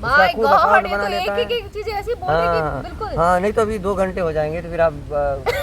Speaker 2: माय गॉड, ये तो एक चीजें ऐसी बोल रही कि बिल्कुल।
Speaker 1: हाँ, नहीं तो अभी 2 घंटे हो जाएंगे तो फिर आप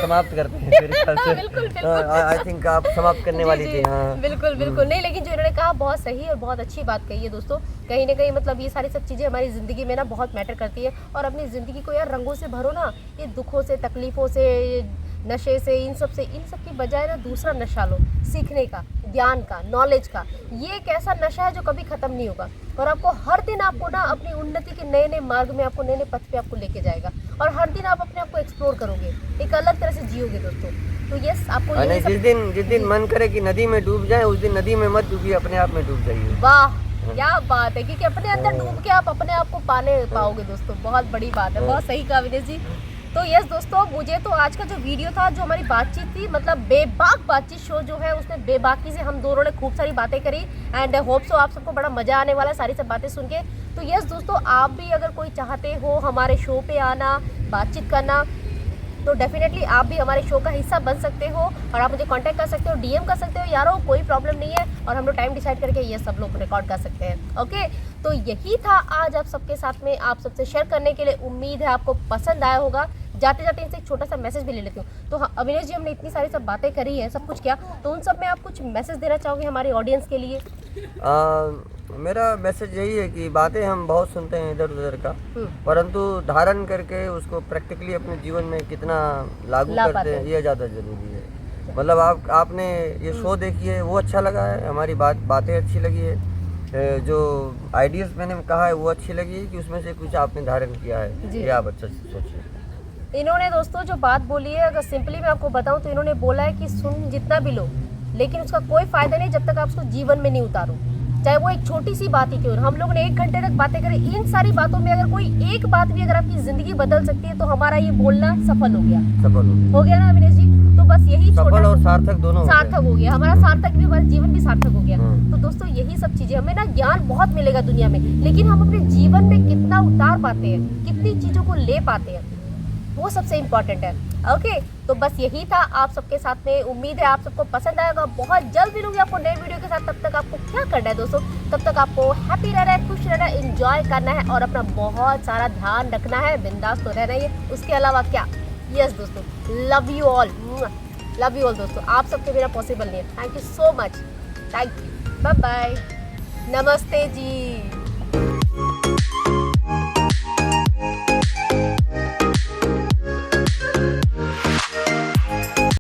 Speaker 1: समाप्त करते हैं मेरे ख्याल से।
Speaker 2: बिल्कुल।
Speaker 1: आई थिंक आप समाप्त करने वाली थी। हाँ,
Speaker 2: बिल्कुल नहीं, लेकिन जो इन्होंने कहा बहुत सही और बहुत अच्छी बात कही है दोस्तों। कहीं ना कहीं मतलब ये सारी सब चीज़ें हमारी ज़िंदगी में ना बहुत मैटर करती है। और अपनी ज़िंदगी को यार रंगों से भरो ना, ये दुखों से, तकलीफ़ों से, नशे से, इन सब की बजाय ना दूसरा नशा लो, सीखने का, ज्ञान का, नॉलेज का। ये एक ऐसा नशा है जो कभी ख़त्म नहीं होगा और आपको हर दिन आपको ना अपनी उन्नति के नए नए मार्ग में, आपको नए नए पथ पे आपको लेके जाएगा। और हर दिन आप अपने आप को एक्सप्लोर करोगे, एक अलग तरह से जियोगे दोस्तों। तो यस, आपको
Speaker 1: जिस दिन मन करे कि नदी में डूब जाए, उस दिन नदी में मत डूबिए, अपने आप में डूब जाइए।
Speaker 2: वाह, क्या बात है, क्योंकि अपने अंदर डूब के आप अपने आप को पाने पाओगे दोस्तों। बहुत बड़ी बात है, बहुत सही कहा विनेश जी। तो यस दोस्तों, मुझे तो आज का जो वीडियो था, जो हमारी बातचीत थी, मतलब बेबाक बातचीत शो जो है, उसमें बेबाकी से हम दोनों ने खूब सारी बातें करी। एंड होप सो आप सबको बड़ा मजा आने वाला है सारी सब बातें सुन के। तो यस दोस्तों, आप भी अगर कोई चाहते हो हमारे शो पे आना, बातचीत करना, तो डेफिनेटली आप भी हमारे शो का हिस्सा बन सकते हो और आप मुझे कांटेक्ट कर सकते हो, डीएम कर सकते हो यारो, कोई प्रॉब्लम नहीं है। और हम लोग टाइम डिसाइड करके ये सब लोग रिकॉर्ड कर सकते हैं। ओके, तो यही था आज आप सबके साथ में आप सबसे शेयर करने के लिए। उम्मीद है आपको पसंद आया होगा। जाते जाते इनसे एक छोटा सा मैसेज भी ले लेती हूँ। तो हाँ अविनेश जी, हमने इतनी सारी सब बातें करी है, सब कुछ किया, तो उन सब में आप कुछ मैसेज देना चाहोगे हमारे ऑडियंस के लिए?
Speaker 1: मेरा मैसेज यही है कि बातें हम बहुत सुनते हैं इधर उधर का, परंतु धारण करके उसको प्रैक्टिकली अपने जीवन में कितना लागू करते हैं, ये ज़्यादा ज़रूरी है। मतलब आपने ये शो देखी है, वो अच्छा लगा है, हमारी बातें अच्छी लगी है, जो आइडियाज़ मैंने कहा है वो अच्छी लगी है कि उसमें से कुछ आपने धारण किया है, ये आप अच्छा सोचिए।
Speaker 2: इन्होंने दोस्तों जो बात बोली है, अगर सिंपली मैं आपको बताऊं तो इन्होंने बोला है कि सुन जितना भी लो, लेकिन उसका कोई फायदा नहीं जब तक आप उसको जीवन में नहीं उतारो, चाहे वो एक छोटी सी बात ही क्यों। हम लोग ने 1 घंटे तक बातें करी, इन सारी बातों में अगर कोई एक बात भी अगर आपकी जिंदगी बदल सकती है तो हमारा ये बोलना सफल हो गया। हो गया ना अविनेश जी? तो बस यही
Speaker 1: सफल और सार्थक दोनों
Speaker 2: सार्थक हो गया, हमारा सार्थक भी, हमारा जीवन भी सार्थक हो गया। तो दोस्तों यही सब चीजें, हमें ना ज्ञान बहुत मिलेगा दुनिया में, लेकिन हम अपने जीवन में कितना उतार पाते हैं, कितनी चीजों को ले पाते हैं, वो सबसे इम्पोर्टेंट है। ओके, तो बस यही था आप सबके साथ में। उम्मीद है आप सबको पसंद आएगा। बहुत जल्द मिलूंगी आपको नए वीडियो के साथ। तब तक आपको क्या करना है दोस्तों, तब तक आपको हैप्पी रहना है, खुश रहना है, एंजॉय करना है और अपना बहुत सारा ध्यान रखना है, बिंदास तो रहना ही है। उसके अलावा क्या, यस दोस्तों, लव यू ऑल दोस्तों। आप सबके बिना पॉसिबल नहीं है। Thank you so much, thank you, bye bye, नमस्ते जी।